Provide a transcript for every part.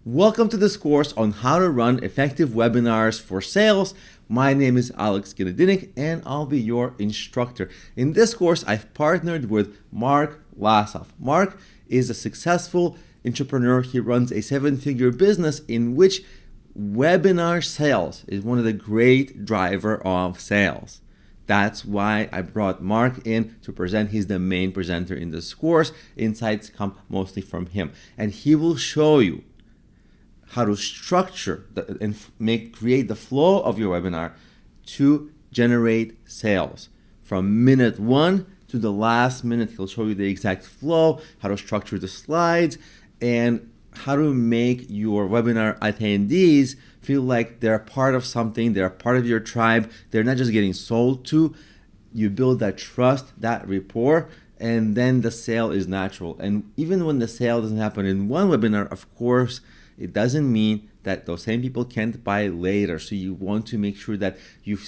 Welcome to this course on how to run effective webinars for sales. My name is Alex Genadinik and I'll be your instructor. In this course, I've partnered with Mark Lassoff. Mark is a successful entrepreneur. He runs a 7-figure business in which webinar sales is one of the great driver of sales. That's why I brought Mark in to present. He's the main presenter in this course. Insights come mostly from him. And he will show you how to structure and create the flow of your webinar to generate sales. From minute 1 to the last minute, he'll show you the exact flow, how to structure the slides, and how to make your webinar attendees feel like they're part of something, they're part of your tribe, they're not just getting sold to. You build that trust, that rapport, and then the sale is natural. And even when the sale doesn't happen in one webinar, of course, it doesn't mean that those same people can't buy later. So you want to make sure that you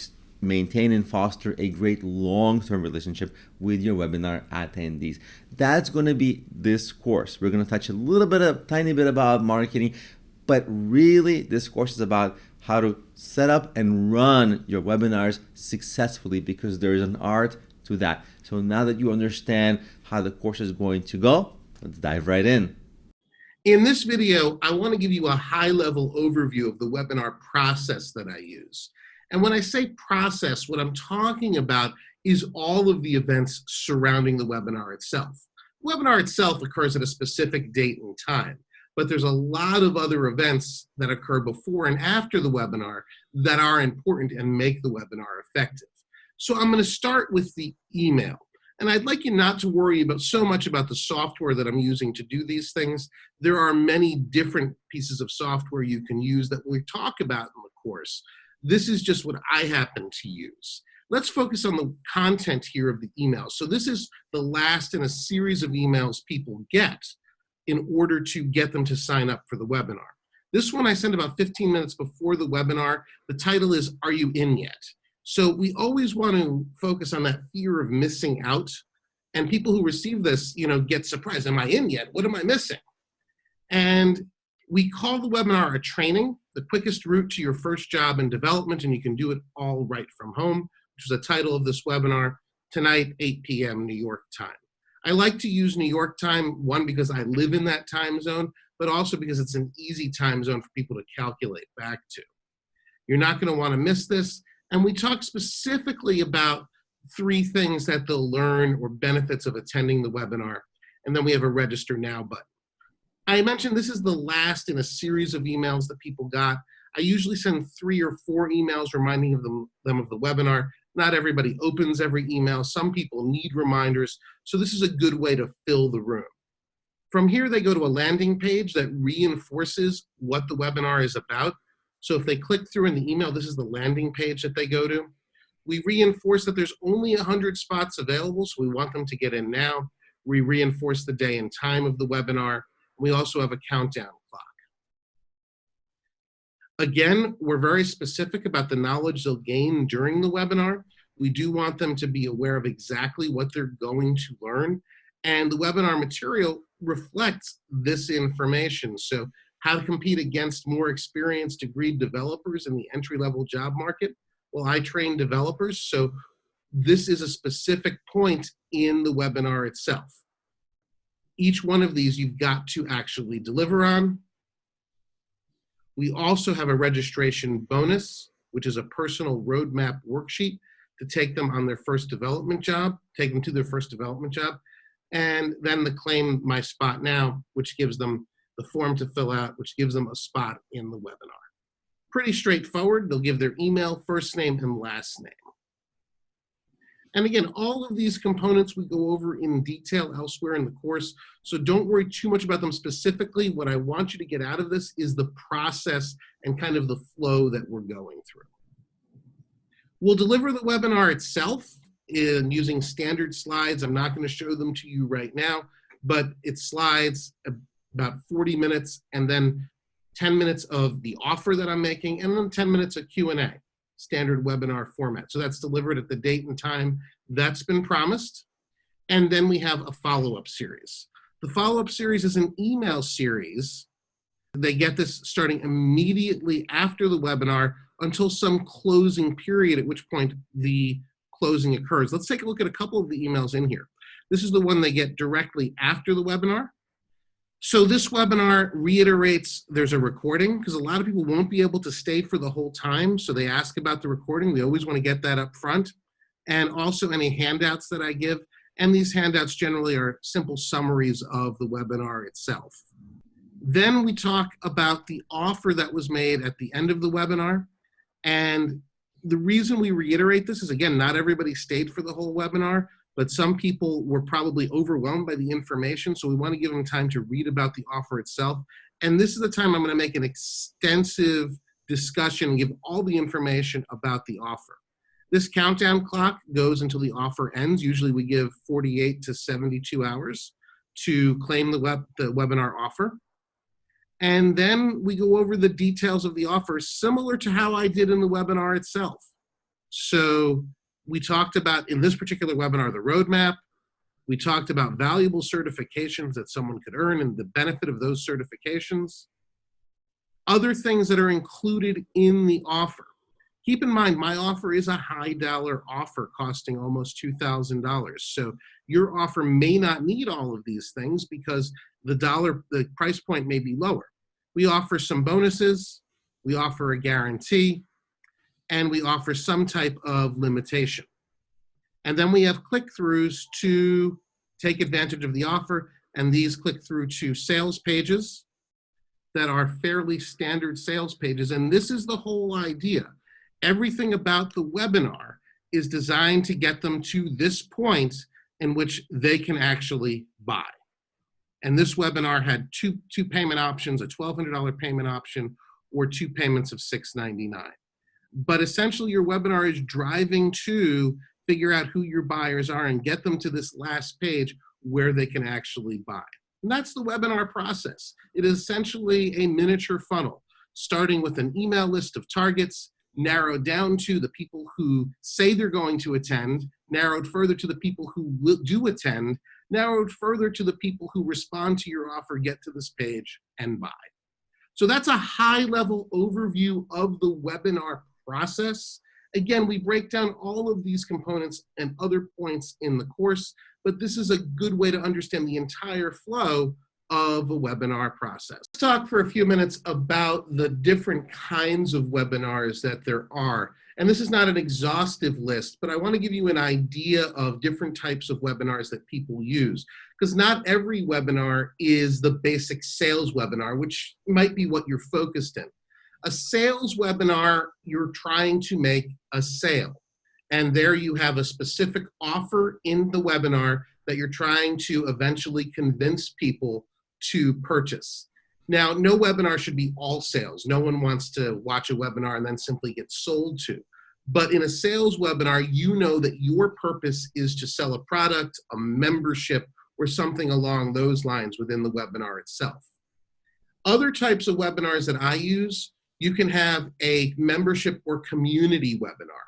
maintain and foster a great long-term relationship with your webinar attendees. That's going to be this course. We're going to touch a tiny bit about marketing, but really this course is about how to set up and run your webinars successfully, because there is an art to that. So now that you understand how the course is going to go, let's dive right in. In this video, I want to give you a high-level overview of the webinar process that I use. And when I say process, what I'm talking about is all of the events surrounding the webinar itself. The webinar itself occurs at a specific date and time, but there's a lot of other events that occur before and after the webinar that are important and make the webinar effective. So I'm going to start with the email. And I'd like you not to worry so much about the software that I'm using to do these things. There are many different pieces of software you can use that we talk about in the course. This is just what I happen to use. Let's focus on the content here of the email. So this is the last in a series of emails people get in order to get them to sign up for the webinar. This one I sent about 15 minutes before the webinar. The title is, "Are You In Yet?" So we always want to focus on that fear of missing out. And people who receive this, get surprised. Am I in yet? What am I missing? And we call the webinar a training, the quickest route to your first job in development, and you can do it all right from home, which is the title of this webinar, tonight, 8 p.m. New York time. I like to use New York time, one, because I live in that time zone, but also because it's an easy time zone for people to calculate back to. You're not going to want to miss this. And we talk specifically about 3 things that they'll learn or benefits of attending the webinar. And then we have a register now button. I mentioned this is the last in a series of emails that people got. I usually send 3 or 4 emails reminding them of the webinar. Not everybody opens every email. Some people need reminders. So this is a good way to fill the room. From here, they go to a landing page that reinforces what the webinar is about. So if they click through in the email, this is the landing page that they go to. We reinforce that there's only 100 spots available, so we want them to get in now. We reinforce the day and time of the webinar. We also have a countdown clock. Again, we're very specific about the knowledge they'll gain during the webinar. We do want them to be aware of exactly what they're going to learn. And the webinar material reflects this information. So how to compete against more experienced degreed developers in the entry-level job market. Well, I train developers, so this is a specific point in the webinar itself. Each one of these you've got to actually deliver on. We also have a registration bonus, which is a personal roadmap worksheet to take them on their first development job, take them to their first development job, and then the Claim My Spot Now, which gives them the form to fill out, which gives them a spot in the webinar. Pretty straightforward. They'll give their email, first name, and last name. And again, all of these components we go over in detail elsewhere in the course, so don't worry too much about them specifically. What I want you to get out of this is the process and kind of the flow that we're going through. We'll deliver the webinar itself in using standard slides. I'm not going to show them to you right now, but it's slides, about 40 minutes, and then 10 minutes of the offer that I'm making, and then 10 minutes of Q&A, standard webinar format. So that's delivered at the date and time that's been promised. And then we have a follow-up series. The follow-up series is an email series They get this starting immediately after the webinar until some closing period, at which point the closing occurs. Let's take a look at a couple of the emails in here. This is the one they get directly after the webinar. So this webinar reiterates there's a recording, because a lot of people won't be able to stay for the whole time, so they ask about the recording. We always want to get that up front. And also any handouts that I give. And these handouts generally are simple summaries of the webinar itself. Then we talk about the offer that was made at the end of the webinar. And the reason we reiterate this is, again, not everybody stayed for the whole webinar, but some people were probably overwhelmed by the information, so we want to give them time to read about the offer itself. And this is the time I'm going to make an extensive discussion and give all the information about the offer. This countdown clock goes until the offer ends. Usually we give 48 to 72 hours to claim the webinar offer. And then we go over the details of the offer, similar to how I did in the webinar itself. So we talked about, in this particular webinar, the roadmap. We talked about valuable certifications that someone could earn and the benefit of those certifications. Other things that are included in the offer. Keep in mind, my offer is a high dollar offer costing almost $2,000. So your offer may not need all of these things because the price point may be lower. We offer some bonuses, we offer a guarantee, and we offer some type of limitation. And then we have click-throughs to take advantage of the offer, and these click through to sales pages that are fairly standard sales pages. And this is the whole idea. Everything about the webinar is designed to get them to this point in which they can actually buy. And this webinar had two payment options, a $1,200 payment option or 2 payments of $699. But essentially your webinar is driving to figure out who your buyers are and get them to this last page where they can actually buy. And that's the webinar process. It is essentially a miniature funnel, starting with an email list of targets, narrowed down to the people who say they're going to attend, narrowed further to the people who do attend, narrowed further to the people who respond to your offer, get to this page, and buy. So that's a high-level overview of the webinar process. Again, we break down all of these components and other points in the course, but this is a good way to understand the entire flow of a webinar process. Let's talk for a few minutes about the different kinds of webinars that there are. And this is not an exhaustive list, but I want to give you an idea of different types of webinars that people use. Because not every webinar is the basic sales webinar, which might be what you're focused in. A sales webinar, you're trying to make a sale. And there you have a specific offer in the webinar that you're trying to eventually convince people to purchase. Now, no webinar should be all sales. No one wants to watch a webinar and then simply get sold to. But in a sales webinar, you know that your purpose is to sell a product, a membership, or something along those lines within the webinar itself. Other types of webinars that I use, you can have a membership or community webinar.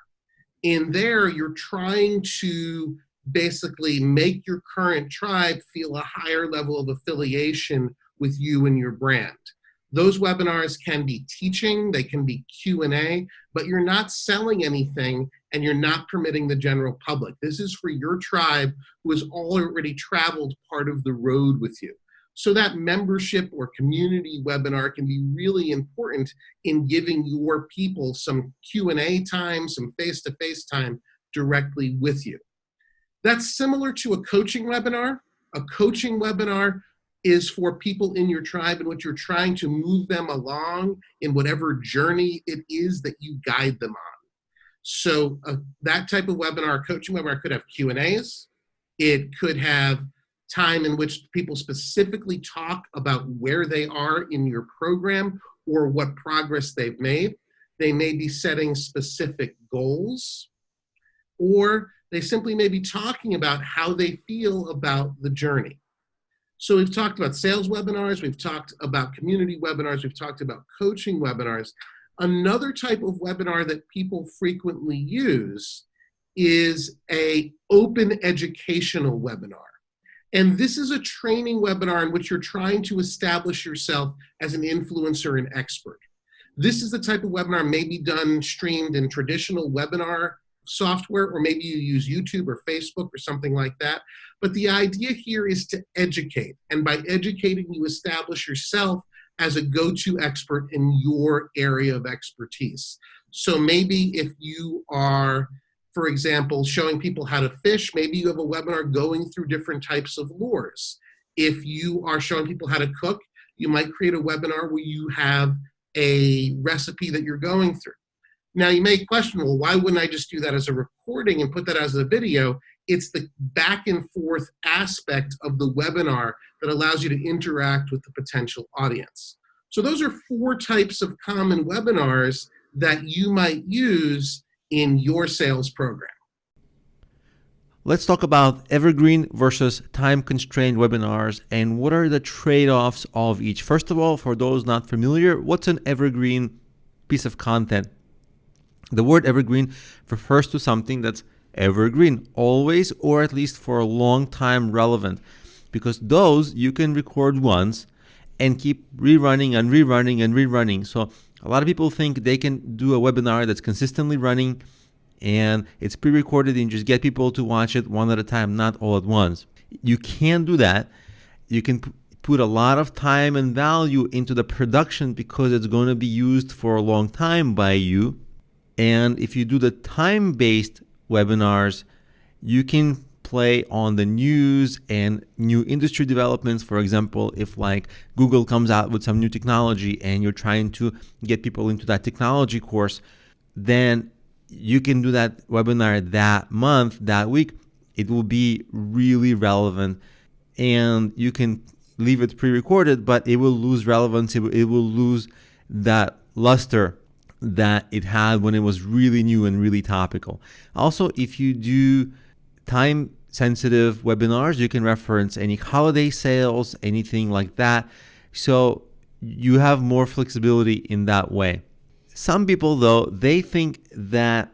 In there, you're trying to basically make your current tribe feel a higher level of affiliation with you and your brand. Those webinars can be teaching, they can be Q&A, but you're not selling anything and you're not permitting the general public. This is for your tribe who has already traveled part of the road with you. So that membership or community webinar can be really important in giving your people some Q&A time, some face-to-face time directly with you. That's similar to a coaching webinar. A coaching webinar is for people in your tribe in which you're trying to move them along in whatever journey it is that you guide them on. So that type of webinar, coaching webinar, could have Q&As. It could have time in which people specifically talk about where they are in your program or what progress they've made. They may be setting specific goals, or they simply may be talking about how they feel about the journey. So we've talked about sales webinars, we've talked about community webinars, we've talked about coaching webinars. Another type of webinar that people frequently use is an open educational webinar. And this is a training webinar in which you're trying to establish yourself as an influencer and expert. This is the type of webinar maybe done streamed in traditional webinar software, or maybe you use YouTube or Facebook or something like that. But the idea here is to educate. And by educating, you establish yourself as a go-to expert in your area of expertise. So maybe if you are, for example, showing people how to fish, maybe you have a webinar going through different types of lures. If you are showing people how to cook, you might create a webinar where you have a recipe that you're going through. Now you may question, well, why wouldn't I just do that as a recording and put that as a video? It's the back and forth aspect of the webinar that allows you to interact with the potential audience. So those are 4 types of common webinars that you might use in your sales program. Let's talk about evergreen versus time-constrained webinars and what are the trade-offs of each. First of all, for those not familiar, what's an evergreen piece of content? The word evergreen refers to something that's evergreen, always or at least for a long time relevant, because those you can record once and keep rerunning and rerunning and rerunning. So a lot of people think they can do a webinar that's consistently running and it's pre-recorded and just get people to watch it one at a time, not all at once. You can't do that. You can put a lot of time and value into the production because it's going to be used for a long time by you. And if you do the time-based webinars, you can play on the news and new industry developments. For example, if like Google comes out with some new technology and you're trying to get people into that technology course, then you can do that webinar that month, that week. It will be really relevant, and you can leave it pre-recorded, but it will lose relevance. It will lose that luster that it had when it was really new and really topical. Also, if you do time-sensitive webinars, you can reference any holiday sales, anything like that. So you have more flexibility in that way. Some people, though, they think that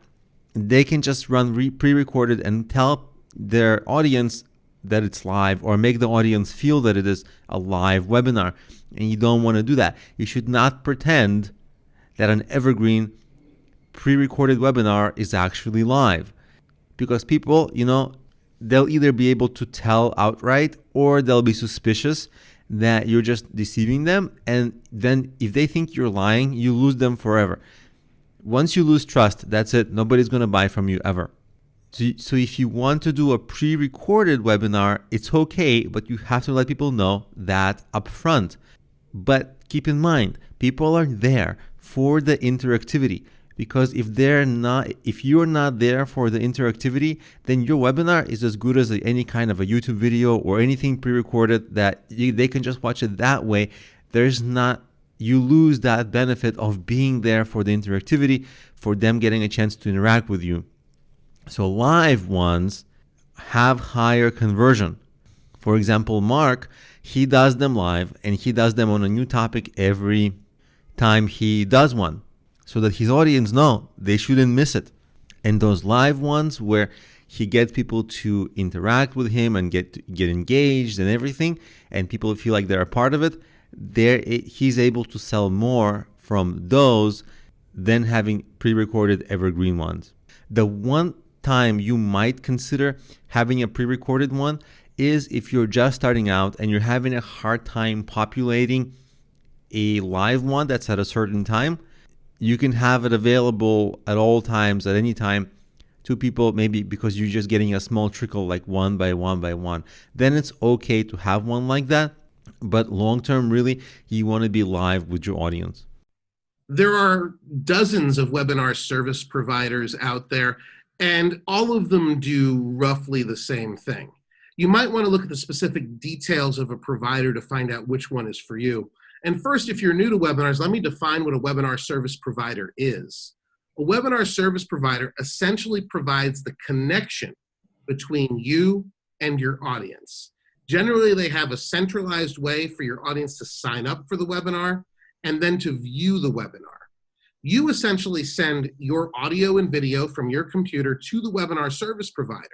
they can just run pre-recorded and tell their audience that it's live or make the audience feel that it is a live webinar. And you don't want to do that. You should not pretend that an evergreen pre-recorded webinar is actually live, because people, they'll either be able to tell outright or they'll be suspicious that you're just deceiving them. And then if they think you're lying, you lose them forever. Once you lose trust, that's it. Nobody's going to buy from you ever. So if you want to do a pre-recorded webinar, it's okay, but you have to let people know that up front. But keep in mind, people are there for the interactivity, because if you're not there for the interactivity, then your webinar is as good as any kind of a YouTube video or anything pre-recorded that they can just watch it that way. You lose that benefit of being there for the interactivity, for them getting a chance to interact with you. So live ones have higher conversion. For example, Mark, he does them live and he does them on a new topic every time he does one, so that his audience know they shouldn't miss it. And those live ones where he gets people to interact with him and get engaged and everything, and people feel like they're a part of it, he's able to sell more from those than having pre-recorded evergreen ones. The one time you might consider having a pre-recorded one is if you're just starting out and you're having a hard time populating a live one that's at a certain time. You can have it available at all times, at any time, to people, maybe because you're just getting a small trickle, like one by one by one. Then it's okay to have one like that. But long term, really, you want to be live with your audience. There are dozens of webinar service providers out there, and all of them do roughly the same thing. You might want to look at the specific details of a provider to find out which one is for you. And first, if you're new to webinars, let me define what a webinar service provider is. A webinar service provider essentially provides the connection between you and your audience. Generally, they have a centralized way for your audience to sign up for the webinar and then to view the webinar. You essentially send your audio and video from your computer to the webinar service provider.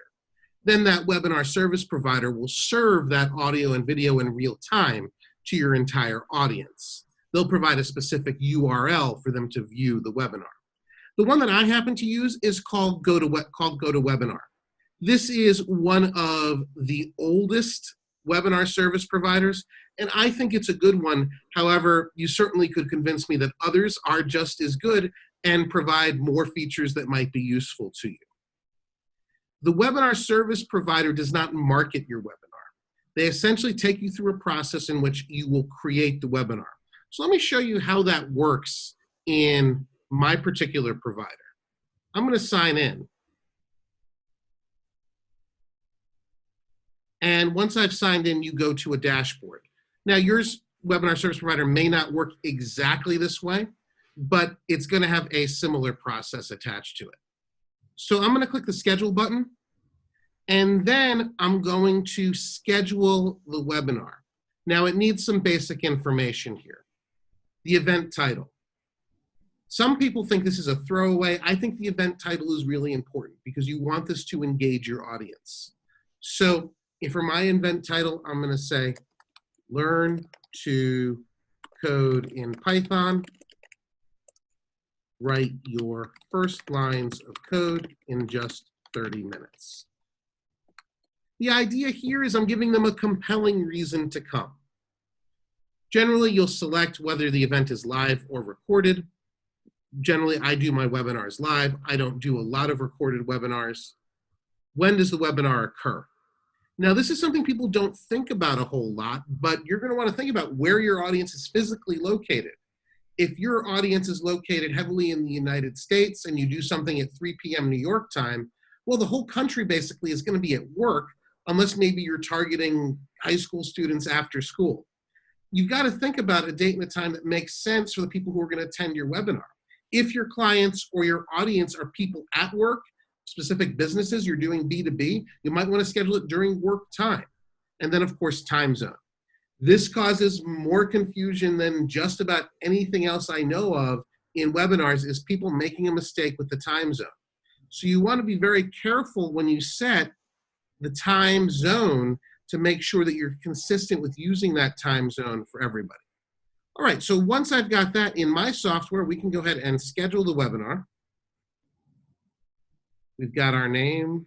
then that webinar service provider will serve that audio and video in real time to your entire audience. They'll provide a specific URL for them to view the webinar. The one that I happen to use is called GoToWebinar. This is one of the oldest webinar service providers, and I think it's a good one. However, you certainly could convince me that others are just as good and provide more features that might be useful to you. The webinar service provider does not market your webinar. They essentially take you through a process in which you will create the webinar. So let me show you how that works in my particular provider. I'm going to sign in. And once I've signed in, you go to a dashboard. Now, yours webinar service provider may not work exactly this way, but it's going to have a similar process attached to it. So I'm going to click the schedule button, and then I'm going to schedule the webinar. Now, it needs some basic information here. The event title. Some people think this is a throwaway. I think the event title is really important because you want this to engage your audience. So for my event title, I'm going to say, Learn to Code in Python. Write your first lines of code in just 30 minutes. The idea here is I'm giving them a compelling reason to come. Generally, you'll select whether the event is live or recorded. Generally, I do my webinars live. I don't do a lot of recorded webinars. When does the webinar occur? Now, this is something people don't think about a whole lot, but you're going to want to think about where your audience is physically located. If your audience is located heavily in the United States and you do something at 3 p.m. New York time, well, the whole country basically is going to be at work, unless maybe you're targeting high school students after school. You've got to think about a date and a time that makes sense for the people who are going to attend your webinar. If your clients or your audience are people at work, specific businesses, you're doing B2B, you might want to schedule it during work time. And then, of course, time zone. This causes more confusion than just about anything else I know of in webinars, is people making a mistake with the time zone. So you want to be very careful when you set the time zone to make sure that you're consistent with using that time zone for everybody. All right, so once I've got that in my software, we can go ahead and schedule the webinar. We've got our name,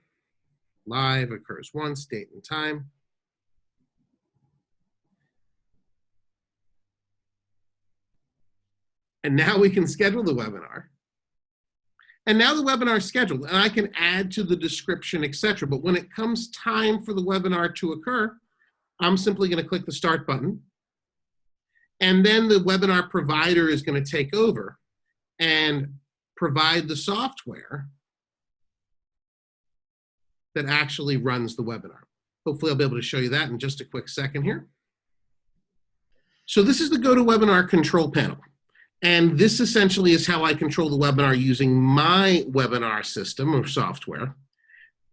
live occurs once, date and time. And now we can schedule the webinar. And now the webinar is scheduled, and I can add to the description, etc. But when it comes time for the webinar to occur, I'm simply going to click the start button. And then the webinar provider is going to take over and provide the software that actually runs the webinar. Hopefully I'll be able to show you that in just a quick second here. So this is the GoToWebinar control panel. And this essentially is how I control the webinar using my webinar system or software.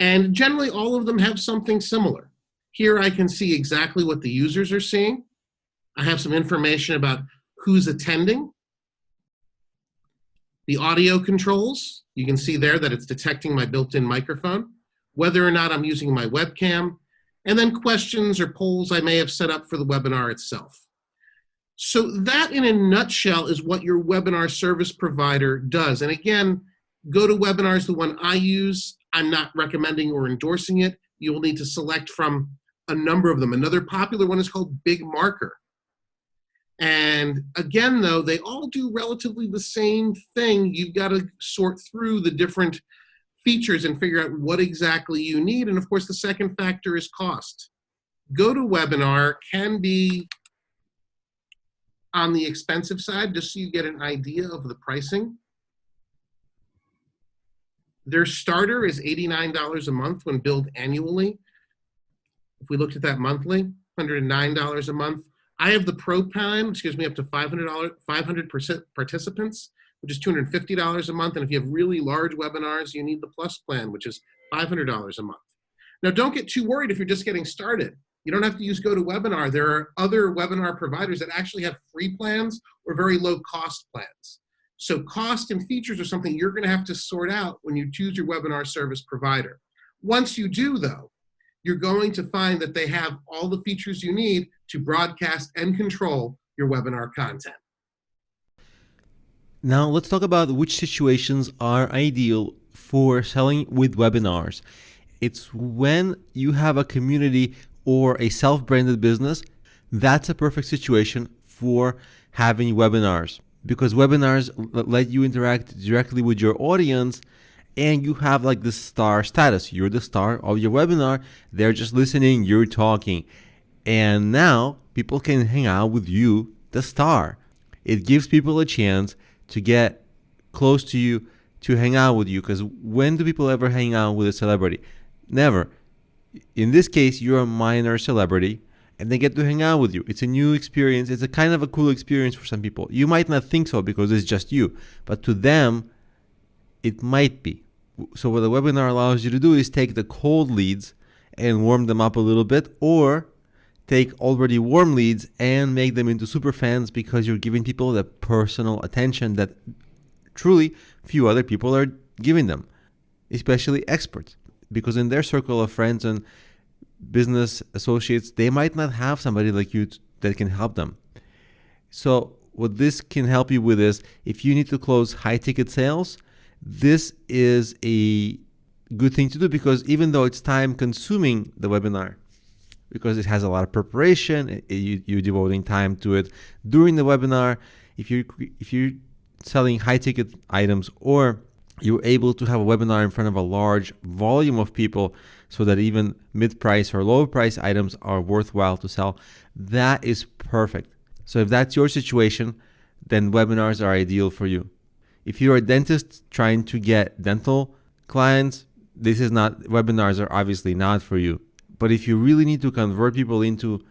And generally all of them have something similar. Here I can see exactly what the users are seeing. I have some information about who's attending. The audio controls, you can see there that it's detecting my built-in microphone, whether or not I'm using my webcam, and then questions or polls I may have set up for the webinar itself. So that in a nutshell is what your webinar service provider does. And again, GoToWebinar is the one I use. I'm not recommending or endorsing it. You will need to select from a number of them. Another popular one is called Big Marker. And again, though, they all do relatively the same thing. You've got to sort through the different features and figure out what exactly you need. And of course, the second factor is cost. GoToWebinar can be on the expensive side, just so you get an idea of the pricing. Their starter is $89 a month when billed annually. If we looked at that monthly, $109 a month. I have the Pro plan, which gives me up to 500 participants, which is $250 a month. And if you have really large webinars, you need the Plus plan, which is $500 a month. Now, don't get too worried if you're just getting started. You don't have to use GoToWebinar. There are other webinar providers that actually have free plans or very low cost plans. So cost and features are something you're going to have to sort out when you choose your webinar service provider. Once you do, though, you're going to find that they have all the features you need to broadcast and control your webinar content. Now let's talk about which situations are ideal for selling with webinars. It's when you have a community or a self-branded business. That's a perfect situation for having webinars, because webinars let you interact directly with your audience, and you have like the star status. You're the star of your webinar. They're just listening, you're talking. And now people can hang out with you, the star. It gives people a chance to get close to you, to hang out with you, because when do people ever hang out with a celebrity? Never. In this case, you're a minor celebrity, and they get to hang out with you. It's a new experience. It's a kind of a cool experience for some people. You might not think so because it's just you, but to them, it might be. So what a webinar allows you to do is take the cold leads and warm them up a little bit, or take already warm leads and make them into super fans, because you're giving people the personal attention that truly few other people are giving them, especially experts, because in their circle of friends and business associates, they might not have somebody like you that can help them. So what this can help you with is, if you need to close high ticket sales, this is a good thing to do, because even though it's time consuming, the webinar, because it has a lot of preparation, you're devoting time to it during the webinar. If you're selling high ticket items, or you're able to have a webinar in front of a large volume of people, so that even mid-price or low-price items are worthwhile to sell, that is perfect. So if that's your situation, then webinars are ideal for you. If you're a dentist trying to get dental clients, webinars are obviously not for you. But if you really need to convert people into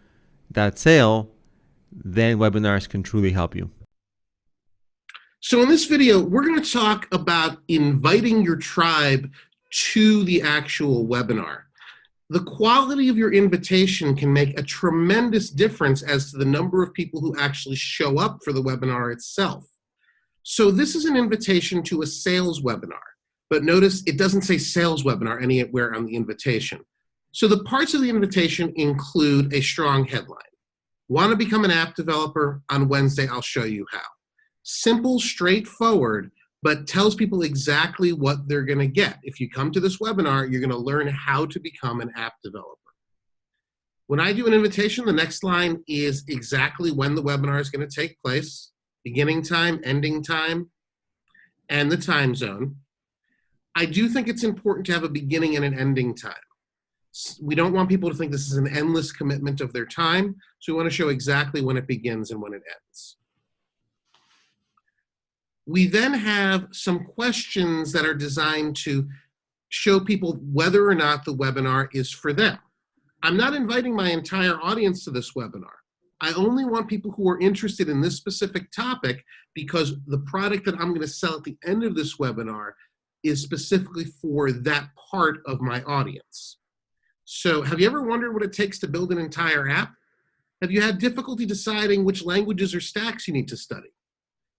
that sale, then webinars can truly help you. So in this video, we're going to talk about inviting your tribe to the actual webinar. The quality of your invitation can make a tremendous difference as to the number of people who actually show up for the webinar itself. So this is an invitation to a sales webinar, but notice it doesn't say sales webinar anywhere on the invitation. So the parts of the invitation include a strong headline. Want to become an app developer? On Wednesday, I'll show you how. Simple, straightforward, but tells people exactly what they're going to get. If you come to this webinar, you're going to learn how to become an app developer. When I do an invitation, the next line is exactly when the webinar is going to take place, beginning time, ending time, and the time zone. I do think it's important to have a beginning and an ending time. We don't want people to think this is an endless commitment of their time, so we want to show exactly when it begins and when it ends. We then have some questions that are designed to show people whether or not the webinar is for them. I'm not inviting my entire audience to this webinar. I only want people who are interested in this specific topic, because the product that I'm going to sell at the end of this webinar is specifically for that part of my audience. So have you ever wondered what it takes to build an entire app? Have you had difficulty deciding which languages or stacks you need to study?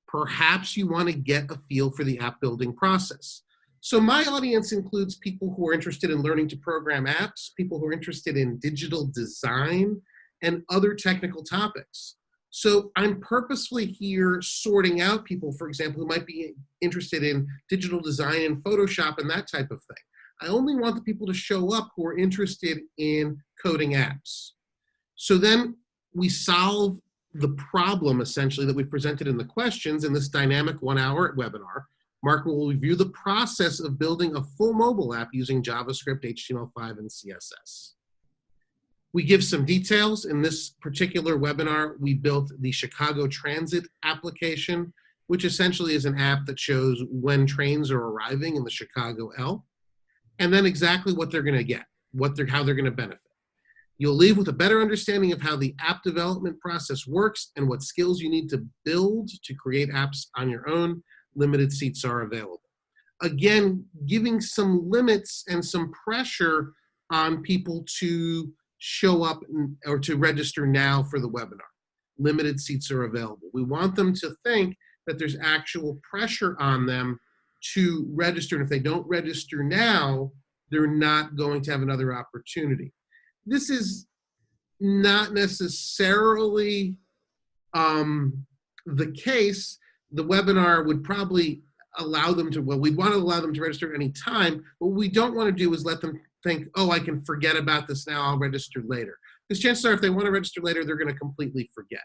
Perhaps you want to get a feel for the app building process. So my audience includes people who are interested in learning to program apps, people who are interested in digital design, and other technical topics. So I'm purposefully here sorting out people, for example, who might be interested in digital design and Photoshop and that type of thing. I only want the people to show up who are interested in coding apps. So then we solve the problem, essentially, that we presented in the questions in this dynamic 1-hour webinar. Mark will review the process of building a full mobile app using JavaScript, HTML5, and CSS. We give some details. In this particular webinar, we built the Chicago Transit application, which essentially is an app that shows when trains are arriving in the Chicago L, and then exactly what they're going to get, how they're going to benefit. You'll leave with a better understanding of how the app development process works and what skills you need to build to create apps on your own. Limited seats are available. Again, giving some limits and some pressure on people to show up or to register now for the webinar. Limited seats are available. We want them to think that there's actual pressure on them to register, and if they don't register now, they're not going to have another opportunity. This is not necessarily the case. The webinar would probably allow them to, well, we'd want to allow them to register at any time. What we don't want to do is let them think, oh, I can forget about this now, I'll register later. Because chances are if they want to register later, they're going to completely forget.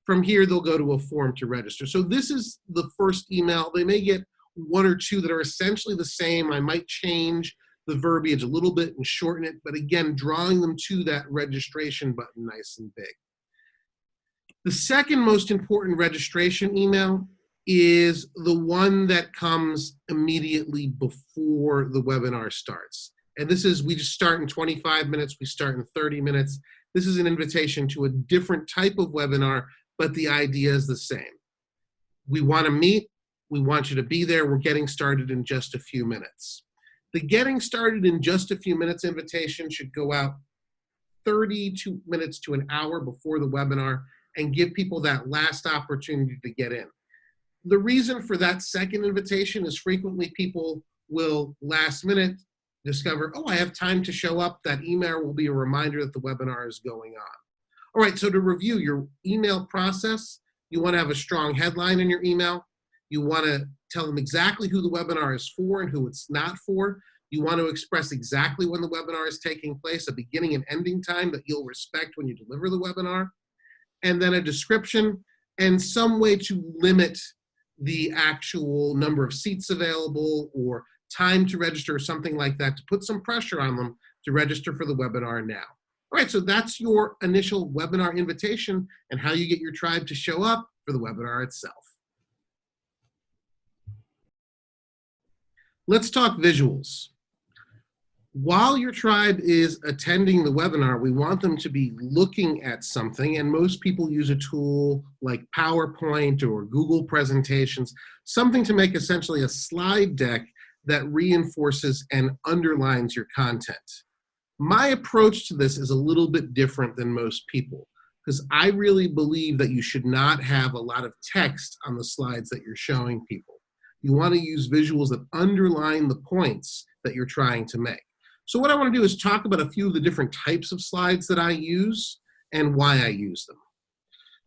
From here, they'll go to a form to register. So this is the first email. They may get one or two that are essentially the same. I might change the verbiage a little bit and shorten it, but again, drawing them to that registration button nice and big. The second most important registration email is the one that comes immediately before the webinar starts. And this is, we just start in 25 minutes, we start in 30 minutes. This is an invitation to a different type of webinar, but the idea is the same. We want to meet, we want you to be there, we're getting started in just a few minutes. The getting started in just a few minutes invitation should go out 32 minutes to an hour before the webinar and give people that last opportunity to get in. The reason for that second invitation is frequently people will last minute discover, oh, I have time to show up. That email will be a reminder that the webinar is going on. All right, so to review your email process, you want to have a strong headline in your email. You want to tell them exactly who the webinar is for and who it's not for. You want to express exactly when the webinar is taking place, a beginning and ending time that you'll respect when you deliver the webinar, and then a description and some way to limit the actual number of seats available or time to register or something like that to put some pressure on them to register for the webinar now. All right, so that's your initial webinar invitation and how you get your tribe to show up for the webinar itself. Let's talk visuals. While your tribe is attending the webinar, we want them to be looking at something, and most people use a tool like PowerPoint or Google presentations, something to make essentially a slide deck that reinforces and underlines your content. My approach to this is a little bit different than most people, because I really believe that you should not have a lot of text on the slides that you're showing people. You want to use visuals that underline the points that you're trying to make. So what I want to do is talk about a few of the different types of slides that I use and why I use them.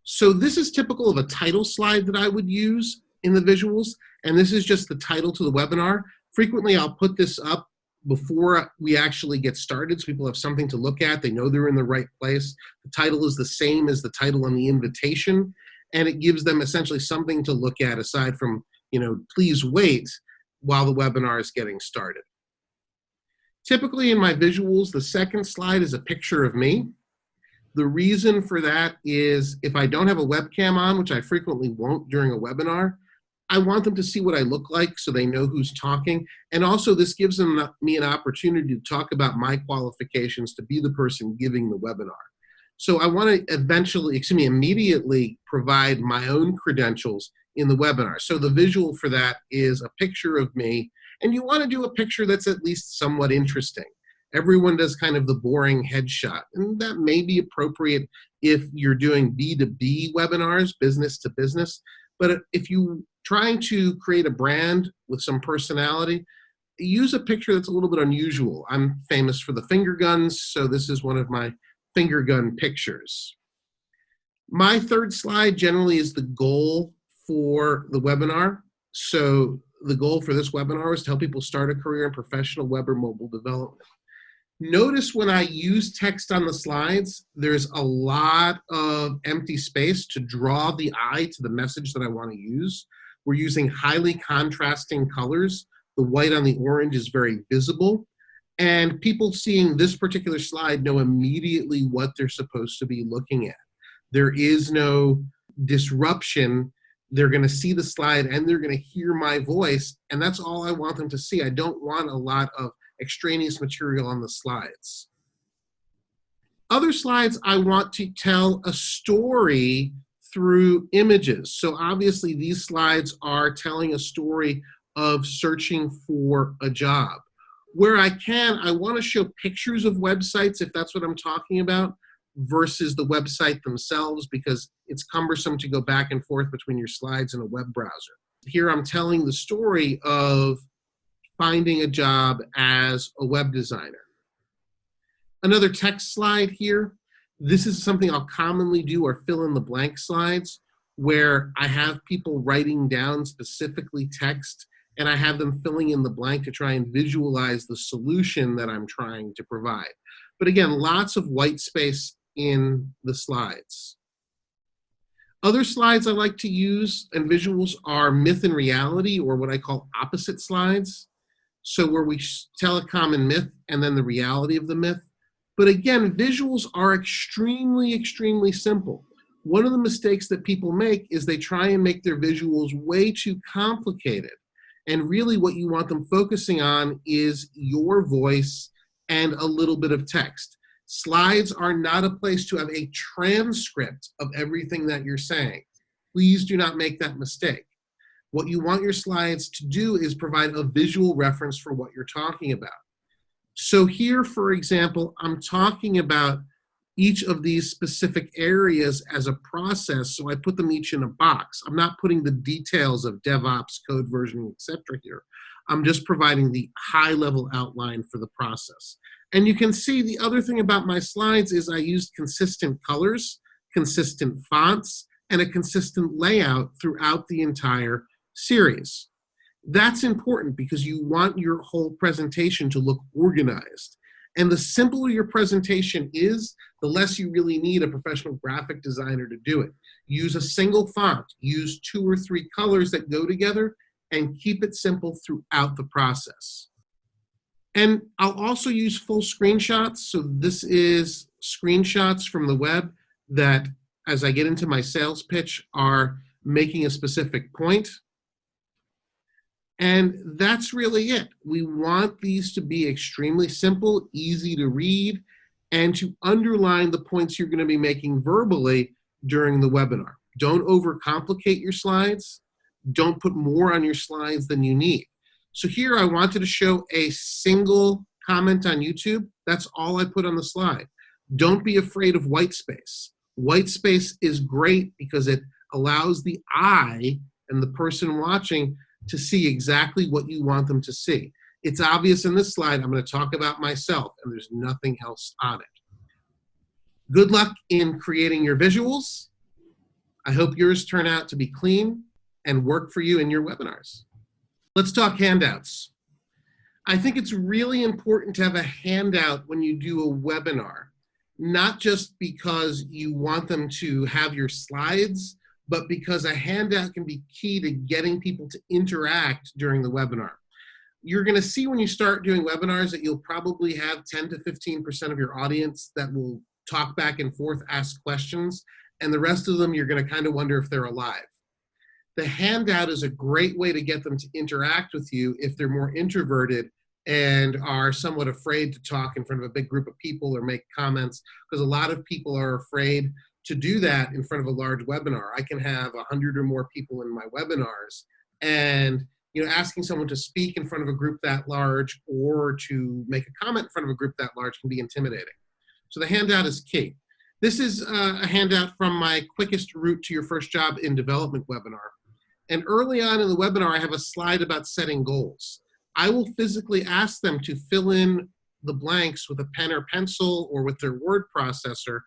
So this is typical of a title slide that I would use in the visuals, and this is just the title to the webinar. Frequently, I'll put this up before we actually get started so people have something to look at. They know they're in the right place. The title is the same as the title on the invitation, and it gives them essentially something to look at aside from, please wait while the webinar is getting started. Typically in my visuals, the second slide is a picture of me. The reason for that is if I don't have a webcam on, which I frequently won't during a webinar, I want them to see what I look like so they know who's talking. And also this gives me an opportunity to talk about my qualifications to be the person giving the webinar. So I want to immediately provide my own credentials in the webinar. So the visual for that is a picture of me. And you want to do a picture that's at least somewhat interesting. Everyone does kind of the boring headshot, and that may be appropriate if you're doing B2B webinars, business to business. But if you're trying to create a brand with some personality, use a picture that's a little bit unusual. I'm famous for the finger guns, so this is one of my finger gun pictures. My third slide generally is the goal for the webinar. So the goal for this webinar is to help people start a career in professional web or mobile development. Notice when I use text on the slides, there's a lot of empty space to draw the eye to the message that I want to use. We're using highly contrasting colors. The white on the orange is very visible. And people seeing this particular slide know immediately what they're supposed to be looking at. There is no disruption. They're going to see the slide and they're going to hear my voice, and that's all I want them to see. I don't want a lot of extraneous material on the slides. Other slides, I want to tell a story through images. So obviously these slides are telling a story of searching for a job. Where I can, I want to show pictures of websites if that's what I'm talking about, versus the website themselves, because it's cumbersome to go back and forth between your slides and a web browser. Here I'm telling the story of finding a job as a web designer. Another text slide here. This is something I'll commonly do, or fill in the blank slides, where I have people writing down specifically text and I have them filling in the blank to try and visualize the solution that I'm trying to provide. But again, lots of white space in the slides. Other slides I like to use and visuals are myth and reality, or what I call opposite slides. So where we tell a common myth and then the reality of the myth. But again, visuals are extremely, extremely simple. One of the mistakes that people make is they try and make their visuals way too complicated. And really what you want them focusing on is your voice and a little bit of text. Slides are not a place to have a transcript of everything that you're saying. Please do not make that mistake. What you want your slides to do is provide a visual reference for what you're talking about. So here, for example, I'm talking about each of these specific areas as a process, so I put them each in a box. I'm not putting the details of DevOps, code versioning, etc. here. I'm just providing the high-level outline for the process. And you can see the other thing about my slides is I used consistent colors, consistent fonts, and a consistent layout throughout the entire series. That's important because you want your whole presentation to look organized. And the simpler your presentation is, the less you really need a professional graphic designer to do it. Use a single font, use 2 or 3 colors that go together, and keep it simple throughout the process. And I'll also use full screenshots. So this is screenshots from the web that, as I get into my sales pitch, are making a specific point. And that's really it. We want these to be extremely simple, easy to read, and to underline the points you're going to be making verbally during the webinar. Don't overcomplicate your slides. Don't put more on your slides than you need. So here I wanted to show a single comment on YouTube. That's all I put on the slide. Don't be afraid of white space. White space is great because it allows the eye and the person watching to see exactly what you want them to see. It's obvious in this slide, I'm going to talk about myself, and there's nothing else on it. Good luck in creating your visuals. I hope yours turn out to be clean and work for you in your webinars. Let's talk handouts. I think it's really important to have a handout when you do a webinar, not just because you want them to have your slides, but because a handout can be key to getting people to interact during the webinar. You're going to see when you start doing webinars that you'll probably have 10 to 15% of your audience that will talk back and forth, ask questions, and the rest of them you're going to kind of wonder if they're alive. The handout is a great way to get them to interact with you if they're more introverted and are somewhat afraid to talk in front of a big group of people or make comments, because a lot of people are afraid to do that in front of a large webinar. I can have 100 or more people in my webinars, and asking someone to speak in front of a group that large or to make a comment in front of a group that large can be intimidating. So the handout is key. This is a handout from my quickest route to your first job in development webinar. And early on in the webinar, I have a slide about setting goals. I will physically ask them to fill in the blanks with a pen or pencil or with their word processor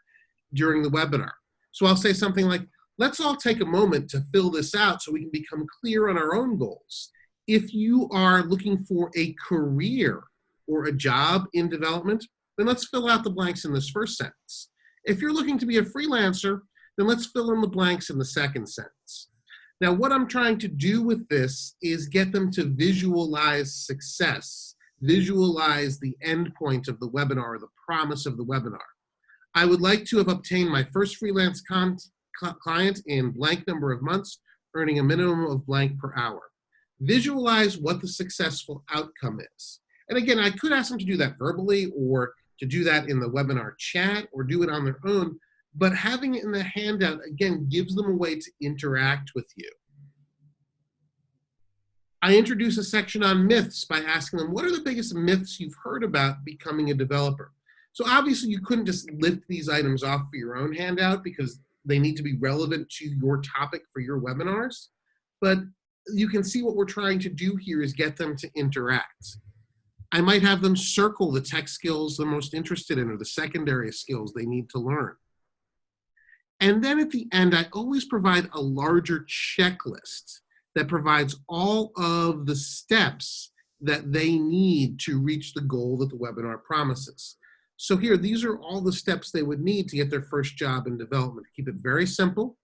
during the webinar. So I'll say something like, let's all take a moment to fill this out so we can become clear on our own goals. If you are looking for a career or a job in development, then let's fill out the blanks in this first sentence. If you're looking to be a freelancer, then let's fill in the blanks in the second sentence. Now, what I'm trying to do with this is get them to visualize success, visualize the end point of the webinar, the promise of the webinar. I would like to have obtained my first freelance client in blank number of months, earning a minimum of blank per hour. Visualize what the successful outcome is. And again, I could ask them to do that verbally or to do that in the webinar chat or do it on their own, but having it in the handout, again, gives them a way to interact with you. I introduce a section on myths by asking them, what are the biggest myths you've heard about becoming a developer? So obviously you couldn't just lift these items off for your own handout because they need to be relevant to your topic for your webinars, but you can see what we're trying to do here is get them to interact. I might have them circle the tech skills they're most interested in or the secondary skills they need to learn. And then at the end, I always provide a larger checklist that provides all of the steps that they need to reach the goal that the webinar promises. So here, these are all the steps they would need to get their first job in development. Keep it very simple,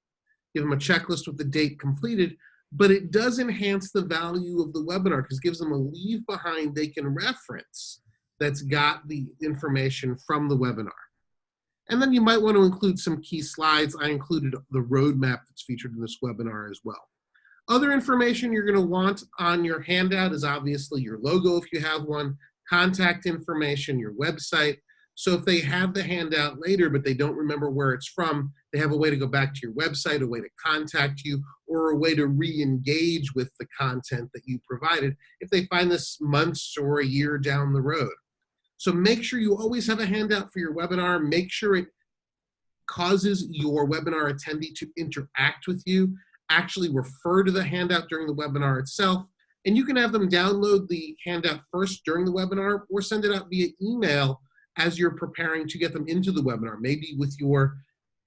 give them a checklist with the date completed, but it does enhance the value of the webinar because it gives them a leave behind they can reference that's got the information from the webinar. And then you might want to include some key slides. I included the roadmap that's featured in this webinar as well. Other information you're going to want on your handout is obviously your logo if you have one, contact information, your website. So if they have the handout later but they don't remember where it's from, they have a way to go back to your website, a way to contact you, or a way to re-engage with the content that you provided if they find this months or a year down the road. So make sure you always have a handout for your webinar. Make sure it causes your webinar attendee to interact with you, actually refer to the handout during the webinar itself, and you can have them download the handout first during the webinar or send it out via email as you're preparing to get them into the webinar, maybe with your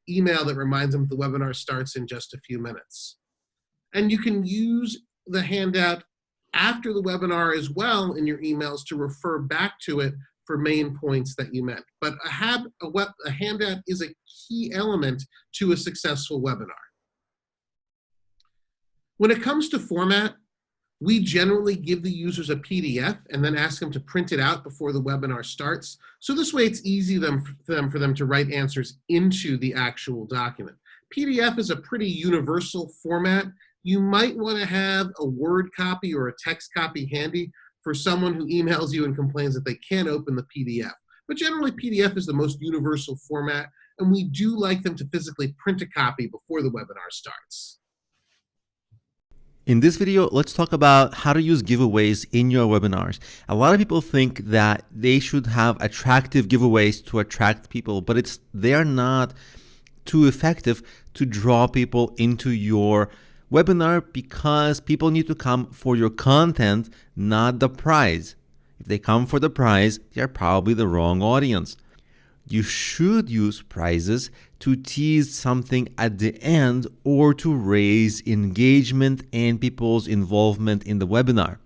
email that reminds them the webinar starts in just a few minutes. And you can use the handout after the webinar as well in your emails to refer back to it for main points that you meant. But a handout is a key element to a successful webinar. When it comes to format, we generally give the users a PDF and then ask them to print it out before the webinar starts. So this way it's easy for them to write answers into the actual document. PDF is a pretty universal format. You might want to have a Word copy or a text copy handy for someone who emails you and complains that they can't open the PDF. But generally PDF is the most universal format, and we do like them to physically print a copy before the webinar starts. In this video, let's talk about how to use giveaways in your webinars. A lot of people think that they should have attractive giveaways to attract people, but they are not too effective to draw people into your webinar because people need to come for your content, not the prize. If they come for the prize, they're probably the wrong audience. You should use prizes to tease something at the end or to raise engagement and people's involvement in the webinar.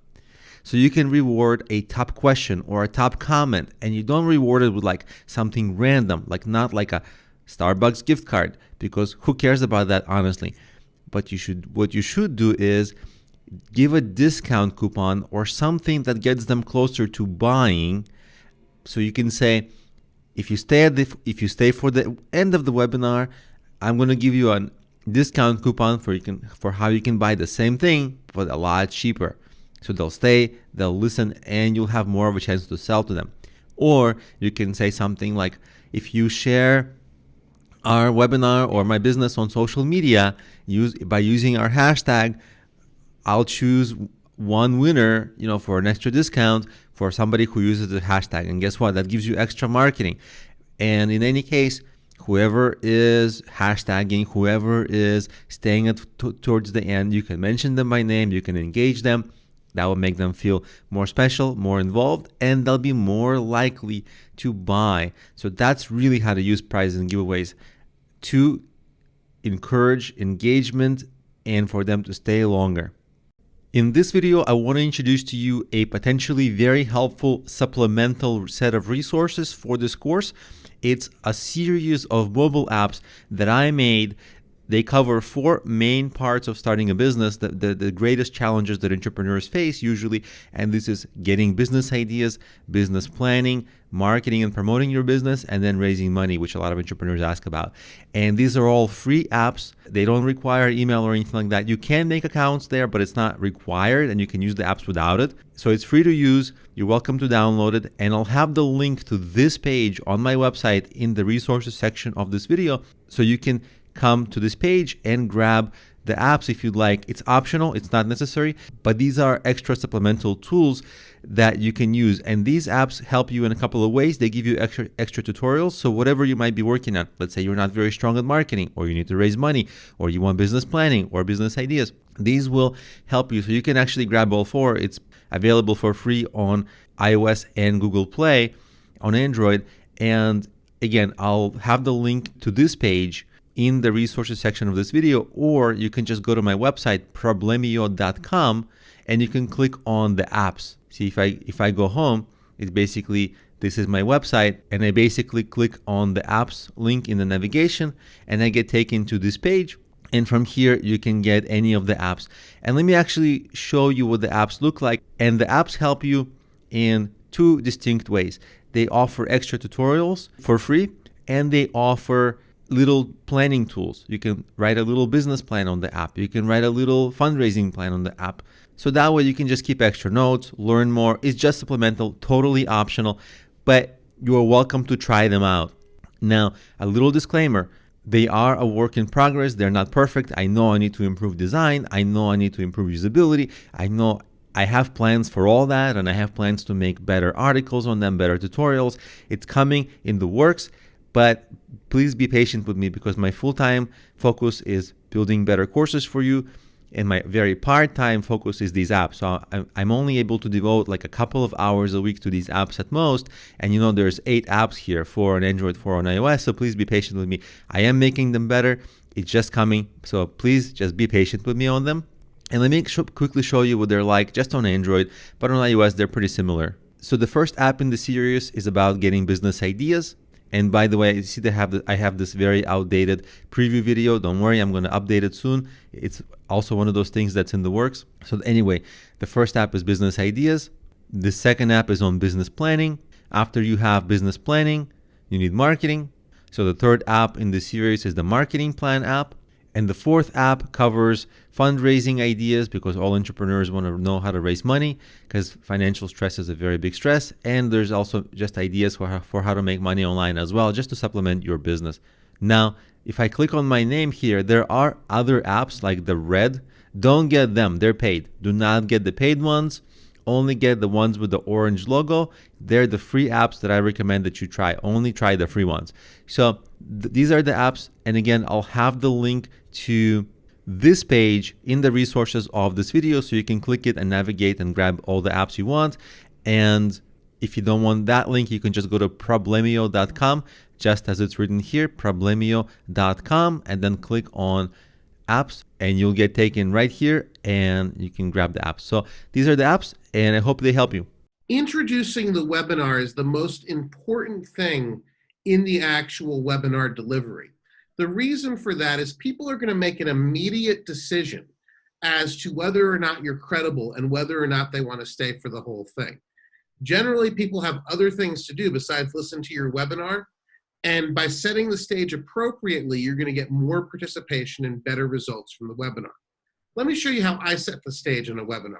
So you can reward a top question or a top comment, and you don't reward it with like something random, like not like a Starbucks gift card, because who cares about that, honestly? But what you should do is give a discount coupon or something that gets them closer to buying. So you can say, if you stay for the end of the webinar, I'm going to give you a discount coupon for how you can buy the same thing but a lot cheaper. So they'll stay, they'll listen, and you'll have more of a chance to sell to them. Or you can say something like, if you share our webinar or my business on social media by using our hashtag, I'll choose one winner, for an extra discount for somebody who uses the hashtag. And guess what? That gives you extra marketing. And in any case, whoever is hashtagging, whoever is staying towards the end, you can mention them by name, you can engage them. That will make them feel more special, more involved, and they'll be more likely to buy. So that's really how to use prizes and giveaways to encourage engagement and for them to stay longer. In this video, I want to introduce to you a potentially very helpful supplemental set of resources for this course. It's a series of mobile apps that I made. They cover 4 main parts of starting a business, the greatest challenges that entrepreneurs face usually, and this is getting business ideas, business planning, marketing and promoting your business, and then raising money, which a lot of entrepreneurs ask about. And these are all free apps. They don't require email or anything like that. You can make accounts there, but it's not required, and you can use the apps without it. So it's free to use. You're welcome to download it, and I'll have the link to this page on my website in the resources section of this video, so you can come to this page and grab the apps if you'd like. It's optional, it's not necessary, but these are extra supplemental tools that you can use. And these apps help you in a couple of ways. They give you extra tutorials. So whatever you might be working on, let's say you're not very strong at marketing, or you need to raise money, or you want business planning or business ideas, these will help you. So you can actually grab all 4. It's available for free on iOS and Google Play on Android. And again, I'll have the link to this page in the resources section of this video, or you can just go to my website, problemio.com, and you can click on the apps. See, if I go home, it's basically, this is my website, and I basically click on the apps link in the navigation, and I get taken to this page. And from here, you can get any of the apps. And let me actually show you what the apps look like. And the apps help you in two distinct ways. They offer extra tutorials for free, and they offer little planning tools. You can write a little business plan on the app. You can write a little fundraising plan on the app. So that way you can just keep extra notes, learn more. It's just supplemental, totally optional, but you are welcome to try them out. Now, a little disclaimer. They are a work in progress. They're not perfect. I know I need to improve design. I know I need to improve usability. I know I have plans for all that, and I have plans to make better articles on them, better tutorials. It's coming in the works, but please be patient with me because my full-time focus is building better courses for you, and my very part-time focus is these apps. So I'm only able to devote like a couple of hours a week to these apps at most. And you know, there's 8 apps here, 4 on Android, 4 on iOS. So please be patient with me. I am making them better. It's just coming. So please just be patient with me on them. And let me quickly show you what they're like just on Android, but on iOS, they're pretty similar. So the first app in the series is about getting business ideas. And by the way, you see I have this very outdated preview video. Don't worry, I'm going to update it soon. It's also one of those things that's in the works. So anyway, the first app is business ideas. The second app is on business planning. After you have business planning, you need marketing. So the third app in this series is the marketing plan app. And the fourth app covers fundraising ideas because all entrepreneurs want to know how to raise money because financial stress is a very big stress. And there's also just ideas for how to make money online as well, just to supplement your business. Now, if I click on my name here, there are other apps like the red. Don't get them. They're paid. Do not get the paid ones. Only get the ones with the orange logo. They're the free apps that I recommend that you try. Only try the free ones. So these are the apps. And again, I'll have the link to this page in the resources of this video so you can click it and navigate and grab all the apps you want. And if you don't want that link, you can just go to problemio.com, just as it's written here, problemio.com, and then click on apps and you'll get taken right here and you can grab the apps. So these are the apps and I hope they help you. Introducing the webinar is the most important thing in the actual webinar delivery. The reason for that is people are going to make an immediate decision as to whether or not you're credible and whether or not they want to stay for the whole thing. Generally, people have other things to do besides listen to your webinar. And by setting the stage appropriately, you're going to get more participation and better results from the webinar. Let me show you how I set the stage in a webinar.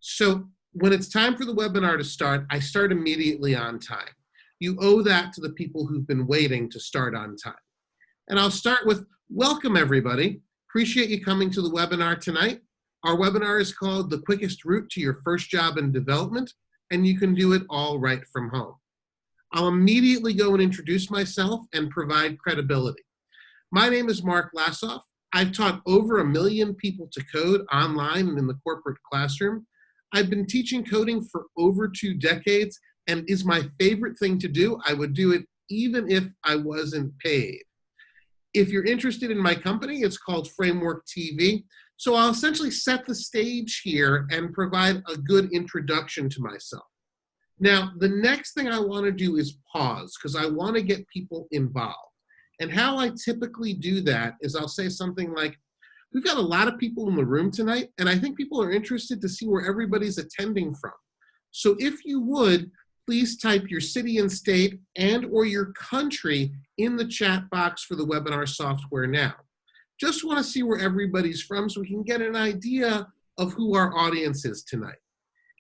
So when it's time for the webinar to start, I start immediately on time. You owe that to the people who've been waiting to start on time. And I'll start with, welcome everybody. Appreciate you coming to the webinar tonight. Our webinar is called The Quickest Route to Your First Job in Development, and you can do it all right from home. I'll immediately go and introduce myself and provide credibility. My name is Mark Lassoff. I've taught over 1 million people to code online and in the corporate classroom. I've been teaching coding for over 2 decades and is my favorite thing to do. I would do it even if I wasn't paid. If you're interested in my company, it's called Framework TV. So I'll essentially set the stage here and provide a good introduction to myself. Now, the next thing I want to do is pause because I want to get people involved. And how I typically do that is I'll say something like, we've got a lot of people in the room tonight, and I think people are interested to see where everybody's attending from. So if you would, please type your city and state and or your country in the chat box for the webinar software now. Just want to see where everybody's from so we can get an idea of who our audience is tonight.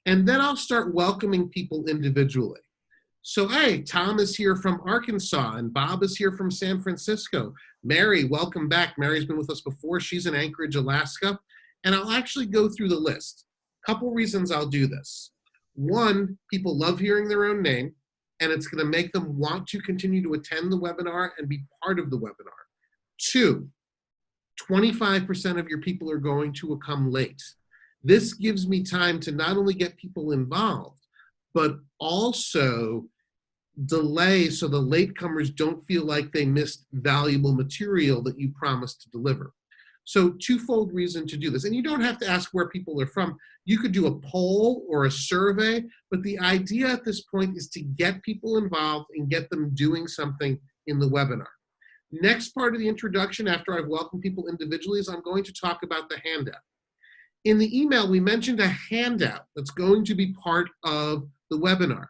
And then I'll start welcoming people individually. So, hey, Tom is here from Arkansas, and Bob is here from San Francisco. Mary, welcome back. Mary's been with us before. She's in Anchorage, Alaska. And I'll actually go through the list. Couple reasons I'll do this. One, people love hearing their own name, and it's going to make them want to continue to attend the webinar and be part of the webinar. Two, 25% of your people are going to come late. This gives me time to not only get people involved, but also delay so the latecomers don't feel like they missed valuable material that you promised to deliver. So twofold reason to do this. And you don't have to ask where people are from. You could do a poll or a survey, but the idea at this point is to get people involved and get them doing something in the webinar. Next part of the introduction, after I've welcomed people individually, is I'm going to talk about the handout. In the email, we mentioned a handout that's going to be part of the webinar.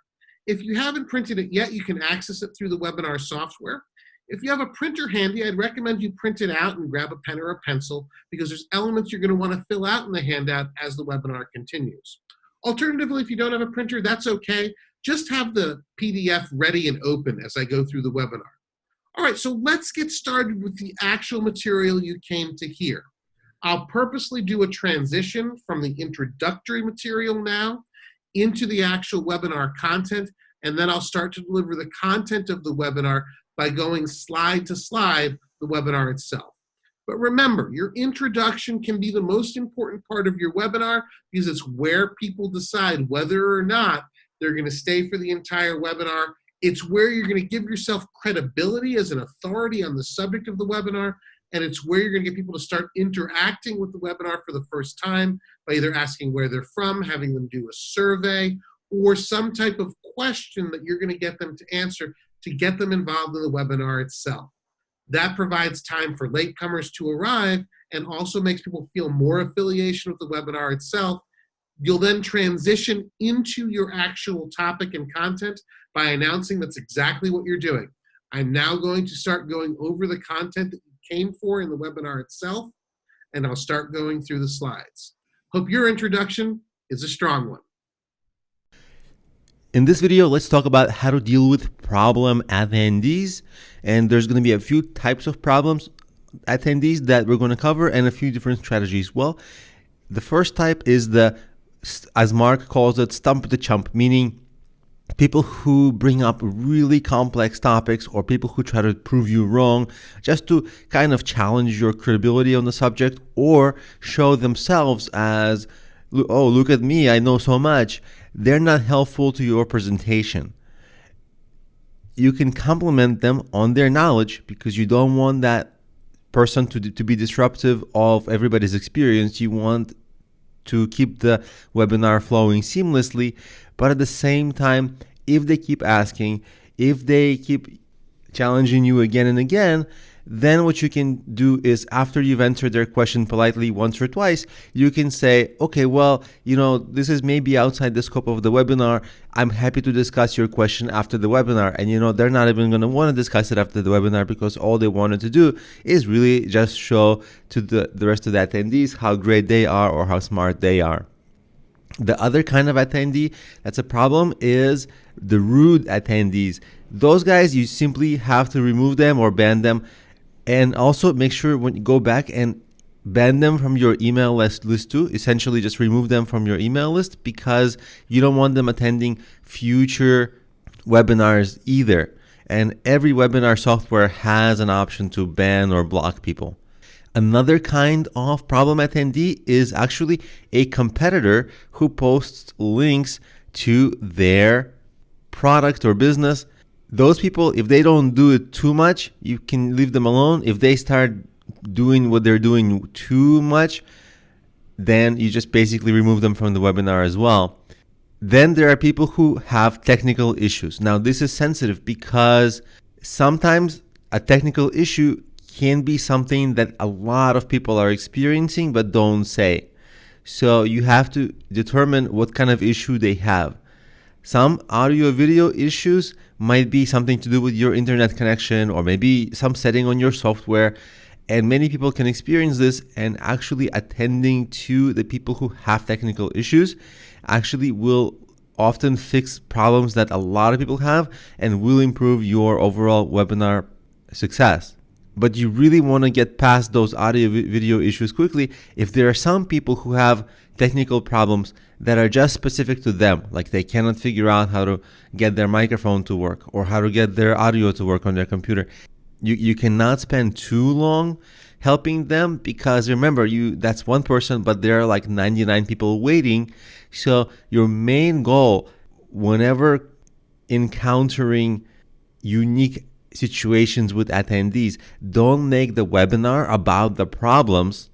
If you haven't printed it yet, you can access it through the webinar software. If you have a printer handy, I'd recommend you print it out and grab a pen or a pencil, because there's elements you're going to want to fill out in the handout as the webinar continues. Alternatively, if you don't have a printer, that's okay. Just have the PDF ready and open as I go through the webinar. All right, so let's get started with the actual material you came to hear. I'll purposely do a transition from the introductory material now into the actual webinar content, and then I'll start to deliver the content of the webinar by going slide to slide the webinar itself. But remember, your introduction can be the most important part of your webinar, because it's where people decide whether or not they're going to stay for the entire webinar. It's where you're going to give yourself credibility as an authority on the subject of the webinar, and it's where you're going to get people to start interacting with the webinar for the first time by either asking where they're from, having them do a survey, or some type of question that you're going to get them to answer to get them involved in the webinar itself. That provides time for latecomers to arrive and also makes people feel more affiliation with the webinar itself. You'll then transition into your actual topic and content by announcing that's exactly what you're doing. I'm now going to start going over the content that you came for in the webinar itself, and I'll start going through the slides. Hope your introduction is a strong one. In this video, let's talk about how to deal with problem attendees. And there's going to be a few types of problems attendees that we're going to cover, and a few different strategies. Well, the first type is the, as Mark calls it, stump the chump, meaning people who bring up really complex topics, or people who try to prove you wrong just to kind of challenge your credibility on the subject, or show themselves as, oh, look at me, I know so much. They're not helpful to your presentation. You can compliment them on their knowledge, because you don't want that person to be disruptive of everybody's experience. You want to keep the webinar flowing seamlessly, but at the same time, if they keep asking, if they keep challenging you again and again, then what you can do is, after you've answered their question politely once or twice, you can say, okay, well, this is maybe outside the scope of the webinar. I'm happy to discuss your question after the webinar. And they're not even going to want to discuss it after the webinar, because all they wanted to do is really just show to the rest of the attendees how great they are or how smart they are. The other kind of attendee that's a problem is the rude attendees. Those guys, you simply have to remove them or ban them. And also make sure when you go back and ban them from your email list too. Essentially just remove them from your email list, because you don't want them attending future webinars either. And every webinar software has an option to ban or block people. Another kind of problem attendee is actually a competitor who posts links to their product or business. Those people, if they don't do it too much, you can leave them alone. If they start doing what they're doing too much, then you just basically remove them from the webinar as well. Then there are people who have technical issues. Now, this is sensitive, because sometimes a technical issue can be something that a lot of people are experiencing but don't say. So you have to determine what kind of issue they have. Some audio video issues might be something to do with your internet connection, or maybe some setting on your software. And many people can experience this, and actually attending to the people who have technical issues actually will often fix problems that a lot of people have and will improve your overall webinar success. But you really want to get past those audio video issues quickly. If there are some people who have technical problems that are just specific to them, like they cannot figure out how to get their microphone to work or how to get their audio to work on their computer, you cannot spend too long helping them, because remember, that's one person, but there are like 99 people waiting. So your main goal whenever encountering unique situations with attendees, don't make the webinar about the problems.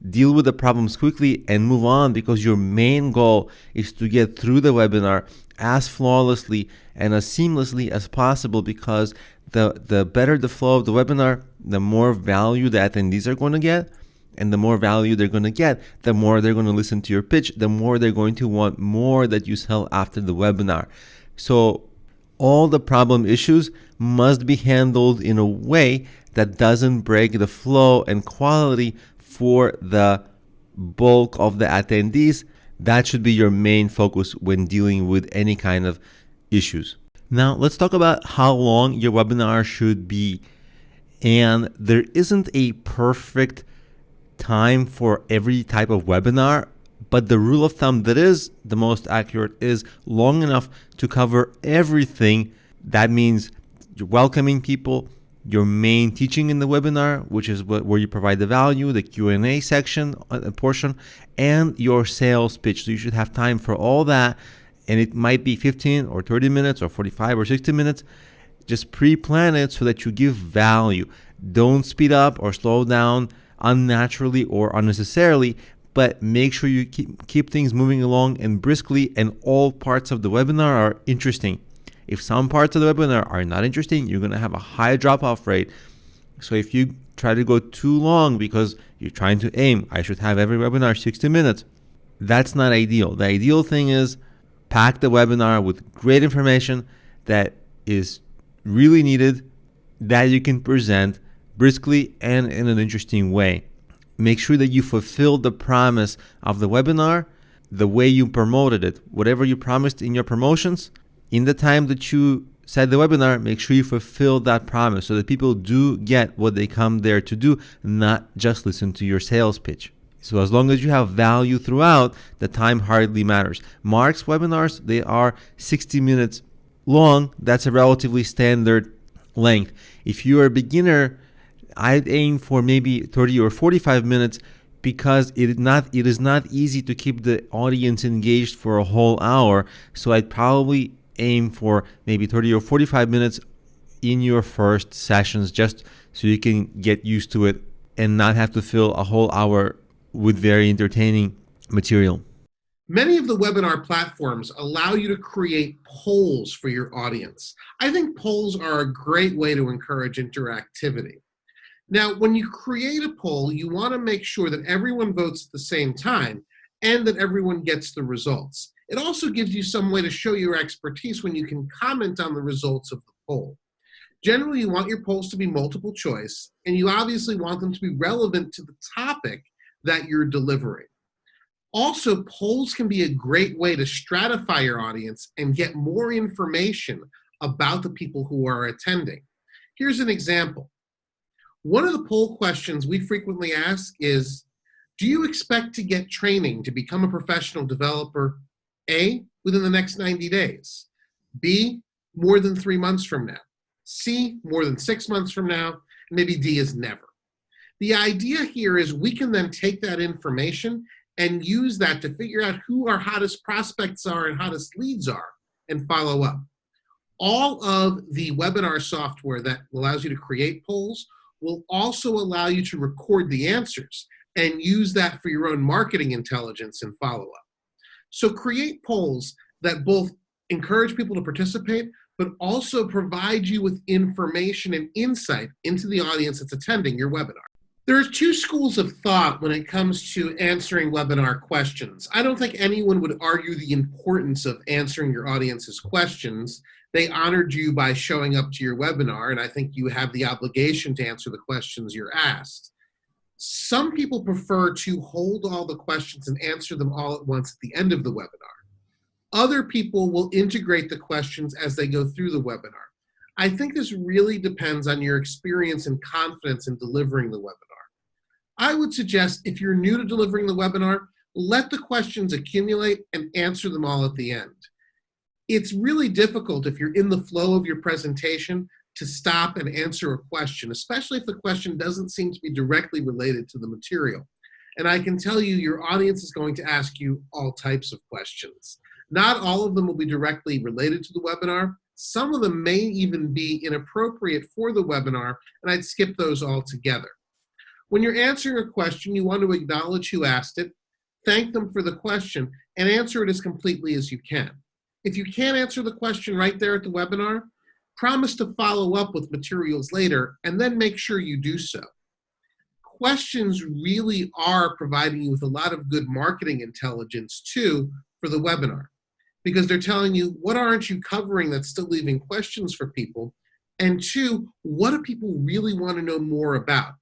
Deal with the problems quickly and move on, because your main goal is to get through the webinar as flawlessly and as seamlessly as possible, because the better the flow of the webinar, the more value the attendees are going to get. And the more value they're going to get, the more they're going to listen to your pitch, the more they're going to want more that you sell after the webinar. So all the problem issues must be handled in a way that doesn't break the flow and quality for the bulk of the attendees. That should be your main focus when dealing with any kind of issues. Now, let's talk about how long your webinar should be. And there isn't a perfect time for every type of webinar, but the rule of thumb that is the most accurate is long enough to cover everything. That means you're welcoming people, your main teaching in the webinar, which is where you provide the value, the Q&A section portion, and your sales pitch. So you should have time for all that, and it might be 15 or 30 minutes or 45 or 60 minutes. Just pre-plan it so that you give value. Don't speed up or slow down unnaturally or unnecessarily, but make sure you keep things moving along and briskly, and all parts of the webinar are interesting. If some parts of the webinar are not interesting, you're going to have a high drop-off rate. So if you try to go too long because you're trying to aim, I should have every webinar 60 minutes, that's not ideal. The ideal thing is pack the webinar with great information that is really needed, that you can present briskly and in an interesting way. Make sure that you fulfill the promise of the webinar the way you promoted it. Whatever you promised in your promotions, in the time that you said the webinar, make sure you fulfill that promise so that people do get what they come there to do, not just listen to your sales pitch. So as long as you have value throughout, the time hardly matters. Mark's webinars, they are 60 minutes long. That's a relatively standard length. If you're a beginner, I'd aim for maybe 30 or 45 minutes, because it is not easy to keep the audience engaged for a whole hour. So I'd probably aim for maybe 30 or 45 minutes in your first sessions, just so you can get used to it and not have to fill a whole hour with very entertaining material. Many of the webinar platforms allow you to create polls for your audience. I think polls are a great way to encourage interactivity. Now, when you create a poll, you want to make sure that everyone votes at the same time and that everyone gets the results. It also gives you some way to show your expertise when you can comment on the results of the poll. Generally, you want your polls to be multiple choice, and you obviously want them to be relevant to the topic that you're delivering. Also, polls can be a great way to stratify your audience and get more information about the people who are attending. Here's an example. One of the poll questions we frequently ask is, do you expect to get training to become a professional developer, A, within the next 90 days, B, more than 3 months from now, C, more than 6 months from now, and maybe D is never. The idea here is we can then take that information and use that to figure out who our hottest prospects are and hottest leads are and follow up. All of the webinar software that allows you to create polls will also allow you to record the answers and use that for your own marketing intelligence and follow-up. So create polls that both encourage people to participate, but also provide you with information and insight into the audience that's attending your webinar. There's two schools of thought when it comes to answering webinar questions. I don't think anyone would argue the importance of answering your audience's questions. They honored you by showing up to your webinar, and I think you have the obligation to answer the questions you're asked. Some people prefer to hold all the questions and answer them all at once at the end of the webinar. Other people will integrate the questions as they go through the webinar. I think this really depends on your experience and confidence in delivering the webinar. I would suggest if you're new to delivering the webinar, let the questions accumulate and answer them all at the end. It's really difficult if you're in the flow of your presentation to stop and answer a question, especially if the question doesn't seem to be directly related to the material. And I can tell you your audience is going to ask you all types of questions. Not all of them will be directly related to the webinar. Some of them may even be inappropriate for the webinar, and I'd skip those altogether. When you're answering a question, you want to acknowledge who asked it, thank them for the question, and answer it as completely as you can. If you can't answer the question right there at the webinar, promise to follow up with materials later, and then make sure you do so. Questions really are providing you with a lot of good marketing intelligence, too, for the webinar, because they're telling you, what aren't you covering that's still leaving questions for people? And two, what do people really want to know more about?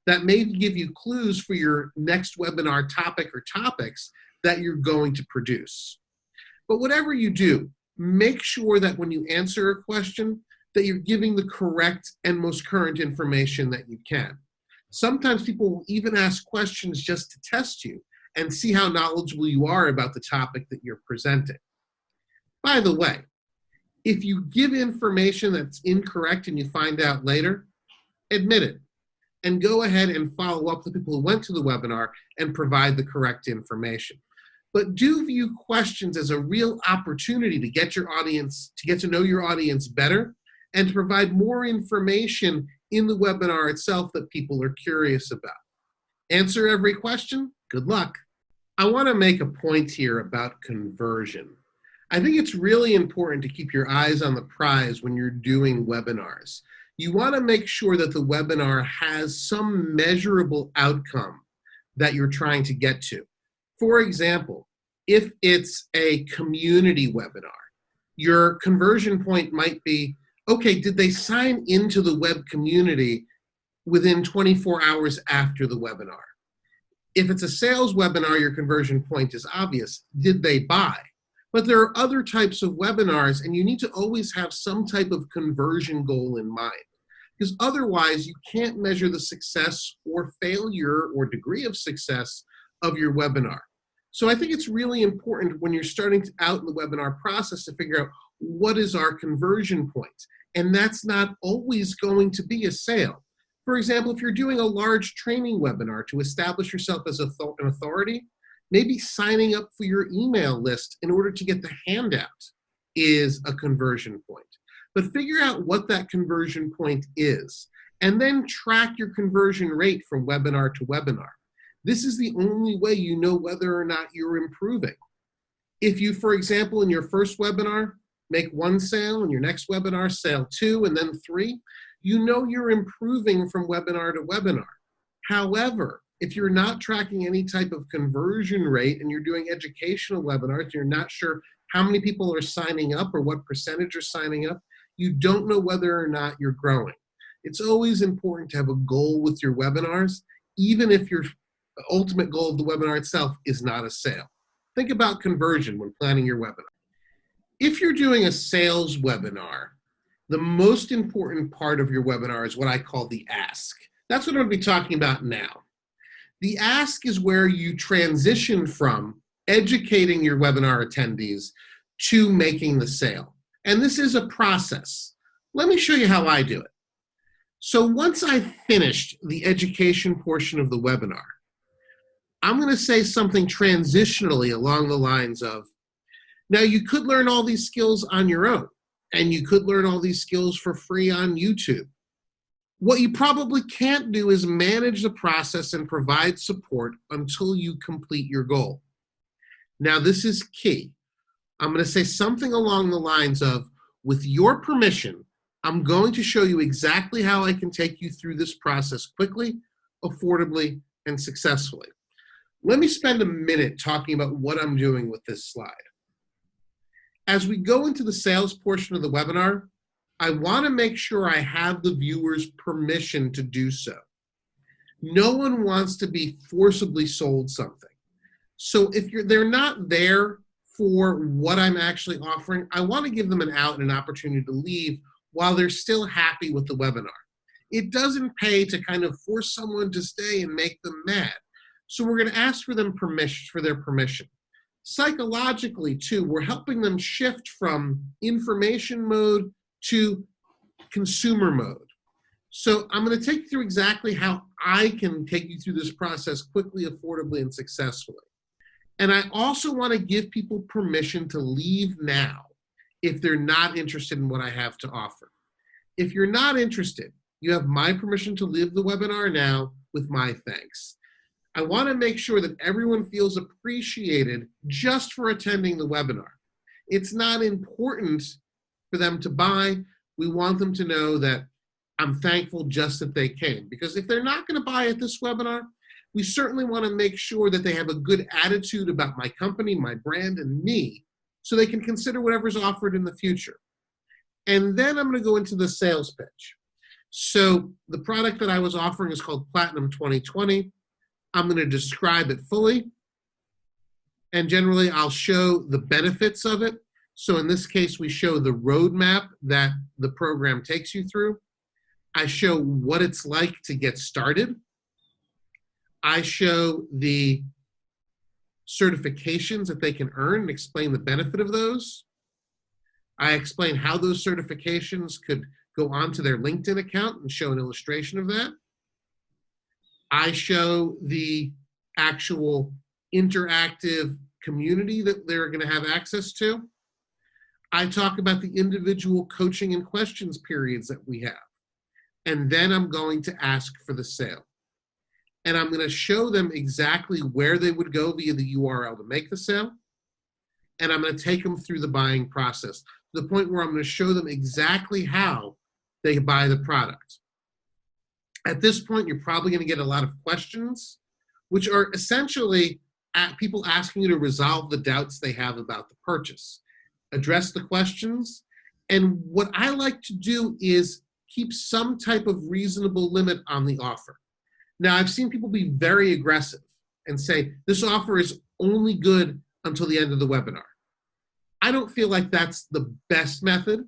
That may give you clues for your next webinar topic or topics that you're going to produce. But whatever you do, make sure that when you answer a question, that you're giving the correct and most current information that you can. Sometimes people will even ask questions just to test you and see how knowledgeable you are about the topic that you're presenting. By the way, if you give information that's incorrect and you find out later, admit it and go ahead and follow up with the people who went to the webinar and provide the correct information. But do view questions as a real opportunity to get your audience, to get to know your audience better, and to provide more information in the webinar itself that people are curious about. Answer every question? Good luck. I want to make a point here about conversion. I think it's really important to keep your eyes on the prize when you're doing webinars. You want to make sure that the webinar has some measurable outcome that you're trying to get to. For example, if it's a community webinar, your conversion point might be, okay, did they sign into the web community within 24 hours after the webinar? If it's a sales webinar, your conversion point is obvious. Did they buy? But there are other types of webinars, and you need to always have some type of conversion goal in mind, because otherwise you can't measure the success or failure or degree of success of your webinar. So I think it's really important when you're starting out in the webinar process to figure out, what is our conversion point? And that's not always going to be a sale. For example, if you're doing a large training webinar to establish yourself as an authority, maybe signing up for your email list in order to get the handout is a conversion point. But figure out what that conversion point is, and then track your conversion rate from webinar to webinar. This is the only way you know whether or not you're improving. If you, for example, in your first webinar, make 1 sale, in your next webinar, sale 2, and then 3, you know you're improving from webinar to webinar. However, if you're not tracking any type of conversion rate and you're doing educational webinars, and you're not sure how many people are signing up or what percentage are signing up, you don't know whether or not you're growing. It's always important to have a goal with your webinars, even if your ultimate goal of the webinar itself is not a sale. Think about conversion when planning your webinar. If you're doing a sales webinar, the most important part of your webinar is what I call the ask. That's what I'm going to be talking about now. The ask is where you transition from educating your webinar attendees to making the sale. And this is a process. Let me show you how I do it. So once I've finished the education portion of the webinar, I'm going to say something transitionally along the lines of, now you could learn all these skills on your own, and you could learn all these skills for free on YouTube. What you probably can't do is manage the process and provide support until you complete your goal. Now this is key. I'm going to say something along the lines of, with your permission, I'm going to show you exactly how I can take you through this process quickly, affordably, and successfully. Let me spend a minute talking about what I'm doing with this slide. As we go into the sales portion of the webinar, I want to make sure I have the viewer's permission to do so. No one wants to be forcibly sold something. So if they're not there for what I'm actually offering, I want to give them an out and an opportunity to leave while they're still happy with the webinar. It doesn't pay to kind of force someone to stay and make them mad. So we're going to ask for them permission, for their permission. Psychologically, too, we're helping them shift from information mode to consumer mode. So I'm going to take you through exactly how I can take you through this process quickly, affordably, and successfully. And I also want to give people permission to leave now if they're not interested in what I have to offer. If you're not interested, you have my permission to leave the webinar now with my thanks. I want to make sure that everyone feels appreciated just for attending the webinar. It's not important for them to buy. We want them to know that I'm thankful just that they came. Because if they're not going to buy at this webinar, we certainly want to make sure that they have a good attitude about my company, my brand, and me, so they can consider whatever's offered in the future. And then I'm going to go into the sales pitch. So the product that I was offering is called Platinum 2020. I'm going to describe it fully. And generally, I'll show the benefits of it. So in this case, we show the roadmap that the program takes you through. I show what it's like to get started. I show the certifications that they can earn and explain the benefit of those. I explain how those certifications could go onto their LinkedIn account and show an illustration of that. I show the actual interactive community that they're going to have access to. I talk about the individual coaching and questions periods that we have. And then I'm going to ask for the sale. And I'm going to show them exactly where they would go via the URL to make the sale. And I'm going to take them through the buying process to the point where I'm going to show them exactly how they buy the product. At this point, you're probably going to get a lot of questions, which are essentially people asking you to resolve the doubts they have about the purchase. Address the questions. And what I like to do is keep some type of reasonable limit on the offer. Now, I've seen people be very aggressive and say, this offer is only good until the end of the webinar. I don't feel like that's the best method,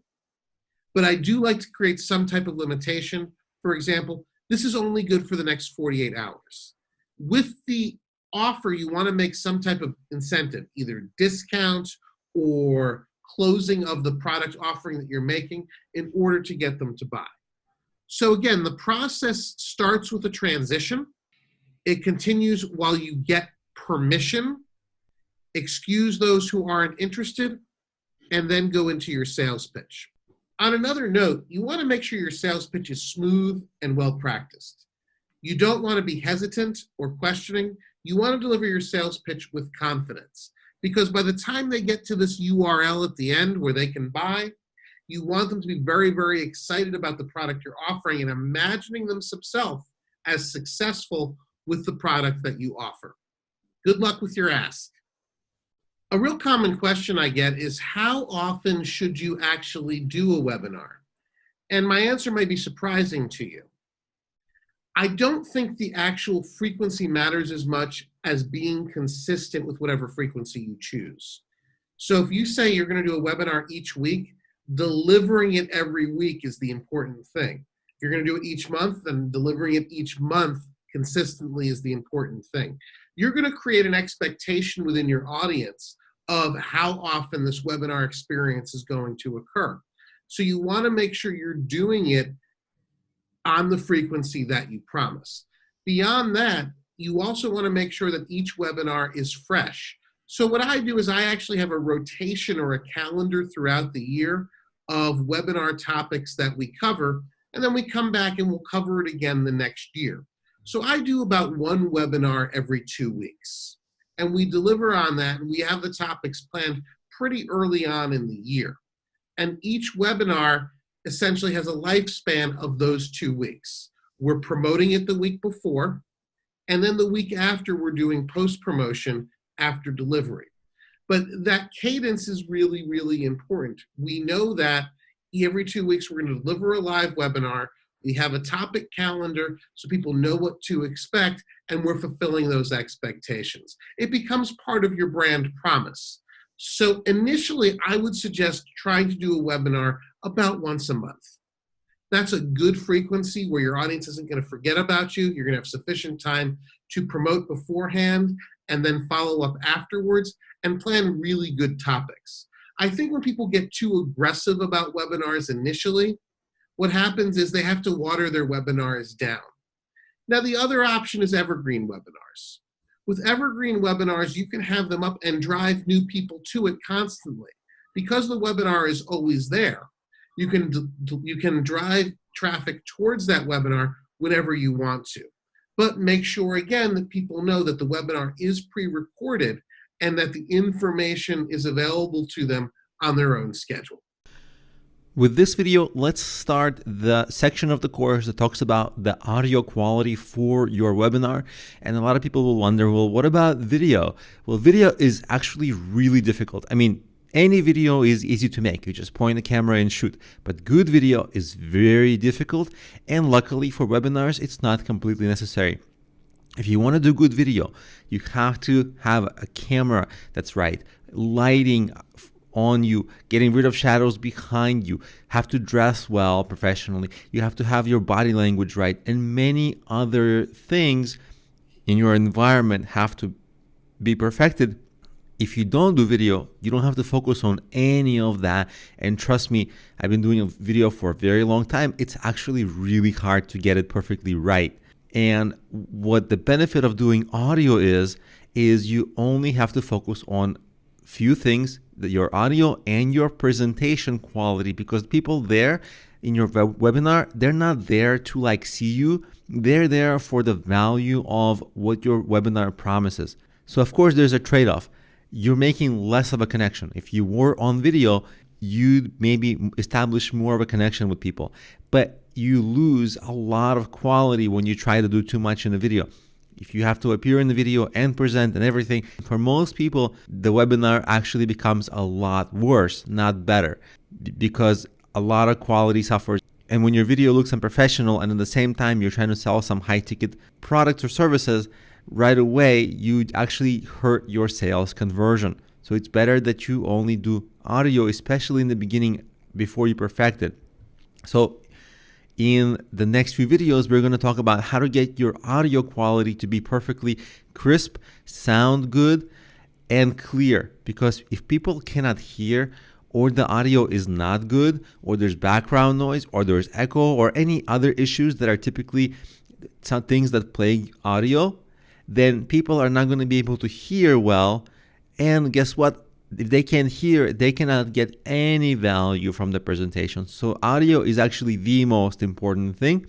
but I do like to create some type of limitation. For example, this is only good for the next 48 hours. With the offer, you want to make some type of incentive, either discount or closing of the product offering that you're making in order to get them to buy. So again, the process starts with a transition. It continues while you get permission, excuse those who aren't interested, and then go into your sales pitch. On another note, you want to make sure your sales pitch is smooth and well practiced. You don't want to be hesitant or questioning. You want to deliver your sales pitch with confidence, because by the time they get to this URL at the end where they can buy, you want them to be very, very excited about the product you're offering and imagining themselves as successful with the product that you offer. Good luck with your ask. A real common question I get is, how often should you actually do a webinar? And my answer may be surprising to you. I don't think the actual frequency matters as much as being consistent with whatever frequency you choose. So if you say you're going to do a webinar each week, delivering it every week is the important thing. If you're going to do it each month, then delivering it each month consistently is the important thing. You're going to create an expectation within your audience of how often this webinar experience is going to occur. So you want to make sure you're doing it on the frequency that you promise. Beyond that, you also want to make sure that each webinar is fresh. So what I do is I actually have a rotation or a calendar throughout the year of webinar topics that we cover, and then we come back and we'll cover it again the next year. So I do about one webinar every 2 weeks, and we deliver on that, and we have the topics planned pretty early on in the year. And each webinar essentially has a lifespan of those 2 weeks. We're promoting it the week before, and then the week after we're doing post-promotion after delivery. But that cadence is really, really important. We know that every 2 weeks we're going to deliver a live webinar. We have a topic calendar so people know what to expect, and we're fulfilling those expectations. It becomes part of your brand promise. So initially, I would suggest trying to do a webinar about once a month. That's a good frequency where your audience isn't going to forget about you. You're going to have sufficient time to promote beforehand and then follow up afterwards and plan really good topics. I think when people get too aggressive about webinars initially, what happens is they have to water their webinars down. Now, the other option is evergreen webinars, With Evergreen webinars, you can have them up and drive new people to it constantly. Because the webinar is always there, you can drive traffic towards that webinar whenever you want to. But make sure, again, that people know that the webinar is pre-recorded and that the information is available to them on their own schedule. With this video, let's start the section of the course that talks about the audio quality for your webinar. And a lot of people will wonder, well, what about video? Well, video is actually really difficult. I mean, any video is easy to make. You just point the camera and shoot. But good video is very difficult. And luckily for webinars, it's not completely necessary. If you want to do good video, you have to have a camera that's right, lighting on you, getting rid of shadows behind you, have to dress well professionally, you have to have your body language right, and many other things in your environment have to be perfected. If you don't do video, you don't have to focus on any of that. And trust me, I've been doing a video for a very long time. It's actually really hard to get it perfectly right. And what the benefit of doing audio is you only have to focus on few things, that your audio and your presentation quality, because people there in your webinar, they're not there to like see you. They're there for the value of what your webinar promises. So of course there's a trade-off. You're making less of a connection. If you were on video, you'd maybe establish more of a connection with people, but you lose a lot of quality when you try to do too much in the video. If you have to appear in the video and present and everything, for most people, the webinar actually becomes a lot worse, not better, because a lot of quality suffers. And when your video looks unprofessional and at the same time you're trying to sell some high-ticket products or services, right away you actually hurt your sales conversion. So it's better that you only do audio, especially in the beginning before you perfect it. So in the next few videos, we're going to talk about how to get your audio quality to be perfectly crisp, sound good, and clear. Because if people cannot hear, or the audio is not good, or there's background noise, or there's echo, or any other issues that are typically some things that plague audio, then people are not going to be able to hear well. And guess what? If they can't hear, they cannot get any value from the presentation. So audio is actually the most important thing.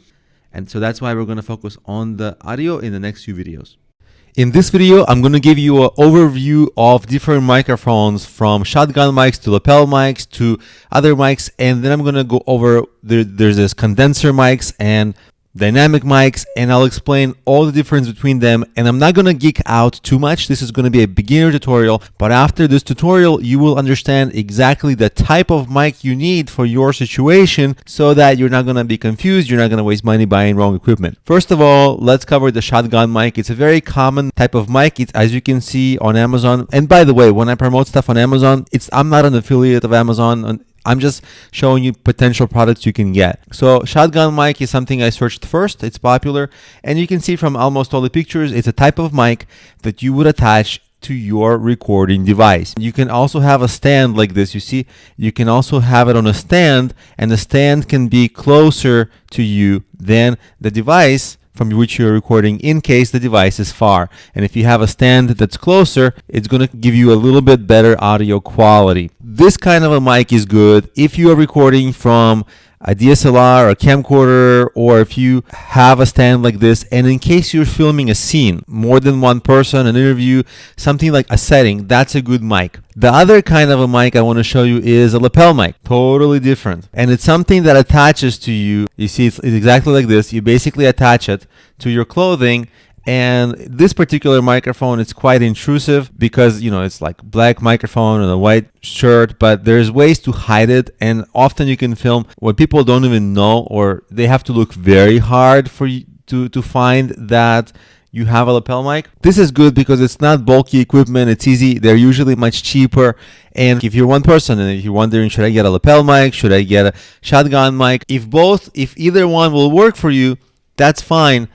And so that's why we're going to focus on the audio in the next few videos. In this video, I'm going to give you an overview of different microphones, from shotgun mics to lapel mics to other mics. And then I'm going to go over, there's this condenser mics and dynamic mics, and I'll explain all the difference between them. And I'm not going to geek out too much. This is going to be a beginner tutorial, but after this tutorial, you will understand exactly the type of mic you need for your situation so that you're not going to be confused. You're not going to waste money buying wrong equipment. First of all, let's cover the shotgun mic. It's a very common type of mic. It's, as you can see, on Amazon. And by the way, when I promote stuff on Amazon, I'm not an affiliate of Amazon. I'm just showing you potential products you can get. So shotgun mic is something I searched first. It's popular. And you can see from almost all the pictures, it's a type of mic that you would attach to your recording device. You can also have a stand like this. You see, you can also have it on a stand, and the stand can be closer to you than the device from which you're recording in case the device is far. And if you have a stand that's closer, it's going to give you a little bit better audio quality. This kind of a mic is good if you are recording from a DSLR or a camcorder, or if you have a stand like this, and in case you're filming a scene, more than one person, an interview, something like a setting, that's a good mic. The other kind of a mic I want to show you is a lapel mic, totally different. And it's something that attaches to you. You see, it's exactly like this. You basically attach it to your clothing. And this particular microphone is quite intrusive because, it's like black microphone and a white shirt, but there's ways to hide it. And often you can film what people don't even know, or they have to look very hard for you to find that you have a lapel mic. This is good because it's not bulky equipment. It's easy. They're usually much cheaper. And if you're one person and if you're wondering, should I get a lapel mic? Should I get a shotgun mic? If either one will work for you, that's fine,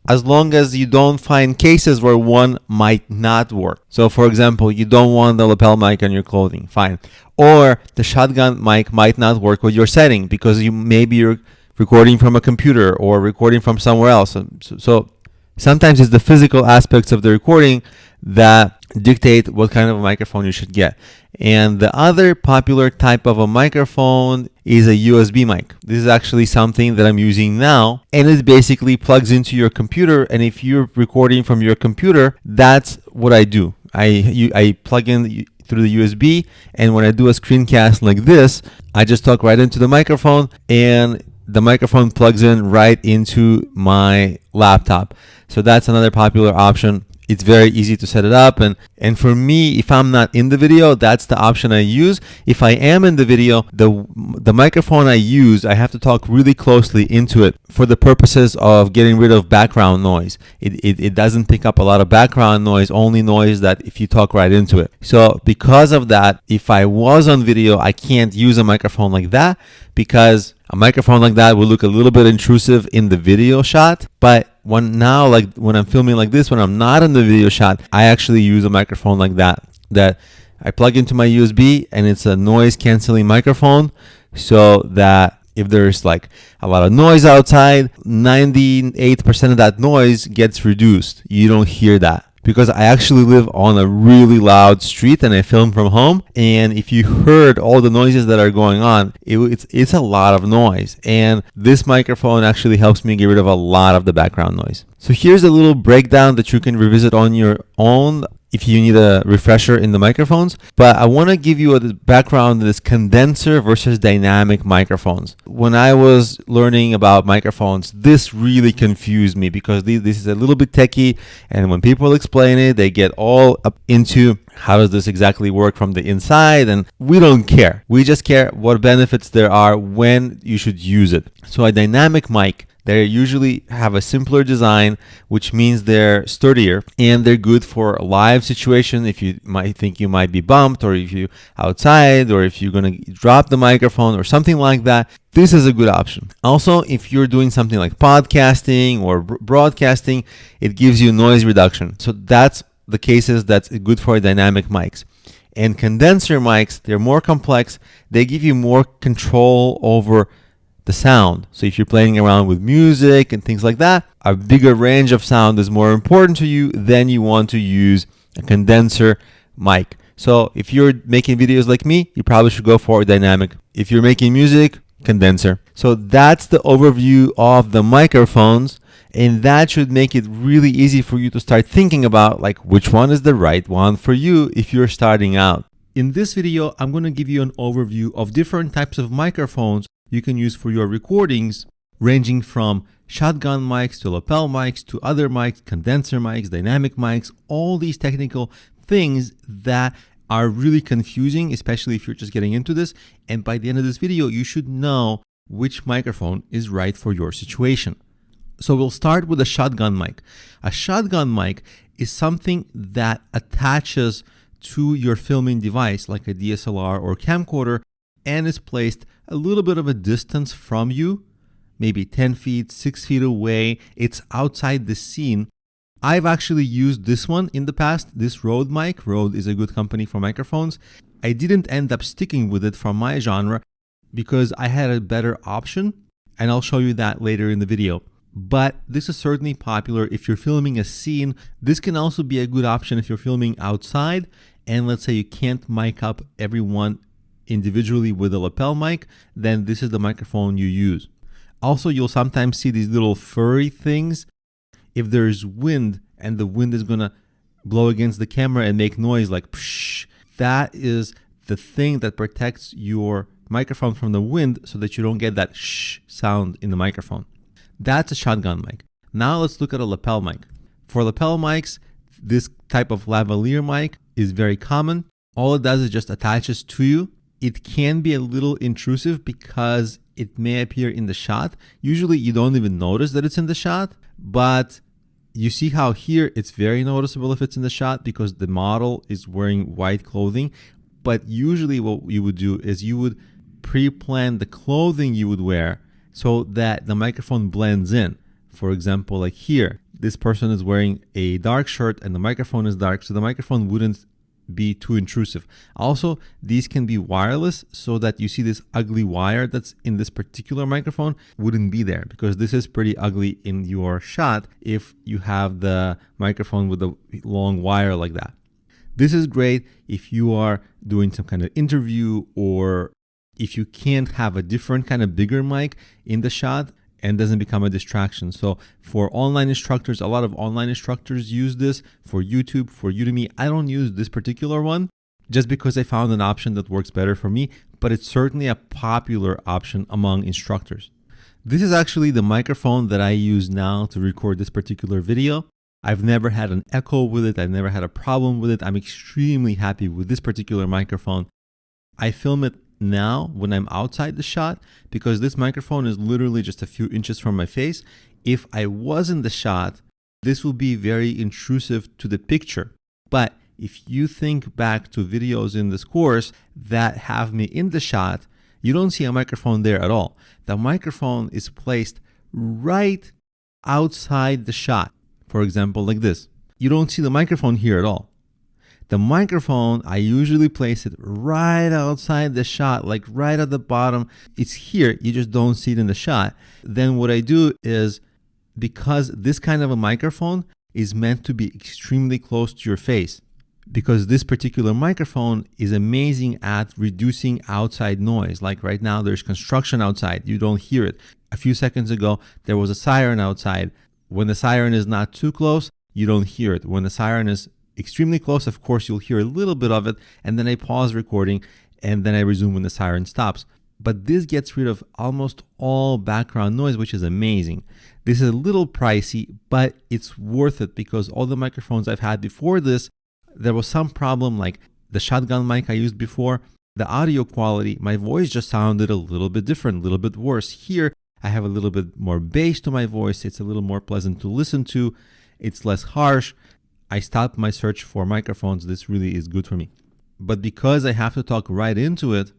as long as you don't find cases where one might not work. So for example, you don't want the lapel mic on your clothing, fine. Or the shotgun mic might not work with your setting because maybe you're recording from a computer or recording from somewhere else. So Sometimes it's the physical aspects of the recording that dictate what kind of a microphone you should get. And the other popular type of a microphone is a USB mic. This is actually something that I'm using now, and it basically plugs into your computer. And if you're recording from your computer, that's what I do. I plug in through the USB, and when I do a screencast like this, I just talk right into the microphone, and the microphone plugs in right into my laptop. So that's another popular option. It's very easy to set it up, and for me, if I'm not in the video, that's the option I use. If I am in the video, the microphone I use, I have to talk really closely into it for the purposes of getting rid of background noise. It doesn't pick up a lot of background noise, only noise that if you talk right into it. So because of that, if I was on video, I can't use a microphone like that, because a microphone like that will look a little bit intrusive in the video shot. But when I'm filming like this, when I'm not in the video shot, I actually use a microphone like that I plug into my USB, and it's a noise canceling microphone, so that if there's like a lot of noise outside, 98% of that noise gets reduced. You don't hear that. Because I actually live on a really loud street and I film from home. And if you heard all the noises that are going on, it's a lot of noise. And this microphone actually helps me get rid of a lot of the background noise. So here's a little breakdown that you can revisit on your own if you need a refresher in the microphones. But I want to give you a background on this condenser versus dynamic microphones. When I was learning about microphones, this really confused me, because this is a little bit techie, and when people explain it, they get all up into how does this exactly work from the inside, and we don't care. We just care what benefits there are when you should use it. So a dynamic mic, they usually have a simpler design, which means they're sturdier, and they're good for a live situation. If you might think you might be bumped, or if you're outside, or if you're going to drop the microphone or something like that, this is a good option. Also, if you're doing something like podcasting or broadcasting, it gives you noise reduction. So that's the cases that's good for dynamic mics. And condenser mics, they're more complex. They give you more control over the sound. So if you're playing around with music and things like that, a bigger range of sound is more important to you. Then you want to use a condenser mic. So if you're making videos like me, you probably should go for a dynamic. If you're making music, condenser. So that's the overview of the microphones, and that should make it really easy for you to start thinking about like which one is the right one for you if you're starting out. In this video, I'm going to give you an overview of different types of microphones you can use for your recordings, ranging from shotgun mics to lapel mics to other mics, condenser mics, dynamic mics, all these technical things that are really confusing, especially if you're just getting into this. And by the end of this video, you should know which microphone is right for your situation. So we'll start with a shotgun mic. A shotgun mic is something that attaches to your filming device, like a DSLR or camcorder, and is placed a little bit of a distance from you, maybe 10 feet, 6 feet away. It's outside the scene. I've actually used this one in the past, this Rode mic. Rode is a good company for microphones. I didn't end up sticking with it from my genre because I had a better option, and I'll show you that later in the video. But this is certainly popular if you're filming a scene. This can also be a good option if you're filming outside, and let's say you can't mic up everyone individually with a lapel mic, then this is the microphone you use. Also, you'll sometimes see these little furry things. If there's wind and the wind is gonna blow against the camera and make noise like psh, that is the thing that protects your microphone from the wind so that you don't get that shh sound in the microphone. That's a shotgun mic. Now let's look at a lapel mic. For lapel mics, this type of lavalier mic is very common. All it does is just attaches to you. It can be a little intrusive because it may appear in the shot. Usually you don't even notice that it's in the shot, but you see how here it's very noticeable if it's in the shot because the model is wearing white clothing. But usually what you would do is you would pre-plan the clothing you would wear so that the microphone blends in. For example, like here, this person is wearing a dark shirt and the microphone is dark, so the microphone wouldn't be too intrusive. Also, these can be wireless, so that you see this ugly wire that's in this particular microphone wouldn't be there, because this is pretty ugly in your shot if you have the microphone with a long wire like that. This is great if you are doing some kind of interview, or if you can't have a different kind of bigger mic in the shot and doesn't become a distraction. So for online instructors, a lot of online instructors use this. For YouTube, for Udemy, I don't use this particular one just because I found an option that works better for me, but it's certainly a popular option among instructors. This is actually the microphone that I use now to record this particular video. I've never had an echo with it. I've never had a problem with it. I'm extremely happy with this particular microphone. I film it now when I'm outside the shot because this microphone is literally just a few inches from my face. If I was in the shot, this will be very intrusive to the picture. But if you think back to videos in this course that have me in the shot, you don't see a microphone there at all. The microphone is placed right outside the shot. For example, like this. You don't see the microphone here at all. The microphone, I usually place it right outside the shot, like right at the bottom. It's here, you just don't see it in the shot. Then what I do is, because this kind of a microphone is meant to be extremely close to your face, because this particular microphone is amazing at reducing outside noise. Like right now, there's construction outside, you don't hear it. A few seconds ago, there was a siren outside. When the siren is not too close, you don't hear it. When the siren is extremely close, of course, you'll hear a little bit of it, and then I pause recording, and then I resume when the siren stops. But this gets rid of almost all background noise, which is amazing. This is a little pricey, but it's worth it because all the microphones I've had before this, there was some problem, like the shotgun mic I used before, the audio quality, my voice just sounded a little bit different, a little bit worse. Here, I have a little bit more bass to my voice. It's a little more pleasant to listen to. It's less harsh. I stopped my search for microphones. This really is good for me. But because I have to talk right into it,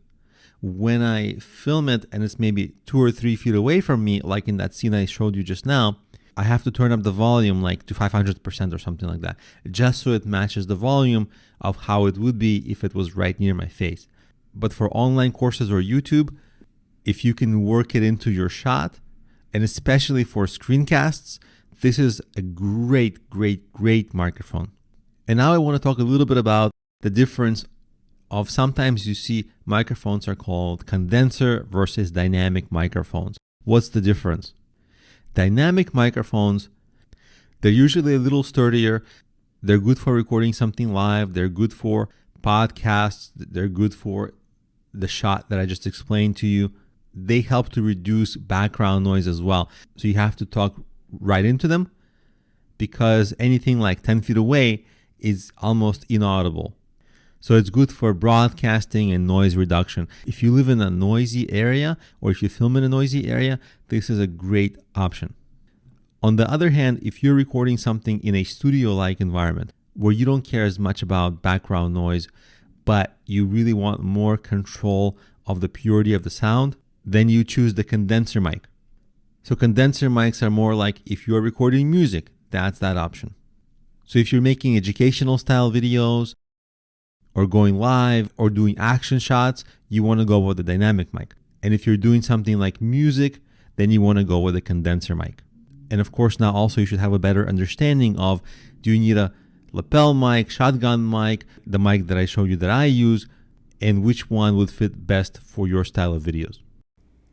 when I film it and it's maybe 2 or 3 feet away from me, like in that scene I showed you just now, I have to turn up the volume like to 500% or something like that, just so it matches the volume of how it would be if it was right near my face. But for online courses or YouTube, if you can work it into your shot, and especially for screencasts, this is a great, great, great microphone. And now I want to talk a little bit about the difference of, sometimes you see microphones are called condenser versus dynamic microphones. What's the difference? Dynamic microphones, they're usually a little sturdier. They're good for recording something live. They're good for podcasts. They're good for the shot that I just explained to you. They help to reduce background noise as well. So you have to talk right into them, because anything like 10 feet away is almost inaudible. So it's good for broadcasting and noise reduction. If you live in a noisy area, or if you film in a noisy area, this is a great option. On the other hand, if you're recording something in a studio-like environment where you don't care as much about background noise, but you really want more control of the purity of the sound, then you choose the condenser mic. So condenser mics are more like if you're recording music, that's that option. So if you're making educational style videos or going live or doing action shots, you want to go with the dynamic mic. And if you're doing something like music, then you want to go with a condenser mic. And of course, now also you should have a better understanding of, do you need a lapel mic, shotgun mic, the mic that I showed you that I use, and which one would fit best for your style of videos.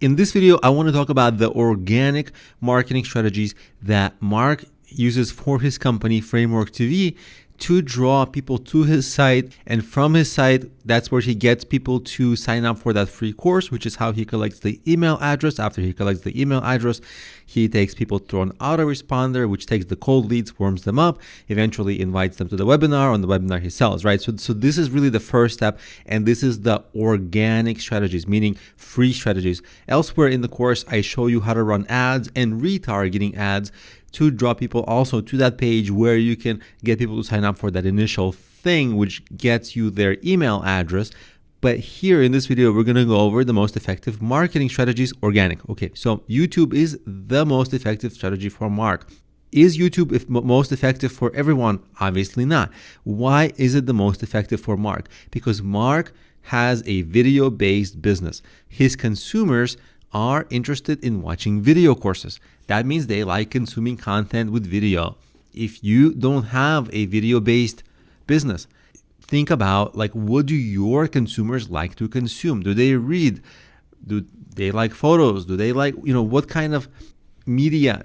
In this video, I want to talk about the organic marketing strategies that Mark uses for his company, Framework TV, to draw people to his site. And from his site, that's where he gets people to sign up for that free course, which is how he collects the email address. After he collects the email address, he takes people through an autoresponder, which takes the cold leads, warms them up, eventually invites them to the webinar. On the webinar, he sells, right? So this is really the first step. And this is the organic strategies, meaning free strategies. Elsewhere in the course, I show you how to run ads and retargeting ads to draw people also to that page where you can get people to sign up for that initial thing, which gets you their email address. But here in this video, we're going to go over the most effective marketing strategies, organic. Okay, so YouTube is the most effective strategy for Mark. Is YouTube most effective for everyone? Obviously not. Why is it the most effective for Mark? Because Mark has a video-based business. His consumers are interested in watching video courses. That means they like consuming content with video. If you don't have a video-based business, think about what do your consumers like to consume? Do they read? Do they like photos? Do they like, what kind of media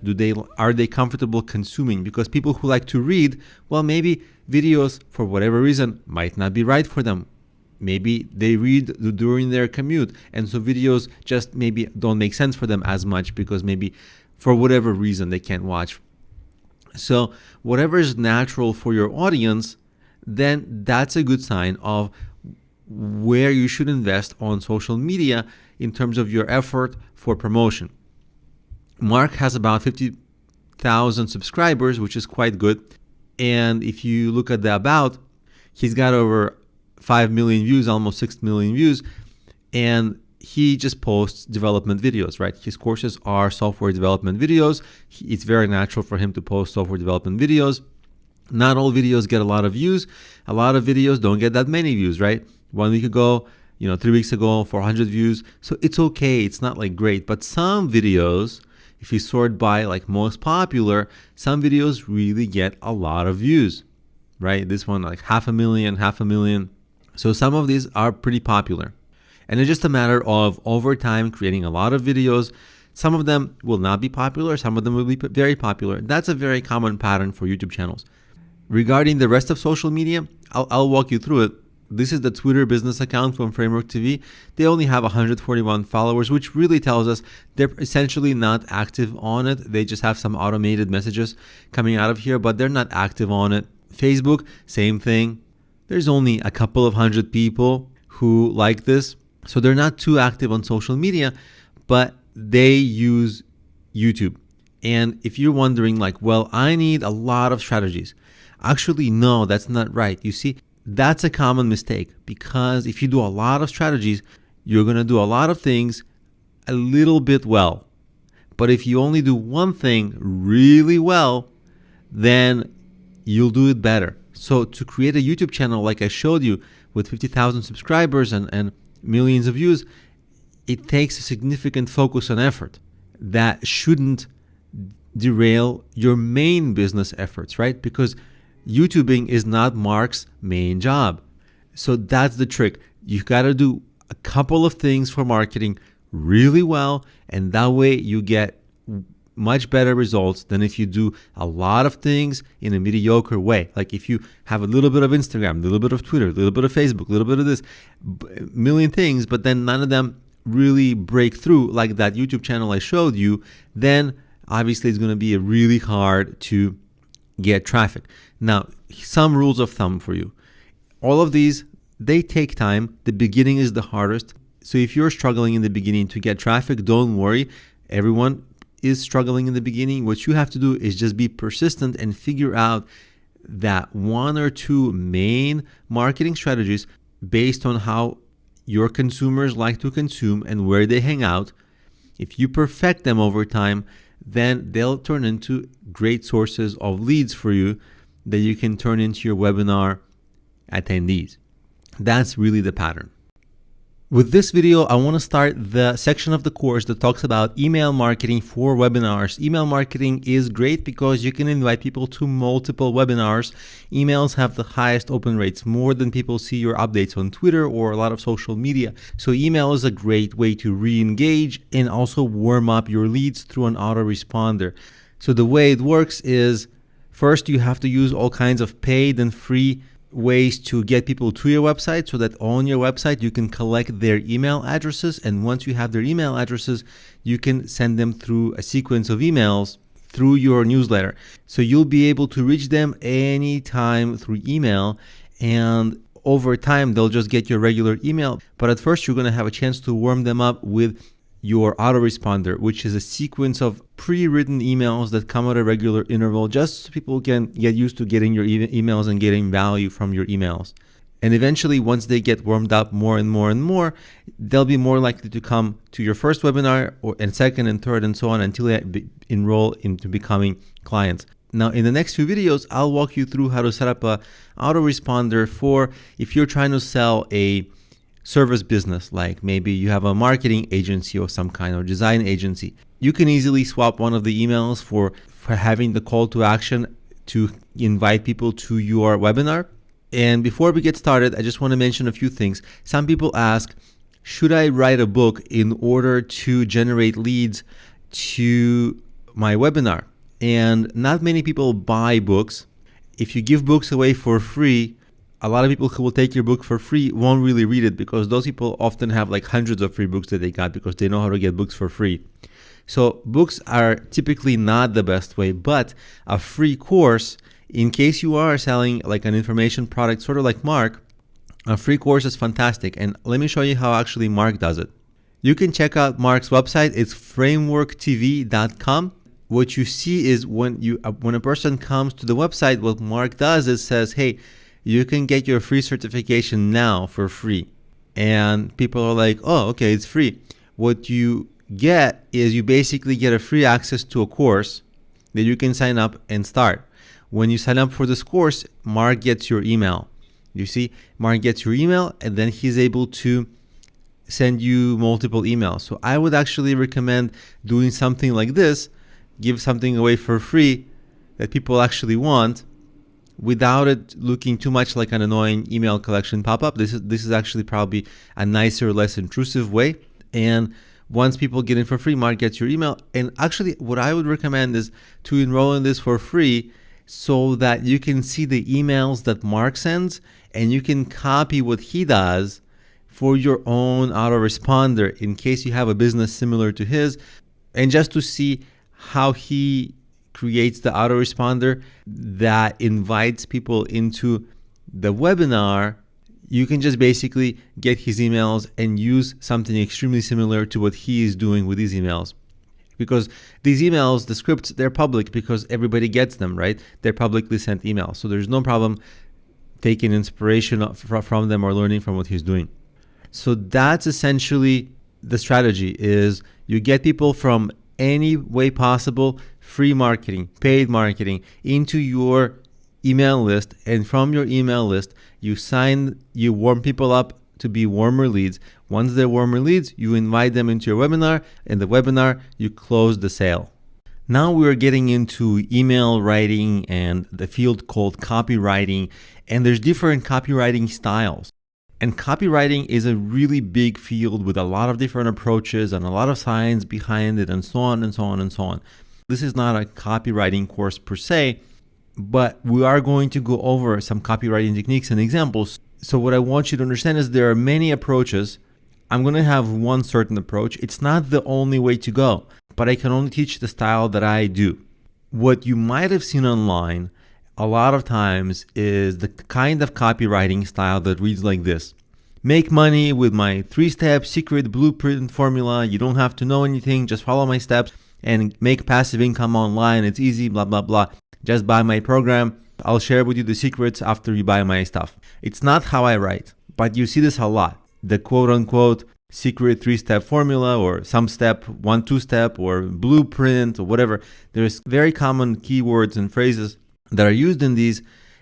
are they comfortable consuming? Because people who like to read, well, maybe videos for whatever reason might not be right for them. Maybe they read during their commute, and so videos just maybe don't make sense for them as much because maybe for whatever reason they can't watch. So whatever is natural for your audience, then that's a good sign of where you should invest on social media in terms of your effort for promotion. Mark has about 50,000 subscribers, which is quite good. And if you look at the About, he's got over 5 million views, almost 6 million views. And he just posts development videos, right? His courses are software development videos. It's very natural for him to post software development videos. Not all videos get a lot of views. A lot of videos don't get that many views, right? 1 week ago, 3 weeks ago, 400 views. So it's okay. It's not great. But some videos, if you sort by most popular, some videos really get a lot of views, right? This one 500,000. So some of these are pretty popular. And it's just a matter of over time creating a lot of videos. Some of them will not be popular. Some of them will be very popular. That's a very common pattern for YouTube channels. Regarding the rest of social media, I'll walk you through it. This is the Twitter business account from Framework TV. They only have 141 followers, which really tells us they're essentially not active on it. They just have some automated messages coming out of here, but they're not active on it. Facebook, same thing. There's only a couple of hundred people who like this. So they're not too active on social media, but they use YouTube. And if you're wondering well, I need a lot of strategies. Actually, no, that's not right. You see, that's a common mistake because if you do a lot of strategies, you're going to do a lot of things a little bit well. But if you only do one thing really well, then you'll do it better. So to create a YouTube channel like I showed you with 50,000 subscribers and millions of views, it takes a significant focus and effort that shouldn't derail your main business efforts, right? Because YouTubing is not Mark's main job. So that's the trick. You got to do a couple of things for marketing really well, and that way you get much better results than if you do a lot of things in a mediocre way. Like if you have a little bit of Instagram, a little bit of Twitter, a little bit of Facebook, a little bit of this, a million things, but then none of them really break through like that YouTube channel I showed you, then obviously it's going to be really hard to get traffic. Now, some rules of thumb for you. All of these, they take time. The beginning is the hardest. So if you're struggling in the beginning to get traffic, don't worry. Everyone is struggling in the beginning. What you have to do is just be persistent and figure out that one or two main marketing strategies based on how your consumers like to consume and where they hang out. If you perfect them over time, then they'll turn into great sources of leads for you that you can turn into your webinar attendees. That's really the pattern. With this video, I want to start the section of the course that talks about email marketing for webinars. Email marketing is great because you can invite people to multiple webinars. Emails have the highest open rates, more than people see your updates on Twitter or a lot of social media. So email is a great way to re-engage and also warm up your leads through an autoresponder. So the way it works is, first you have to use all kinds of paid and free ways to get people to your website so that on your website you can collect their email addresses, and once you have their email addresses you can send them through a sequence of emails through your newsletter. So you'll be able to reach them anytime through email, and over time they'll just get your regular email, but at first you're going to have a chance to warm them up with your autoresponder, which is a sequence of pre-written emails that come at a regular interval just so people can get used to getting your emails and getting value from your emails. And eventually, once they get warmed up more and more and more, they'll be more likely to come to your first webinar and second and third and so on until they enroll into becoming clients. Now, in the next few videos, I'll walk you through how to set up a autoresponder for if you're trying to sell a service business, like maybe you have a marketing agency of some kind or design agency. You can easily swap one of the emails for having the call to action to invite people to your webinar. And before we get started, I just want to mention a few things. Some people ask, should I write a book in order to generate leads to my webinar? And not many people buy books. If you give books away for free, a lot of people who will take your book for free won't really read it, because those people often have like hundreds of free books that they got because they know how to get books for free. So books are typically not the best way, but a free course, in case you are selling like an information product, sort of like Mark, a free course is fantastic. And let me show you how actually Mark does it. You can check out Mark's website. It's frameworktv.com. What you see is when a person comes to the website, what Mark does is says, hey, you can get your free certification now for free. And people are like, oh, okay, it's free. What you get is you basically get a free access to a course that you can sign up and start. When you sign up for this course, Mark gets your email. You see, Mark gets your email, and then he's able to send you multiple emails. So I would actually recommend doing something like this, give something away for free that people actually want, without it looking too much like an annoying email collection pop-up. This is actually probably a nicer, less intrusive way. And once people get in for free, Mark gets your email. And actually, what I would recommend is to enroll in this for free so that you can see the emails that Mark sends, and you can copy what he does for your own autoresponder in case you have a business similar to his, and just to see how he creates the autoresponder that invites people into the webinar. You can just basically get his emails and use something extremely similar to what he is doing with these emails. Because these emails, the scripts, they're public because everybody gets them, right? They're publicly sent emails. So there's no problem taking inspiration from them or learning from what he's doing. So that's essentially the strategy, is you get people from any way possible, free marketing, paid marketing, into your email list. And from your email list, you warm people up to be warmer leads. Once they're warmer leads, you invite them into your webinar. In the webinar, you close the sale. Now we're getting into email writing and the field called copywriting. And there's different copywriting styles. And copywriting is a really big field with a lot of different approaches and a lot of science behind it, and so on and so on and so on. This is not a copywriting course per se, but we are going to go over some copywriting techniques and examples. So what I want you to understand is there are many approaches. I'm going to have one certain approach. It's not the only way to go, but I can only teach the style that I do. What you might have seen online a lot of times is the kind of copywriting style that reads like this. Make money with my 3-step secret blueprint formula. You don't have to know anything. Just follow my steps and make passive income online. It's easy, blah, blah, blah. Just buy my program. I'll share with you the secrets after you buy my stuff. It's not how I write, but you see this a lot. The quote unquote secret 3-step formula, or some step, 1-2-step, or blueprint, or whatever. There's very common keywords and phrases that are used in these,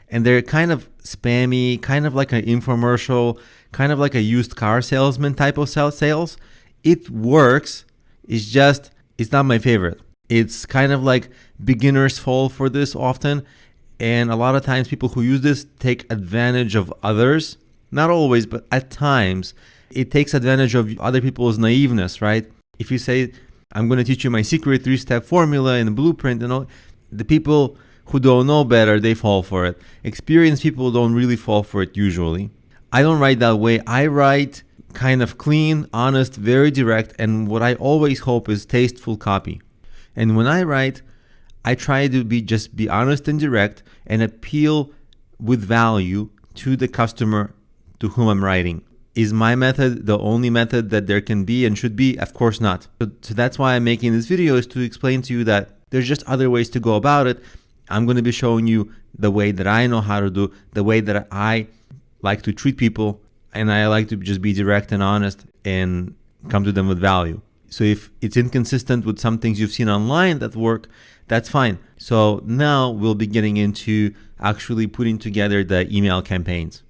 and they're kind of spammy, kind of like an infomercial, kind of like a used car salesman type of sales. It works. It's not my favorite. It's kind of like beginners fall for this often. And a lot of times people who use this take advantage of others. Not always, but at times it takes advantage of other people's naiveness, right? If you say, I'm going to teach you my secret 3-step formula and blueprint, the people who don't know better, they fall for it. Experienced people don't really fall for it usually. I don't write that way. I write kind of clean, honest, very direct, and what I always hope is tasteful copy. And when I write, I try to be honest and direct and appeal with value to the customer to whom I'm writing. Is my method the only method that there can be and should be? Of course not. So that's why I'm making this video, is to explain to you that there's just other ways to go about it. I'm going to be showing you the way that I know how to do, the way that I like to treat people, and I like to just be direct and honest and come to them with value. So if it's inconsistent with some things you've seen online that work, That's fine. So now we'll be getting into actually putting together the email campaigns.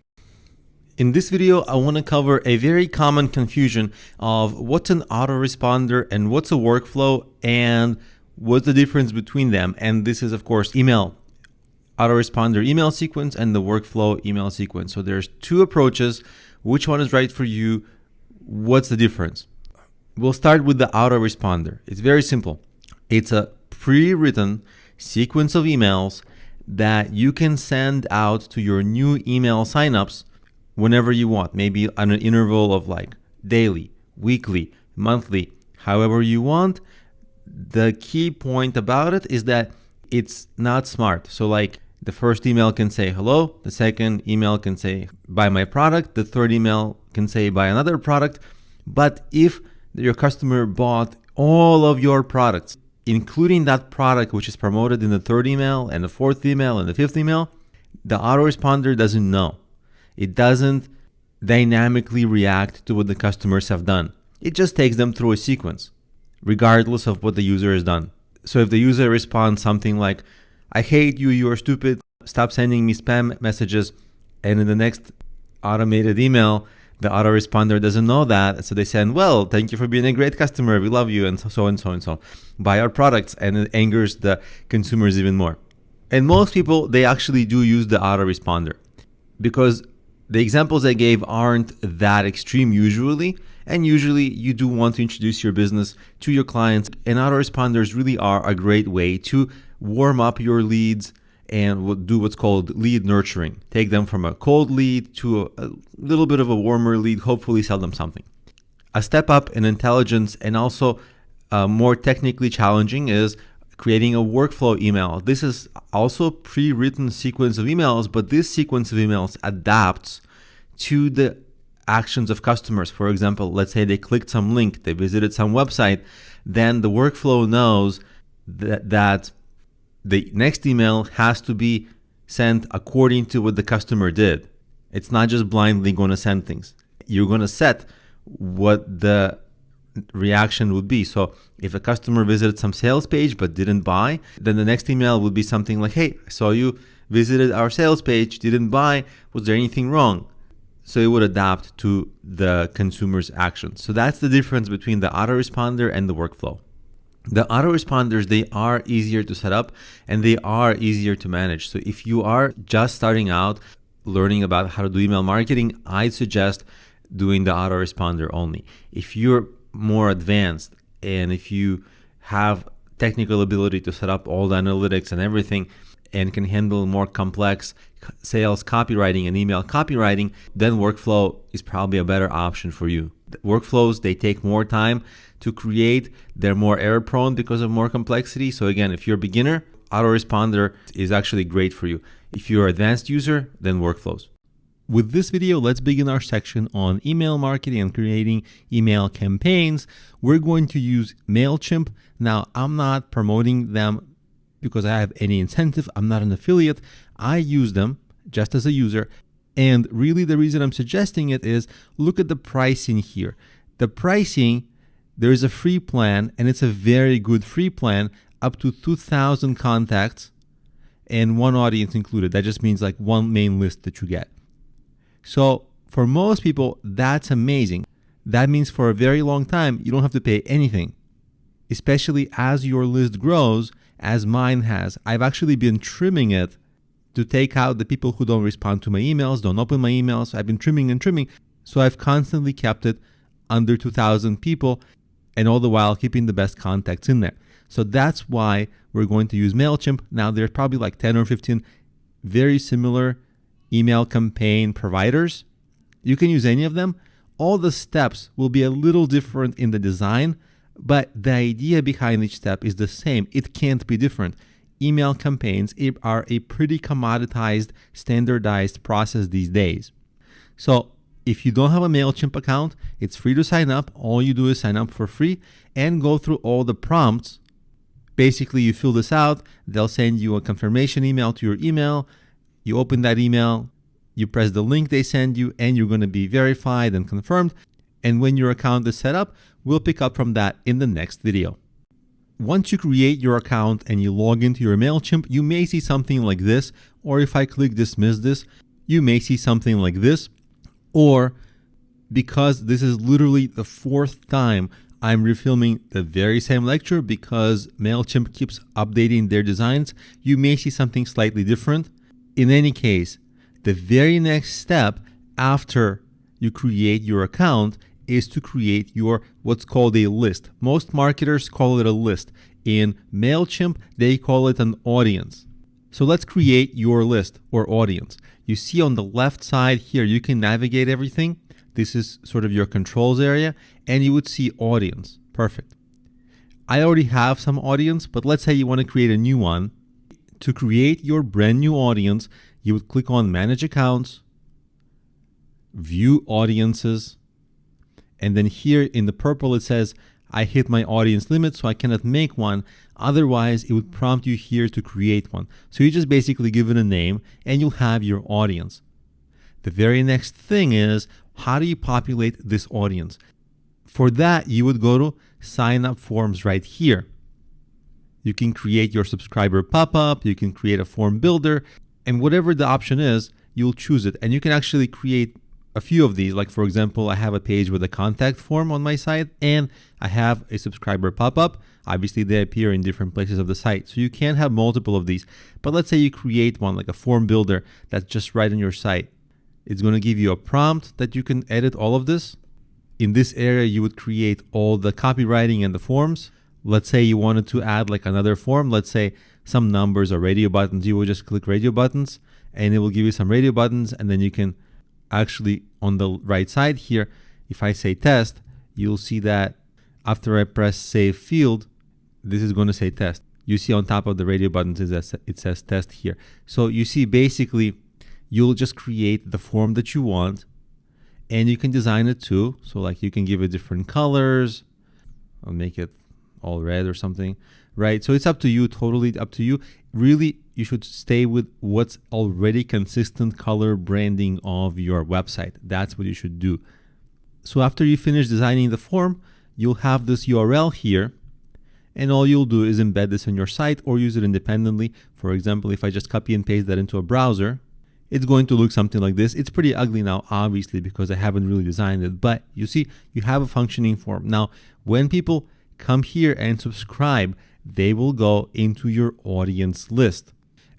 In this video, I want to cover a very common confusion of what's an autoresponder and what's a workflow and what's the difference between them. And this is, of course, autoresponder email sequence and the workflow email sequence. So there's two approaches. Which one is right for you? What's the difference? We'll start with the autoresponder. It's very simple. It's a pre-written sequence of emails that you can send out to your new email signups whenever you want, maybe on an interval of like daily, weekly, monthly, however you want. The key point about it is that it's not smart. So like the first email can say hello, the second email can say buy my product, the third email can say buy another product. But if your customer bought all of your products, including that product which is promoted in the third email and the fourth email and the fifth email, the autoresponder doesn't know. It doesn't dynamically react to what the customers have done. It just takes them through a sequence, regardless of what the user has done. So if the user responds something like, I hate you, you're stupid, stop sending me spam messages, and in the next automated email, the autoresponder doesn't know that. So they send, well, thank you for being a great customer, we love you, and so and so and so. Buy our products, and it angers the consumers even more. And most people, they actually do use the autoresponder because the examples I gave aren't that extreme usually, and usually you do want to introduce your business to your clients, and autoresponders really are a great way to warm up your leads and do what's called lead nurturing. Take them from a cold lead to a little bit of a warmer lead, hopefully sell them something. A step up in intelligence and also more technically challenging is creating a workflow email. This is also a pre-written sequence of emails, but this sequence of emails adapts to the actions of customers. For example, let's say they clicked some link, they visited some website, then the workflow knows that the next email has to be sent according to what the customer did. It's not just blindly going to send things. You're going to set what the reaction would be. So if a customer visited some sales page but didn't buy, then the next email would be something like, hey, I saw you visited our sales page, didn't buy, was there anything wrong? So it would adapt to the consumer's actions. So that's the difference between the autoresponder and the workflow. The autoresponders, they are easier to set up and they are easier to manage. So if you are just starting out learning about how to do email marketing, I'd suggest doing the autoresponder only. If you're more advanced and if you have technical ability to set up all the analytics and everything and can handle more complex sales copywriting and email copywriting, then workflow is probably a better option for you. Workflows, they take more time to create. They're more error prone because of more complexity. So again, if you're a beginner, autoresponder is actually great for you. If you're an advanced user, then workflows. With this video, let's begin our section on email marketing and creating email campaigns. We're going to use Mailchimp. Now, I'm not promoting them because I have any incentive. I'm not an affiliate. I use them just as a user. And really the reason I'm suggesting it is look at the pricing here. The pricing, there is a free plan and it's a very good free plan up to 2,000 contacts and one audience included. That just means like one main list that you get. So for most people, that's amazing. That means for a very long time, you don't have to pay anything, especially as your list grows, as mine has. I've actually been trimming it to take out the people who don't respond to my emails, don't open my emails. I've been trimming and trimming. So I've constantly kept it under 2,000 people and all the while keeping the best contacts in there. So that's why we're going to use Mailchimp. Now there's probably like 10 or 15 very similar email campaign providers. You can use any of them. All the steps will be a little different in the design, but the idea behind each step is the same. It can't be different. Email campaigns are a pretty commoditized, standardized process these days. So if you don't have a Mailchimp account, it's free to sign up. All you do is sign up for free and go through all the prompts. Basically, you fill this out. They'll send you a confirmation email to your email. You open that email, you press the link they send you, and you're going to be verified and confirmed. And when your account is set up, we'll pick up from that in the next video. Once you create your account and you log into your Mailchimp, you may see something like this, or if I click dismiss this, you may see something like this, or because this is literally the 4th time I'm refilming the very same lecture because Mailchimp keeps updating their designs, you may see something slightly different. In any case, the very next step after you create your account is to create your what's called a list. Most marketers call it a list. In Mailchimp, they call it an audience. So let's create your list or audience. You see on the left side here, you can navigate everything. This is sort of your controls area, and you would see audience. Perfect. I already have some audience, but let's say you want to create a new one. To create your brand new audience, you would click on Manage Accounts, View Audiences, and then here in the purple it says, I hit my audience limit, so I cannot make one. Otherwise, it would prompt you here to create one. So you just basically give it a name, and you'll have your audience. The very next thing is, how do you populate this audience? For that, you would go to Sign Up Forms right here. You can create your subscriber pop-up, you can create a form builder, and whatever the option is, you'll choose it. And you can actually create a few of these. Like for example, I have a page with a contact form on my site, and I have a subscriber pop-up. Obviously, they appear in different places of the site. So you can have multiple of these. But let's say you create one like a form builder that's just right on your site. It's going to give you a prompt that you can edit all of this. In this area, you would create all the copywriting and the forms. Let's say you wanted to add like another form. Let's say some numbers or radio buttons. You will just click radio buttons and it will give you some radio buttons. And then you can actually on the right side here, if I say test, you'll see that after I press save field, this is going to say test. You see on top of the radio buttons, it says test here. So you see basically, you'll just create the form that you want and you can design it too. So like you can give it different colors. I'll make it all red or something, right? So it's up to you, totally up to you. Really, you should stay with what's already consistent color branding of your website. That's what you should do. So after you finish designing the form, you'll have this URL here. And all you'll do is embed this on your site or use it independently. For example, if I just copy and paste that into a browser, it's going to look something like this. It's pretty ugly now, obviously, because I haven't really designed it. But you see, you have a functioning form. Now, when people come here and subscribe, they will go into your audience list.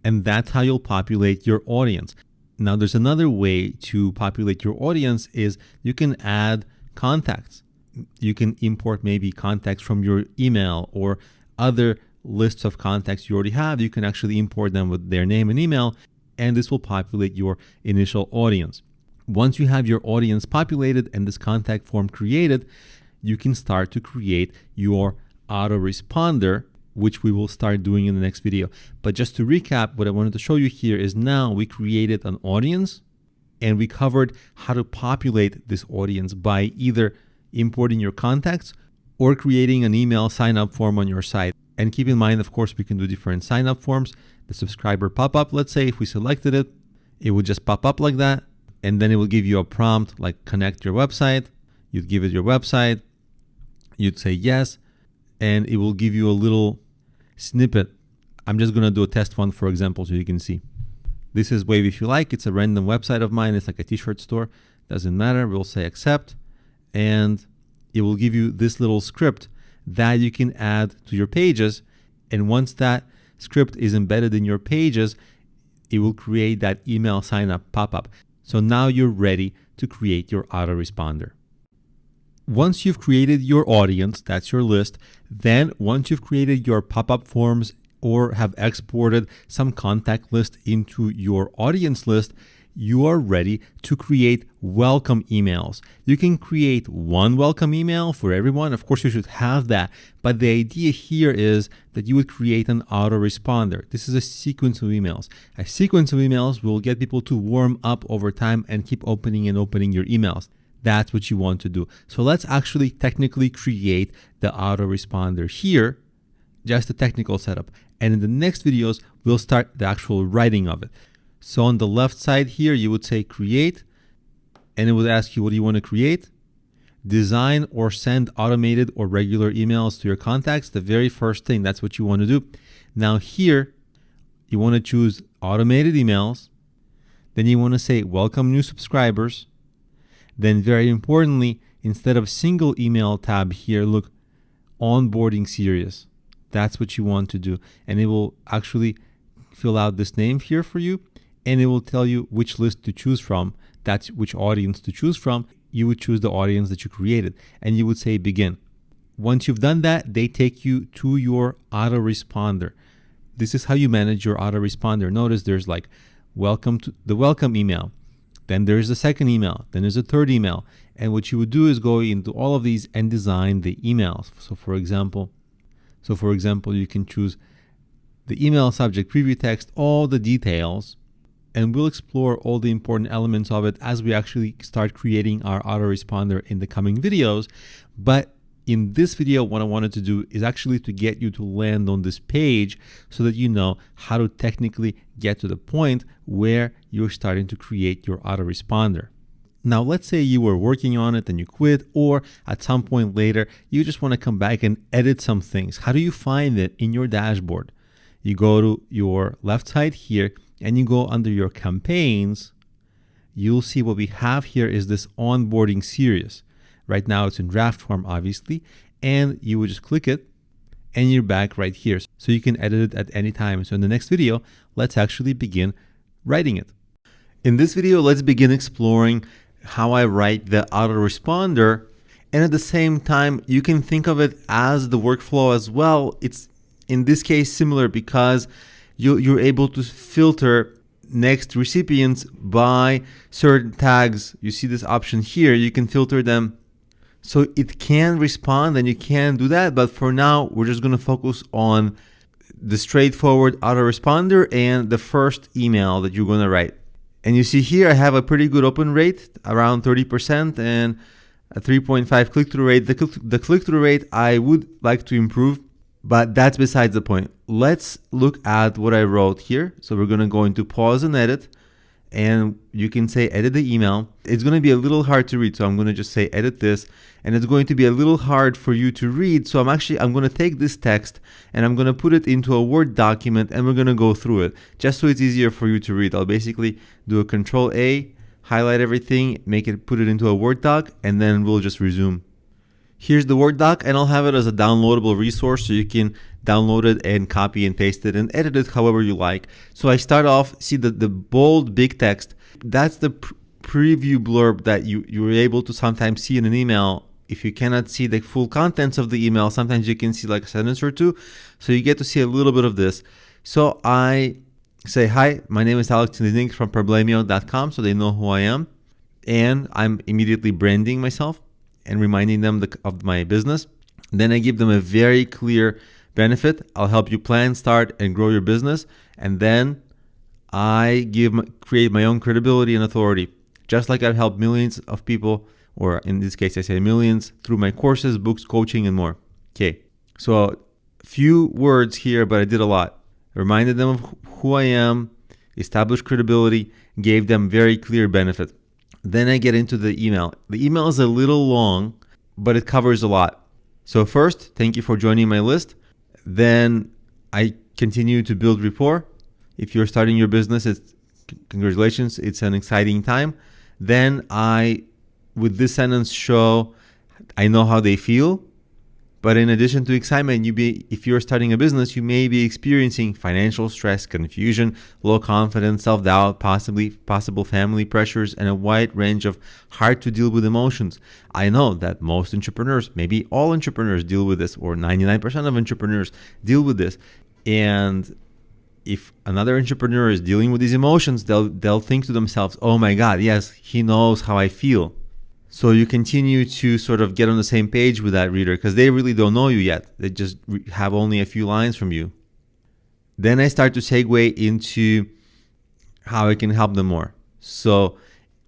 And that's how you'll populate your audience. Now, there's another way to populate your audience is you can add contacts. You can import maybe contacts from your email or other lists of contacts you already have. You can actually import them with their name and email, and this will populate your initial audience. Once you have your audience populated and this contact form created, you can start to create your autoresponder, which we will start doing in the next video. But just to recap, what I wanted to show you here is now we created an audience and we covered how to populate this audience by either importing your contacts or creating an email sign-up form on your site. And keep in mind, of course, we can do different sign-up forms. The subscriber pop-up, let's say if we selected it, it would just pop up like that. And then it will give you a prompt like connect your website. You'd give it your website. You'd say yes. And it will give you a little snippet. I'm just going to do a test one, for example, so you can see. This is Wave if you like. It's a random website of mine. It's like a t-shirt store. Doesn't matter. We'll say accept. And it will give you this little script that you can add to your pages. And once that script is embedded in your pages, it will create that email sign up pop-up. So now you're ready to create your autoresponder. Once you've created your audience, that's your list, then once you've created your pop-up forms or have exported some contact list into your audience list, you are ready to create welcome emails. You can create one welcome email for everyone. Of course, you should have that. But the idea here is that you would create an autoresponder. This is a sequence of emails. A sequence of emails will get people to warm up over time and keep opening and opening your emails. That's what you want to do. So let's actually technically create the autoresponder here, just the technical setup. And in the next videos, we'll start the actual writing of it. So on the left side here, you would say create, and it would ask you, what do you want to create? design or send automated or regular emails to your contacts, the very first thing, that's what you want to do. Now here, you want to choose automated emails. Then you want to say welcome new subscribers. Then very importantly, instead of single email tab here, look, onboarding series. That's what you want to do. And it will actually fill out this name here for you, and it will tell you which list to choose from. That's which audience to choose from. You would choose the audience that you created, and you would say begin. Once you've done that, they take you to your autoresponder. This is how you manage your autoresponder. Notice there's like welcome to the welcome email. Then there's the second email. Then there's a third email. And what you would do is go into all of these and design the emails. So for example, you can choose the email subject, preview text, all the details, and we'll explore all the important elements of it as we actually start creating our autoresponder in the coming videos. But in this video, what I wanted to do is actually to get you to land on this page so that you know how to technically get to the point where you're starting to create your autoresponder. Now, let's say you were working on it and you quit, or at some point later, you just want to come back and edit some things. How do you find it in your dashboard? You go to your left side here and you go under your campaigns. You'll see what we have here is this onboarding series. Right now it's in draft form, obviously, and you would just click it and you're back right here. So you can edit it at any time. So in the next video, let's actually begin writing it. In this video, let's begin exploring how I write the autoresponder. And at the same time, you can think of it as the workflow as well. It's in this case similar because you're able to filter next recipients by certain tags. You see this option here. You can filter them so it can respond, and you can do that. But for now, we're just going to focus on the straightforward autoresponder and the first email that you're going to write. And you see here, I have a pretty good open rate, around 30%, and a 3.5 click-through rate. The click-through rate I would like to improve, but that's besides the point. Let's look at what I wrote here. So we're going to go into pause and edit, and you can say edit the email. It's going to be a little hard to read, so I'm going to just say edit this, and it's going to be a little hard for you to read. So I'm going to take this text and I'm going to put it into a Word document, and we're going to go through it just so it's easier for you to read. I'll basically do a Control A, highlight everything, put it into a Word doc, and then we'll just resume. Here's the Word doc, and I'll have it as a downloadable resource so you can download it and copy and paste it and edit it however you like. So I start off, see the bold big text. That's the preview blurb that you're able to sometimes see in an email. If you cannot see the full contents of the email, sometimes you can see like a sentence or two. So you get to see a little bit of this. So I say, hi, my name is Alex Genadinik from Problemio.com, so they know who I am. And I'm immediately branding myself and reminding them of my business. Then I give them a very clear benefit. I'll help you plan, start, and grow your business. And then I create my own credibility and authority. Just like I've helped millions of people, or in this case, I say millions, through my courses, books, coaching, and more. Okay, so a few words here, but I did a lot. Reminded them of who I am, established credibility, gave them very clear benefit. Then I get into the email. The email is a little long, but it covers a lot. So first, thank you for joining my list. Then I continue to build rapport. If you're starting your business, congratulations, it's an exciting time. Then I, with this sentence, show I know how they feel. But in addition to excitement, if you're starting a business, you may be experiencing financial stress, confusion, low confidence, self-doubt, possible family pressures, and a wide range of hard to deal with emotions. I know that most entrepreneurs, maybe all entrepreneurs deal with this, or 99% of entrepreneurs deal with this. And if another entrepreneur is dealing with these emotions, they'll think to themselves, oh my God, yes, he knows how I feel. So you continue to sort of get on the same page with that reader because they really don't know you yet. They just have only a few lines from you. Then I start to segue into how I can help them more. So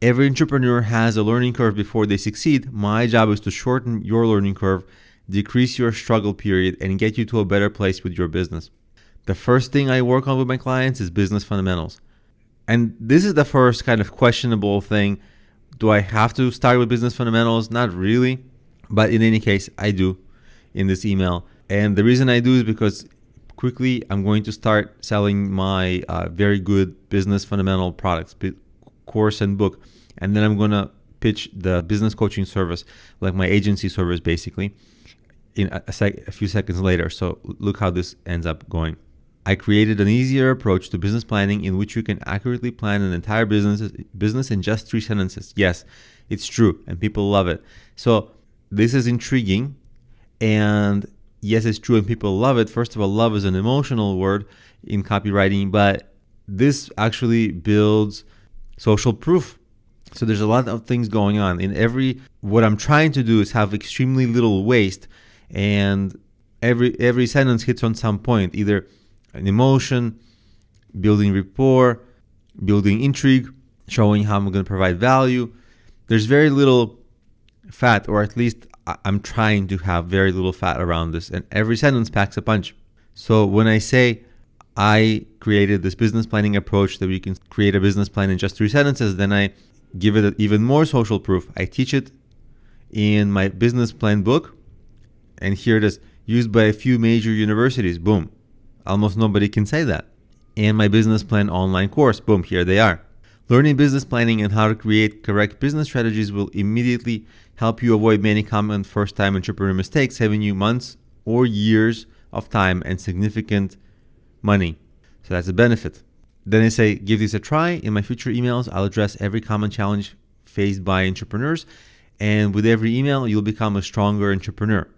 every entrepreneur has a learning curve before they succeed. My job is to shorten your learning curve, decrease your struggle period, and get you to a better place with your business. The first thing I work on with my clients is business fundamentals. And this is the first kind of questionable thing. Do I have to start with business fundamentals? Not really. But in any case, I do in this email. And the reason I do is because quickly I'm going to start selling my very good business fundamental products, course and book. And then I'm going to pitch the business coaching service, like my agency service basically, in a few seconds later. So look how this ends up going. I created an easier approach to business planning in which you can accurately plan an entire business in just 3 sentences. Yes, it's true, and people love it. So this is intriguing, and yes, it's true, and people love it. First of all, love is an emotional word in copywriting, but this actually builds social proof. So there's a lot of things going on. What I'm trying to do is have extremely little waste, and every sentence hits on some point, either an emotion, building rapport, building intrigue, showing how I'm going to provide value. There's very little fat, or at least I'm trying to have very little fat around this, and every sentence packs a punch. So when I say I created this business planning approach that we can create a business plan in just 3 sentences, then I give it even more social proof. I teach it in my business plan book, and here it is, used by a few major universities. Boom. Almost nobody can say that. And my business plan online course. Boom, here they are. Learning business planning and how to create correct business strategies will immediately help you avoid many common first-time entrepreneur mistakes, saving you months or years of time and significant money. So that's a benefit. Then I say, give this a try. In my future emails, I'll address every common challenge faced by entrepreneurs. And with every email, you'll become a stronger entrepreneur.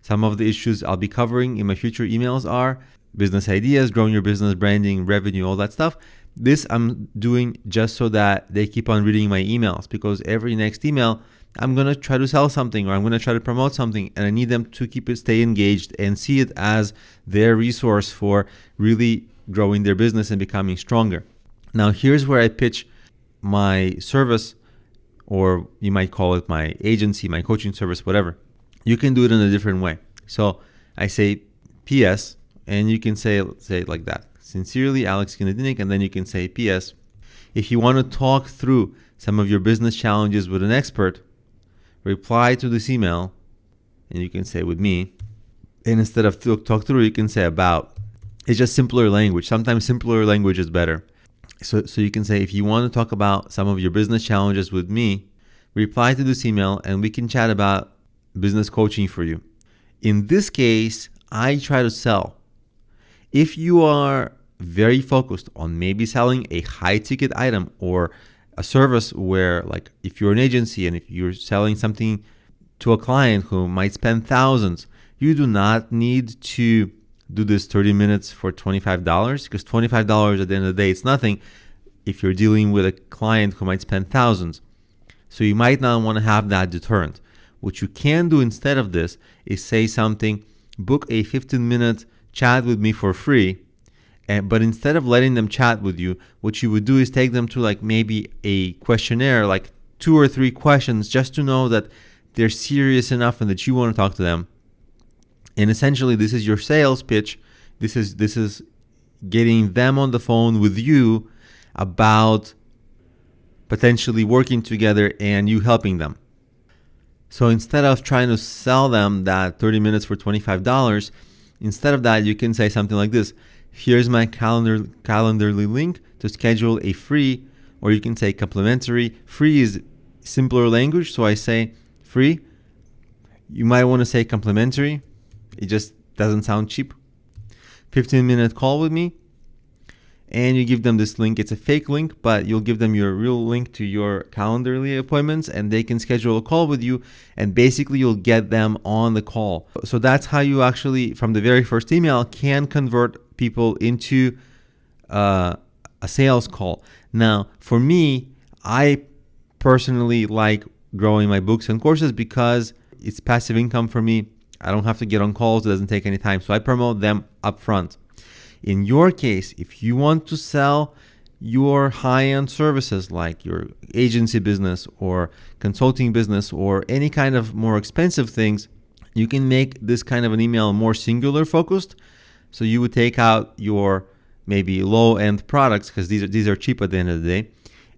Some of the issues I'll be covering in my future emails are business ideas, growing your business, branding, revenue, all that stuff. This I'm doing just so that they keep on reading my emails, because every next email, I'm going to try to sell something, or I'm going to try to promote something, and I need them to stay engaged and see it as their resource for really growing their business and becoming stronger. Now, here's where I pitch my service, or you might call it my agency, my coaching service, whatever. You can do it in a different way. So I say, P.S., and you can say it like that. Sincerely, Alex Genadinik, and then you can say, P.S. If you want to talk through some of your business challenges with an expert, reply to this email, and you can say with me. And instead of talk through, you can say about. It's just simpler language. Sometimes simpler language is better. So you can say, if you want to talk about some of your business challenges with me, reply to this email, and we can chat about business coaching for you. In this case, I try to sell. If you are very focused on maybe selling a high ticket item or a service where, like, if you're an agency and if you're selling something to a client who might spend thousands, you do not need to do this 30 minutes for $25, because $25 at the end of the day, it's nothing if you're dealing with a client who might spend thousands. So you might not want to have that deterrent. What you can do instead of this is say something, book a 15-minute chat with me for free, but instead of letting them chat with you, what you would do is take them to like maybe a questionnaire, like 2 or 3 questions, just to know that they're serious enough and that you want to talk to them. And essentially, this is your sales pitch. This is getting them on the phone with you about potentially working together and you helping them. So instead of trying to sell them that 30 minutes for $25, instead of that, you can say something like this. Here's my Calendly link to schedule a free, or you can say complimentary. Free is simpler language, so I say free. You might want to say complimentary. It just doesn't sound cheap. 15-minute call with me. And you give them this link. It's a fake link, but you'll give them your real link to your Calendly appointments, and they can schedule a call with you, and basically you'll get them on the call. So that's how you actually, from the very first email, can convert people into a sales call. Now, for me, I personally like growing my books and courses because it's passive income for me. I don't have to get on calls. It doesn't take any time. So I promote them up front. In your case, if you want to sell your high-end services like your agency business or consulting business or any kind of more expensive things, you can make this kind of an email more singular focused. So you would take out your maybe low-end products, because these are cheap at the end of the day,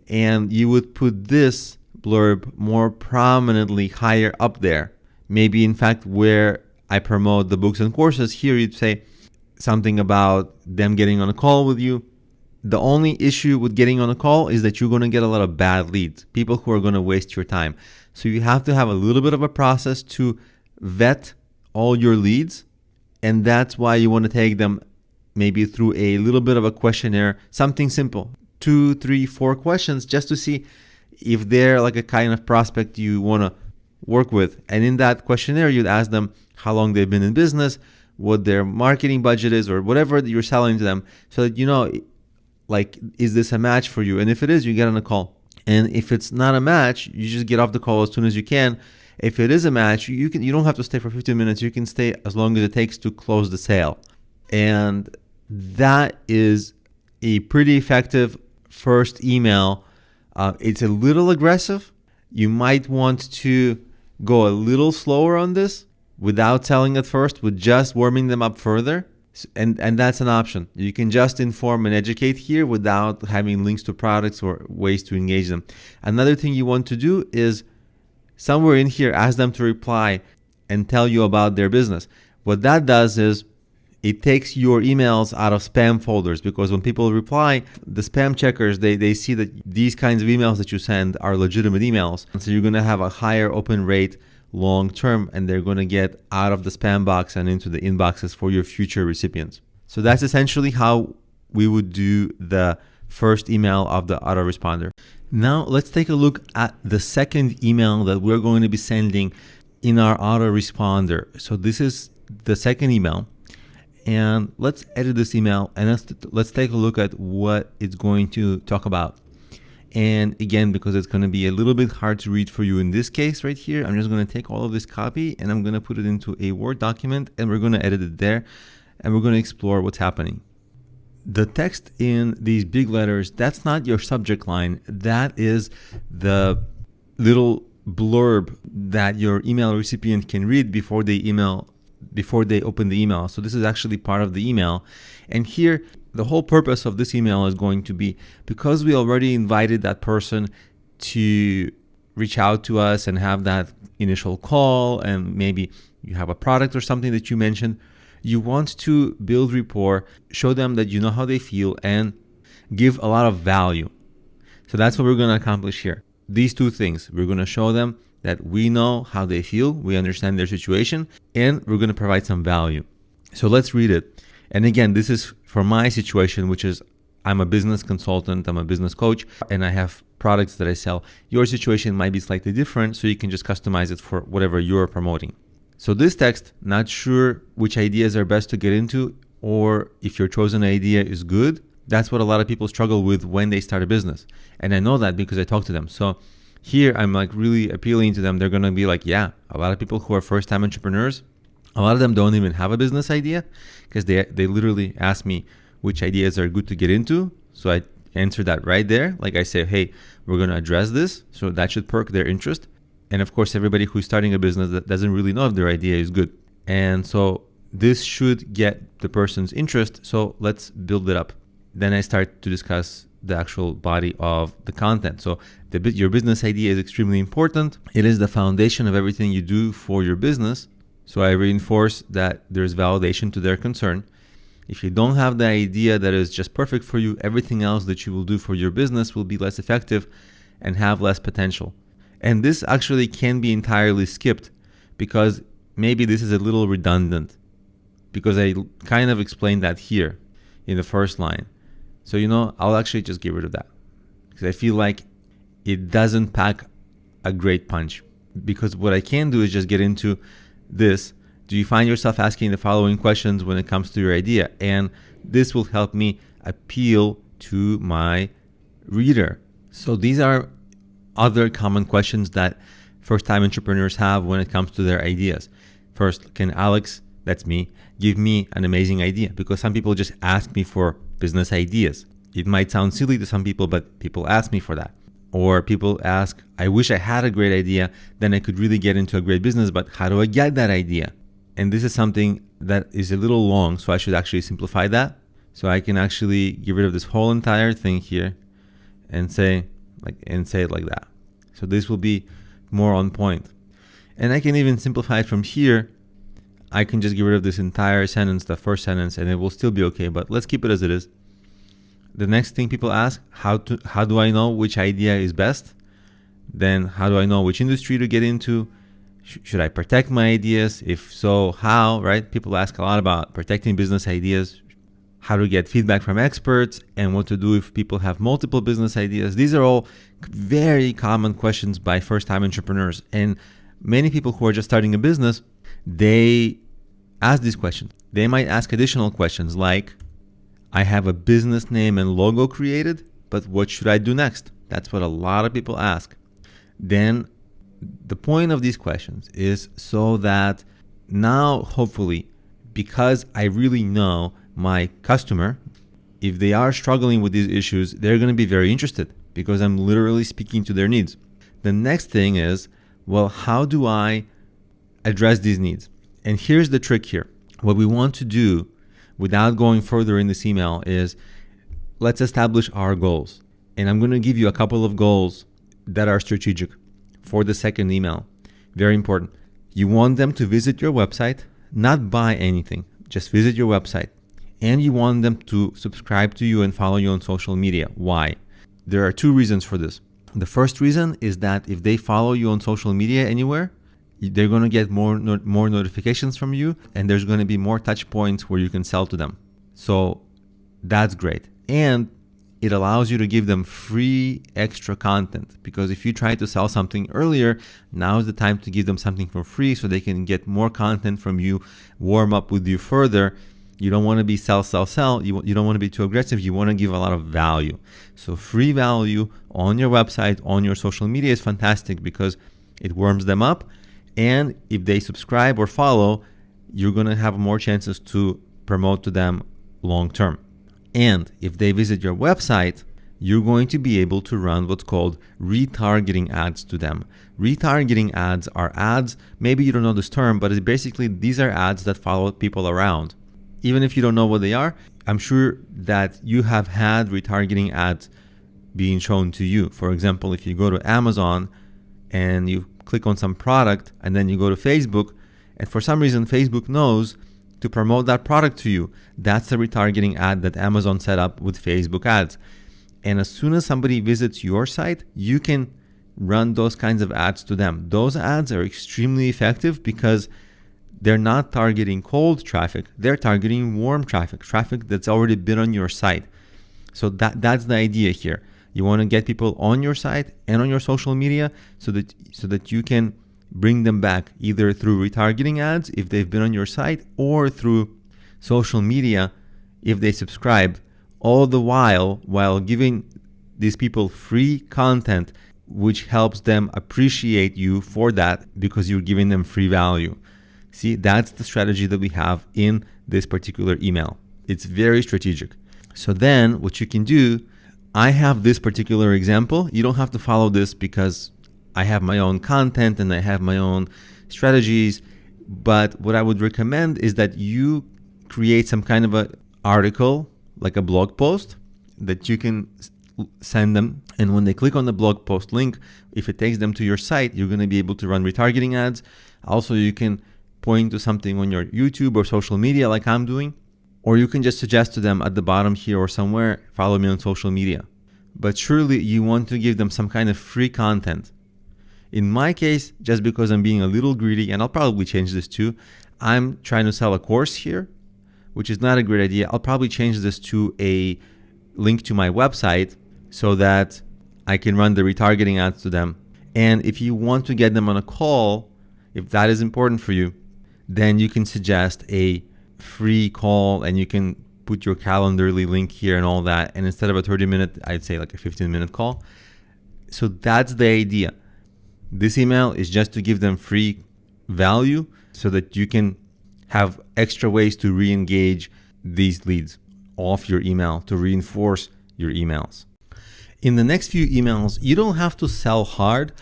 and you would put this blurb more prominently higher up there. Maybe in fact where I promote the books and courses, here you'd say something about them getting on a call with you. The only issue with getting on a call is that you're going to get a lot of bad leads, people who are going to waste your time. So you have to have a little bit of a process to vet all your leads. And that's why you want to take them maybe through a little bit of a questionnaire, something simple, 2, 3, 4 questions, just to see if they're like a kind of prospect you want to work with. And in that questionnaire, you'd ask them how long they've been in business, what their marketing budget is, or whatever you're selling to them, so that you know, like, is this a match for you? And if it is, you get on a call. And if it's not a match, you just get off the call as soon as you can. If it is a match, you don't have to stay for 15 minutes. You can stay as long as it takes to close the sale. And that is a pretty effective first email. It's a little aggressive. You might want to go a little slower on this without selling at first, with just warming them up further. And that's an option. You can just inform and educate here without having links to products or ways to engage them. Another thing you want to do is somewhere in here, ask them to reply and tell you about their business. What that does is it takes your emails out of spam folders, because when people reply, the spam checkers, they see that these kinds of emails that you send are legitimate emails. And so you're going to have a higher open rate long term, and they're going to get out of the spam box and into the inboxes for your future recipients. So that's essentially how we would do the first email of the autoresponder. Now let's take a look at the second email that we're going to be sending in our autoresponder. So this is the second email, and let's edit this email and let's take a look at what it's going to talk about. And again, because it's going to be a little bit hard to read for you in this case right here, I'm just going to take all of this copy and I'm going to put it into a Word document, and we're going to edit it there, and we're going to explore what's happening. The text in these big letters, that's not your subject line. That is the little blurb that your email recipient can read before they open the email. So this is actually part of the email. And here, the whole purpose of this email is going to be, because we already invited that person to reach out to us and have that initial call, and maybe you have a product or something that you mentioned, you want to build rapport, show them that you know how they feel, and give a lot of value. So that's what we're going to accomplish here. These two things, we're going to show them that we know how they feel, we understand their situation, and we're going to provide some value. So let's read it. And again, this is for my situation, which is I'm a business consultant, I'm a business coach, and I have products that I sell. Your situation might be slightly different, so you can just customize it for whatever you're promoting. So this text, not sure which ideas are best to get into, or if your chosen idea is good. That's what a lot of people struggle with when they start a business. And I know that because I talk to them. So here I'm like really appealing to them. They're going to be like, yeah, a lot of people who are first-time entrepreneurs, a lot of them don't even have a business idea, because they literally ask me which ideas are good to get into. So I answer that right there. Like I say, hey, we're going to address this. So that should perk their interest. And of course, everybody who's starting a business that doesn't really know if their idea is good. And so this should get the person's interest. So let's build it up. Then I start to discuss the actual body of the content. So your business idea is extremely important. It is the foundation of everything you do for your business. So I reinforce that there's validation to their concern. If you don't have the idea that is just perfect for you, everything else that you will do for your business will be less effective and have less potential. And this actually can be entirely skipped, because maybe this is a little redundant, because I kind of explained that here in the first line. So, I'll actually just get rid of that, because I feel like it doesn't pack a great punch. Because what I can do is just get into this. Do you find yourself asking the following questions when it comes to your idea? And this will help me appeal to my reader. So these are other common questions that first-time entrepreneurs have when it comes to their ideas. First, can Alex, that's me, give me an amazing idea? Because some people just ask me for business ideas. It might sound silly to some people, but people ask me for that. Or people ask, I wish I had a great idea, then I could really get into a great business, but how do I get that idea? And this is something that is a little long, so I should actually simplify that. So I can actually get rid of this whole entire thing here and say it like that. So this will be more on point. And I can even simplify it from here. I can just get rid of this entire sentence, the first sentence, and it will still be okay, but let's keep it as it is. The next thing people ask, how do I know which idea is best? Then how do I know which industry to get into? Should I protect my ideas? If so, how, right? People ask a lot about protecting business ideas, how to get feedback from experts, and what to do if people have multiple business ideas. These are all very common questions by first-time entrepreneurs. And many people who are just starting a business, they ask these questions. They might ask additional questions like, I have a business name and logo created, but what should I do next? That's what a lot of people ask. Then the point of these questions is so that now, hopefully, because I really know my customer, if they are struggling with these issues, they're going to be very interested because I'm literally speaking to their needs. The next thing is, well, how do I address these needs? And here's the trick here. What we want to do without going further in this email is, let's establish our goals. And I'm going to give you a couple of goals that are strategic for the second email. Very important. You want them to visit your website, not buy anything, just visit your website. And you want them to subscribe to you and follow you on social media. Why? There are two reasons for this. The first reason is that if they follow you on social media anywhere, they're going to get more notifications from you, and there's going to be more touch points where you can sell to them. So that's great. And it allows you to give them free extra content, because if you try to sell something earlier, now is the time to give them something for free so they can get more content from you, warm up with you further. You don't want to be sell. You don't want to be too aggressive. You want to give a lot of value. So free value on your website, on your social media is fantastic because it warms them up. And if they subscribe or follow, you're going to have more chances to promote to them long term. And if they visit your website, you're going to be able to run what's called retargeting ads to them. Retargeting ads are ads, maybe you don't know this term, but it's basically these are ads that follow people around. Even if you don't know what they are, I'm sure that you have had retargeting ads being shown to you. For example, if you go to Amazon and you click on some product and then you go to Facebook, and for some reason Facebook knows to promote that product to you, that's the retargeting ad that Amazon set up with Facebook ads. And as soon as somebody visits your site, you can run those kinds of ads to them. Those ads are extremely effective because they're not targeting cold traffic, they're targeting warm traffic that's already been on your site. So that's the idea here. You want to get people on your site and on your social media so that you can bring them back either through retargeting ads if they've been on your site or through social media if they subscribe, all the while giving these people free content which helps them appreciate you for that because you're giving them free value. See, that's the strategy that we have in this particular email. It's very strategic. So then what you can do, I have this particular example. You don't have to follow this because I have my own content and I have my own strategies. But what I would recommend is that you create some kind of an article, like a blog post that you can send them. And when they click on the blog post link, if it takes them to your site, you're going to be able to run retargeting ads. Also, you can point to something on your YouTube or social media like I'm doing, or you can just suggest to them at the bottom here or somewhere, follow me on social media. But surely you want to give them some kind of free content. In my case, just because I'm being a little greedy, and I'll probably change this too, I'm trying to sell a course here, which is not a great idea. I'll probably change this to a link to my website so that I can run the retargeting ads to them. And if you want to get them on a call, if that is important for you, then you can suggest a free call and you can put your Calendarly link here and all that. And instead of a 30-minute, I'd say like a 15-minute call. So that's the idea. This email is just to give them free value so that you can have extra ways to re-engage these leads off your email to reinforce your emails. In the next few emails, you don't have to sell hard,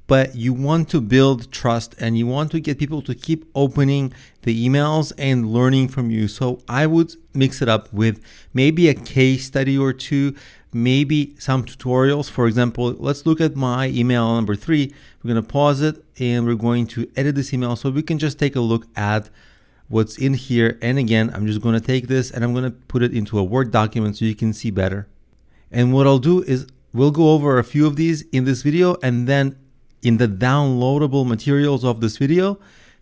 but you want to build trust and you want to get people to keep opening the emails and learning from you. So I would mix it up with maybe a case study or two, maybe some tutorials. For example, let's look at my email number 3. We're going to pause it and we're going to edit this email so we can just take a look at what's in here. And again, I'm just going to take this and I'm going to put it into a Word document so you can see better. And what I'll do is we'll go over a few of these in this video, and then in the downloadable materials of this video,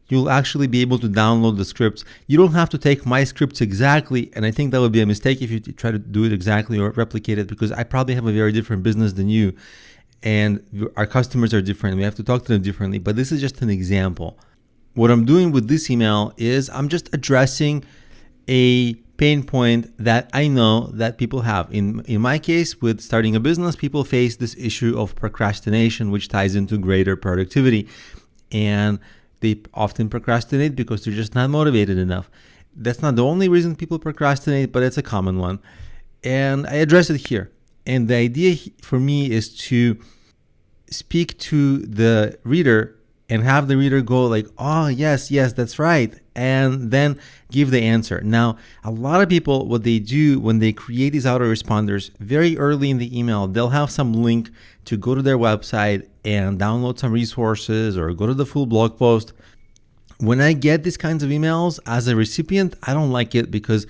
you'll actually be able to download the scripts. You don't have to take my scripts exactly, and I think that would be a mistake if you try to do it exactly or replicate it, because I probably have a very different business than you, and our customers are different. We have to talk to them differently, but this is just an example. What I'm doing with this email is I'm just addressing a pain point that I know that people have. In my case, with starting a business, people face this issue of procrastination, which ties into greater productivity. And they often procrastinate because they're just not motivated enough. That's not the only reason people procrastinate, but it's a common one. And I address it here. And the idea for me is to speak to the reader and have the reader go like, oh, yes, that's right. And then give the answer. Now, a lot of people, what they do when they create these autoresponders, very early in the email, they'll have some link to go to their website and download some resources or go to the full blog post. When I get these kinds of emails as a recipient, I don't like it because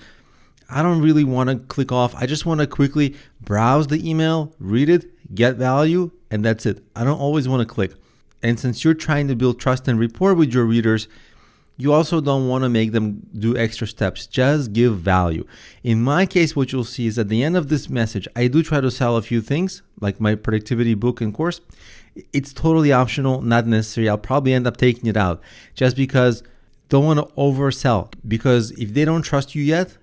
I don't really want to click off. I just want to quickly browse the email, read it, get value, and that's it. I don't always want to click. And since you're trying to build trust and rapport with your readers, you also don't want to make them do extra steps. Just give value. In my case, what you'll see is at the end of this message, I do try to sell a few things, like my productivity book and course. It's totally optional, not necessary. I'll probably end up taking it out just because don't want to oversell. Because if they don't trust you yet,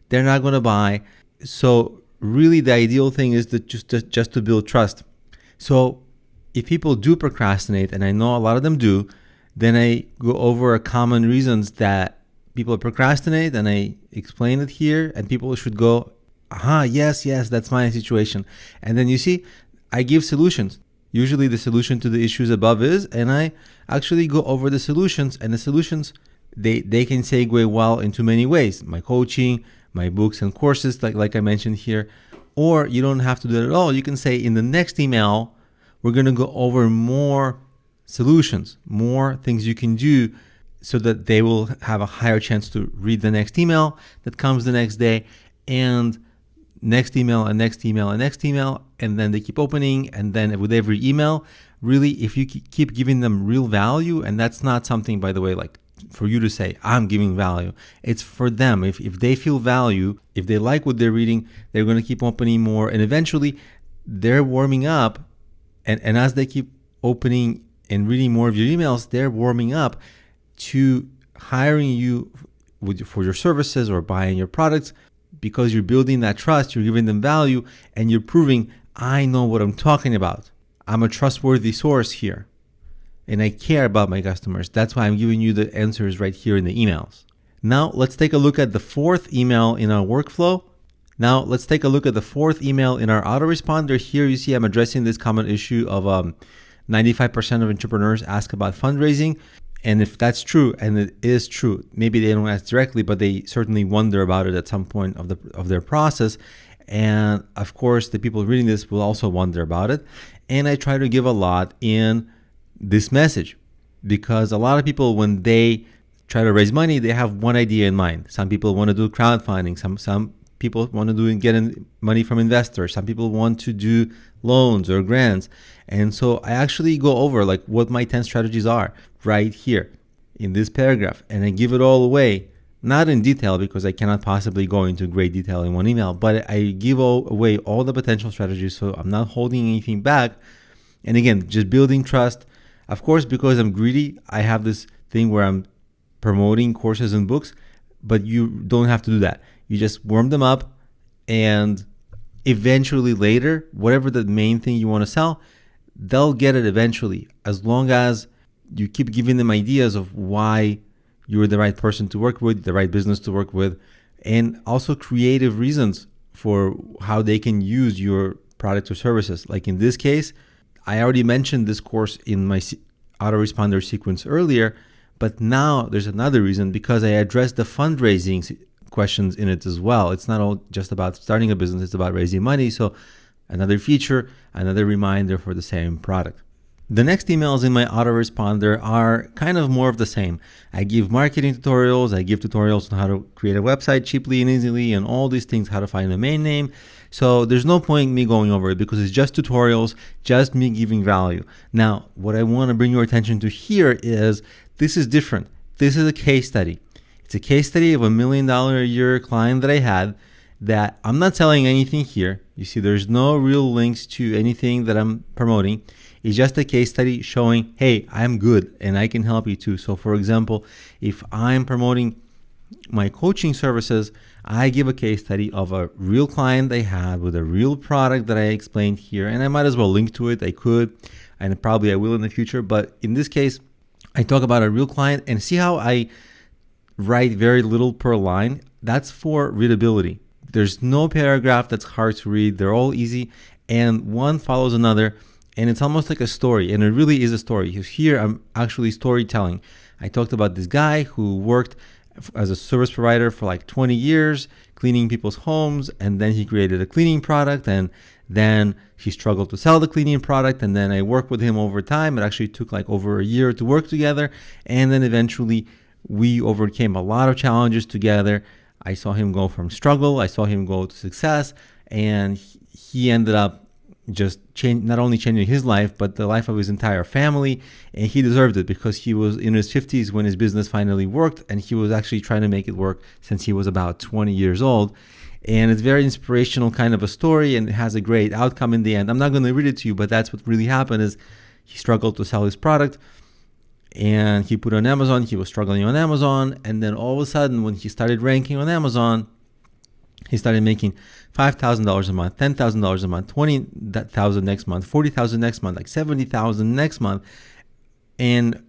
they're not going to buy. So really the ideal thing is that just to build trust. So if people do procrastinate, and I know a lot of them do, then I go over common reasons that people procrastinate, and I explain it here, and people should go, aha, yes, that's my situation. And then you see, I give solutions. Usually the solution to the issues above is, and I actually go over the solutions, and the solutions, they can segue well into many ways. My coaching, my books and courses, like I mentioned here, or you don't have to do it at all. You can say in the next email, we're going to go over more solutions, more things you can do so that they will have a higher chance to read the next email that comes the next day, and next email and next email and next email. And then they keep opening. And then with every email, really, if you keep giving them real value, and that's not something, by the way, like for you to say, I'm giving value. It's for them. If they feel value, if they like what they're reading, they're going to keep opening more. And eventually they're warming up. And as they keep opening and reading more of your emails, they're warming up to hiring you for your services or buying your products, because you're building that trust, you're giving them value, and you're proving, I know what I'm talking about. I'm a trustworthy source here, and I care about my customers. That's why I'm giving you the answers right here in the emails. Now, let's take a look at the fourth email in our workflow. Now, let's take a look at the fourth email in our autoresponder. Here you see I'm addressing this common issue of 95% of entrepreneurs ask about fundraising. And if that's true, and it is true, maybe they don't ask directly, but they certainly wonder about it at some point of their process. And of course, the people reading this will also wonder about it. And I try to give a lot in this message, because a lot of people, when they try to raise money, they have one idea in mind. Some people want to do crowdfunding. Some people want to get money from investors. Some people want to do loans or grants. And so I actually go over like what my 10 strategies are right here in this paragraph. And I give it all away, not in detail because I cannot possibly go into great detail in one email, but I give away all the potential strategies. So I'm not holding anything back. And again, just building trust. Of course, because I'm greedy, I have this thing where I'm promoting courses and books, but you don't have to do that. You just warm them up, and eventually later, whatever the main thing you want to sell, they'll get it eventually, as long as you keep giving them ideas of why you're the right person to work with, the right business to work with, and also creative reasons for how they can use your product or services. Like in this case, I already mentioned this course in my autoresponder sequence earlier, but now there's another reason, because I addressed the fundraising questions in it as well. It's not all just about starting a business, it's about raising money. So another feature, another reminder for the same product. The next emails in my autoresponder are kind of more of the same. I give marketing tutorials, I give tutorials on how to create a website cheaply and easily and all these things, how to find a domain name. So there's no point in me going over it because it's just tutorials, just me giving value. Now, what I want to bring your attention to here is this is different. This is a case study. It's a case study of $1 million a year client that I had that I'm not selling anything here. You see, there's no real links to anything that I'm promoting. It's just a case study showing, hey, I'm good and I can help you too. So for example, if I'm promoting my coaching services, I give a case study of a real client I had with a real product that I explained here. And I might as well link to it. I could, and probably I will in the future. But in this case, I talk about a real client and see how I write very little per line. That's for readability. There's no paragraph that's hard to read. They're all easy and one follows another. And it's almost like a story, and it really is a story. Here, I'm actually storytelling. I talked about this guy who worked as a service provider for like 20 years, cleaning people's homes, and then he created a cleaning product, and then he struggled to sell the cleaning product, and then I worked with him over time. It actually took like over a year to work together, and then eventually we overcame a lot of challenges together. I saw him go from struggle, I saw him go to success, and he ended up just not only changing his life, but the life of his entire family. And he deserved it because he was in his 50s when his business finally worked, and he was actually trying to make it work since he was about 20 years old. And it's very inspirational kind of a story, and it has a great outcome in the end. I'm not going to read it to you, but that's what really happened is he struggled to sell his product, and he put it on Amazon. He was struggling on Amazon, and then all of a sudden when he started ranking on Amazon, he started making $5,000 a month, $10,000 a month, $20,000 next month, $40,000 next month, like $70,000 next month. And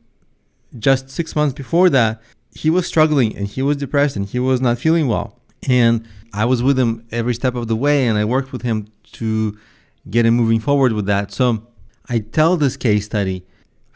just 6 months before that, he was struggling and he was depressed and he was not feeling well. And I was with him every step of the way, and I worked with him to get him moving forward with that. So I tell this case study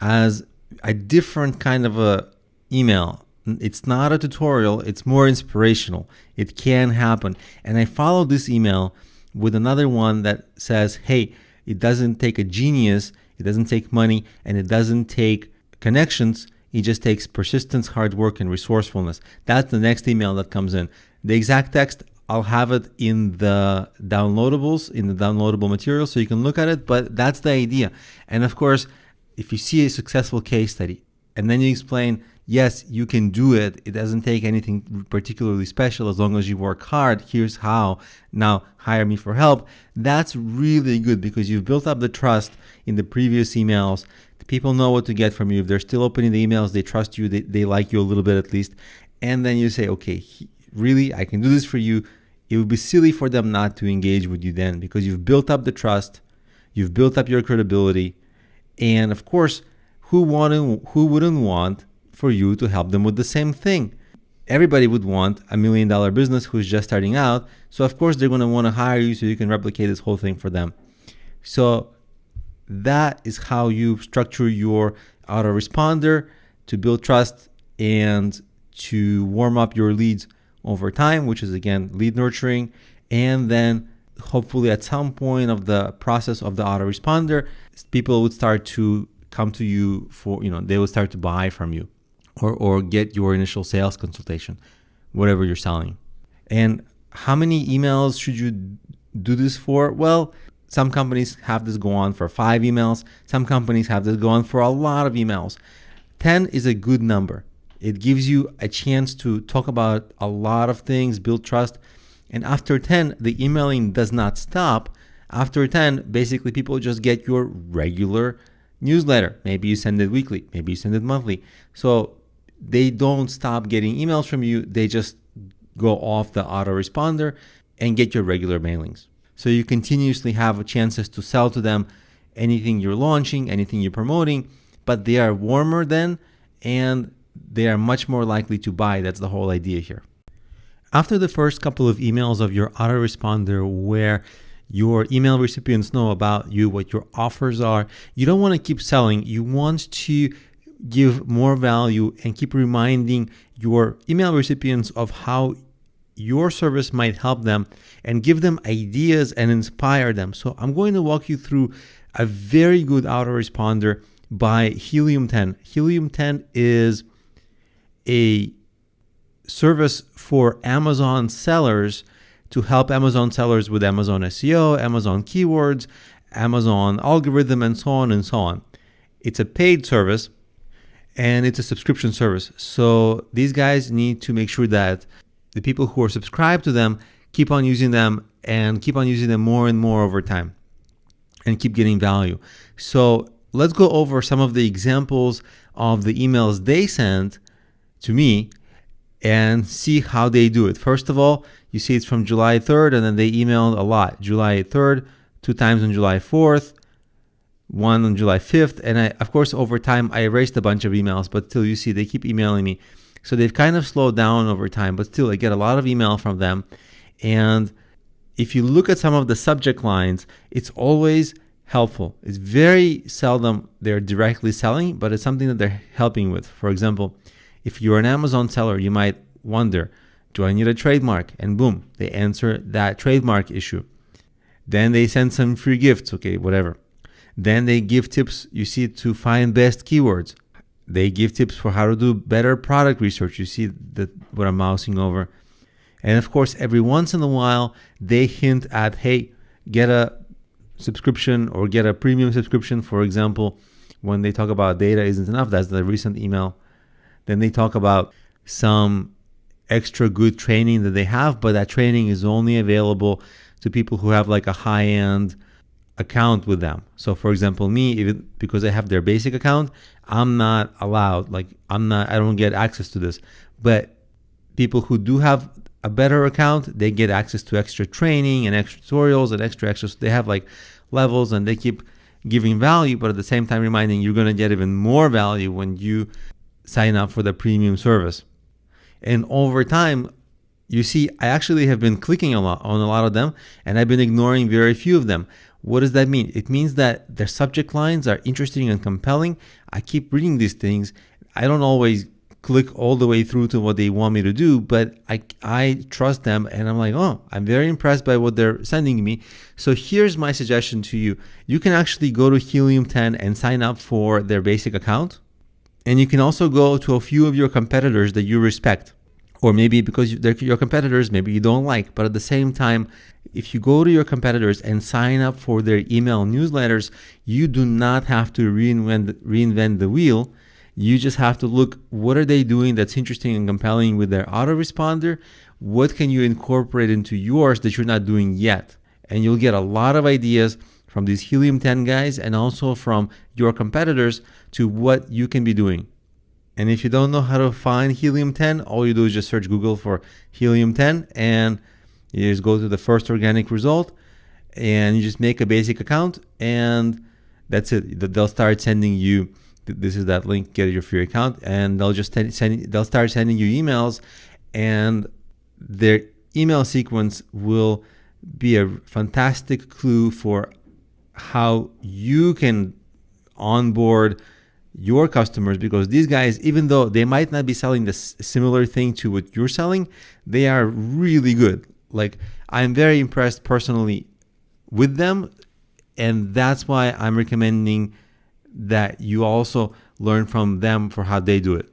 as a different kind of a email. It's not a tutorial, it's more inspirational. It can happen. And I follow this email with another one that says, hey, it doesn't take a genius, it doesn't take money, and it doesn't take connections. It just takes persistence, hard work, and resourcefulness. That's the next email that comes in. The exact text, I'll have it in the downloadables, in the downloadable material, so you can look at it, but that's the idea. And of course, if you see a successful case study, and then you explain, yes, you can do it. It doesn't take anything particularly special as long as you work hard. Here's how. Now hire me for help. That's really good because you've built up the trust in the previous emails. The people know what to get from you. If they're still opening the emails, they trust you. They like you a little bit at least. And then you say, okay, really, I can do this for you. It would be silly for them not to engage with you then because you've built up the trust. You've built up your credibility. And of course, who wouldn't want for you to help them with the same thing? Everybody would want $1 million business who's just starting out. So of course they're going to want to hire you so you can replicate this whole thing for them. So that is how you structure your autoresponder to build trust and to warm up your leads over time, which is again lead nurturing. And then hopefully at some point of the process of the autoresponder, people would start to come to you for, they will start to buy from you or get your initial sales consultation, whatever you're selling. And how many emails should you do this for? Well, some companies have this go on for 5 emails. Some companies have this go on for a lot of emails. 10 is a good number. It gives you a chance to talk about a lot of things, build trust. And after 10, the emailing does not stop. After 10, basically people just get your regular newsletter. Maybe you send it weekly, maybe you send it monthly. So they don't stop getting emails from you. They just go off the autoresponder and get your regular mailings. So you continuously have chances to sell to them anything you're launching, anything you're promoting, but they are warmer then and they are much more likely to buy. That's the whole idea here. After the first couple of emails of your autoresponder where your email recipients know about you, what your offers are, you don't want to keep selling. You want to give more value and keep reminding your email recipients of how your service might help them and give them ideas and inspire them. So I'm going to walk you through a very good autoresponder by Helium 10. Helium 10 is a service for Amazon sellers to help Amazon sellers with Amazon SEO, Amazon keywords, Amazon algorithm, and so on and so on. It's a paid service and it's a subscription service. So these guys need to make sure that the people who are subscribed to them keep on using them and keep on using them more and more over time and keep getting value. So let's go over some of the examples of the emails they sent to me and see how they do it. First of all, you see it's from July 3rd, and then they emailed a lot. July 3rd, 2 times on July 4th, 1 on July 5th. And of course, over time, I erased a bunch of emails, but still, you see, they keep emailing me. So they've kind of slowed down over time, but still, I get a lot of email from them. And if you look at some of the subject lines, it's always helpful. It's very seldom they're directly selling, but it's something that they're helping with. For example, if you're an Amazon seller, you might wonder, do I need a trademark? And boom, they answer that trademark issue. Then they send some free gifts, okay, whatever. Then they give tips, you see, to find best keywords. They give tips for how to do better product research. You see what I'm mousing over. And of course, every once in a while, they hint at, hey, get a subscription or get a premium subscription. For example, when they talk about data isn't enough, that's the recent email. Then they talk about some extra good training that they have, but that training is only available to people who have like a high-end account with them. So for example, me, even because I have their basic account, I'm not allowed, I don't get access to this. But people who do have a better account, they get access to extra training and extra tutorials and extra. So they have like levels and they keep giving value, but at the same time reminding you're going to get even more value when you sign up for the premium service. And over time, you see, I actually have been clicking on a lot of them, and I've been ignoring very few of them. What does that mean? It means that their subject lines are interesting and compelling. I keep reading these things. I don't always click all the way through to what they want me to do, but I trust them, and I'm like, oh, I'm very impressed by what they're sending me. So here's my suggestion to you. You can actually go to Helium 10 and sign up for their basic account. And you can also go to a few of your competitors that you respect, or maybe because they're your competitors, maybe you don't like. But at the same time, if you go to your competitors and sign up for their email newsletters, you do not have to reinvent the wheel. You just have to look, what are they doing that's interesting and compelling with their autoresponder? What can you incorporate into yours that you're not doing yet? And you'll get a lot of ideas from these Helium 10 guys and also from your competitors to what you can be doing. And if you don't know how to find Helium 10, all you do is just search Google for Helium 10 and you just go to the first organic result and you just make a basic account and that's it. They'll start sending you, this is that link, get your free account, and they'll start sending you emails, and their email sequence will be a fantastic clue for how you can onboard your customers, because these guys, even though they might not be selling this similar thing to what you're selling, they are really good. Like, I'm very impressed personally with them, and that's why I'm recommending that you also learn from them for how they do it.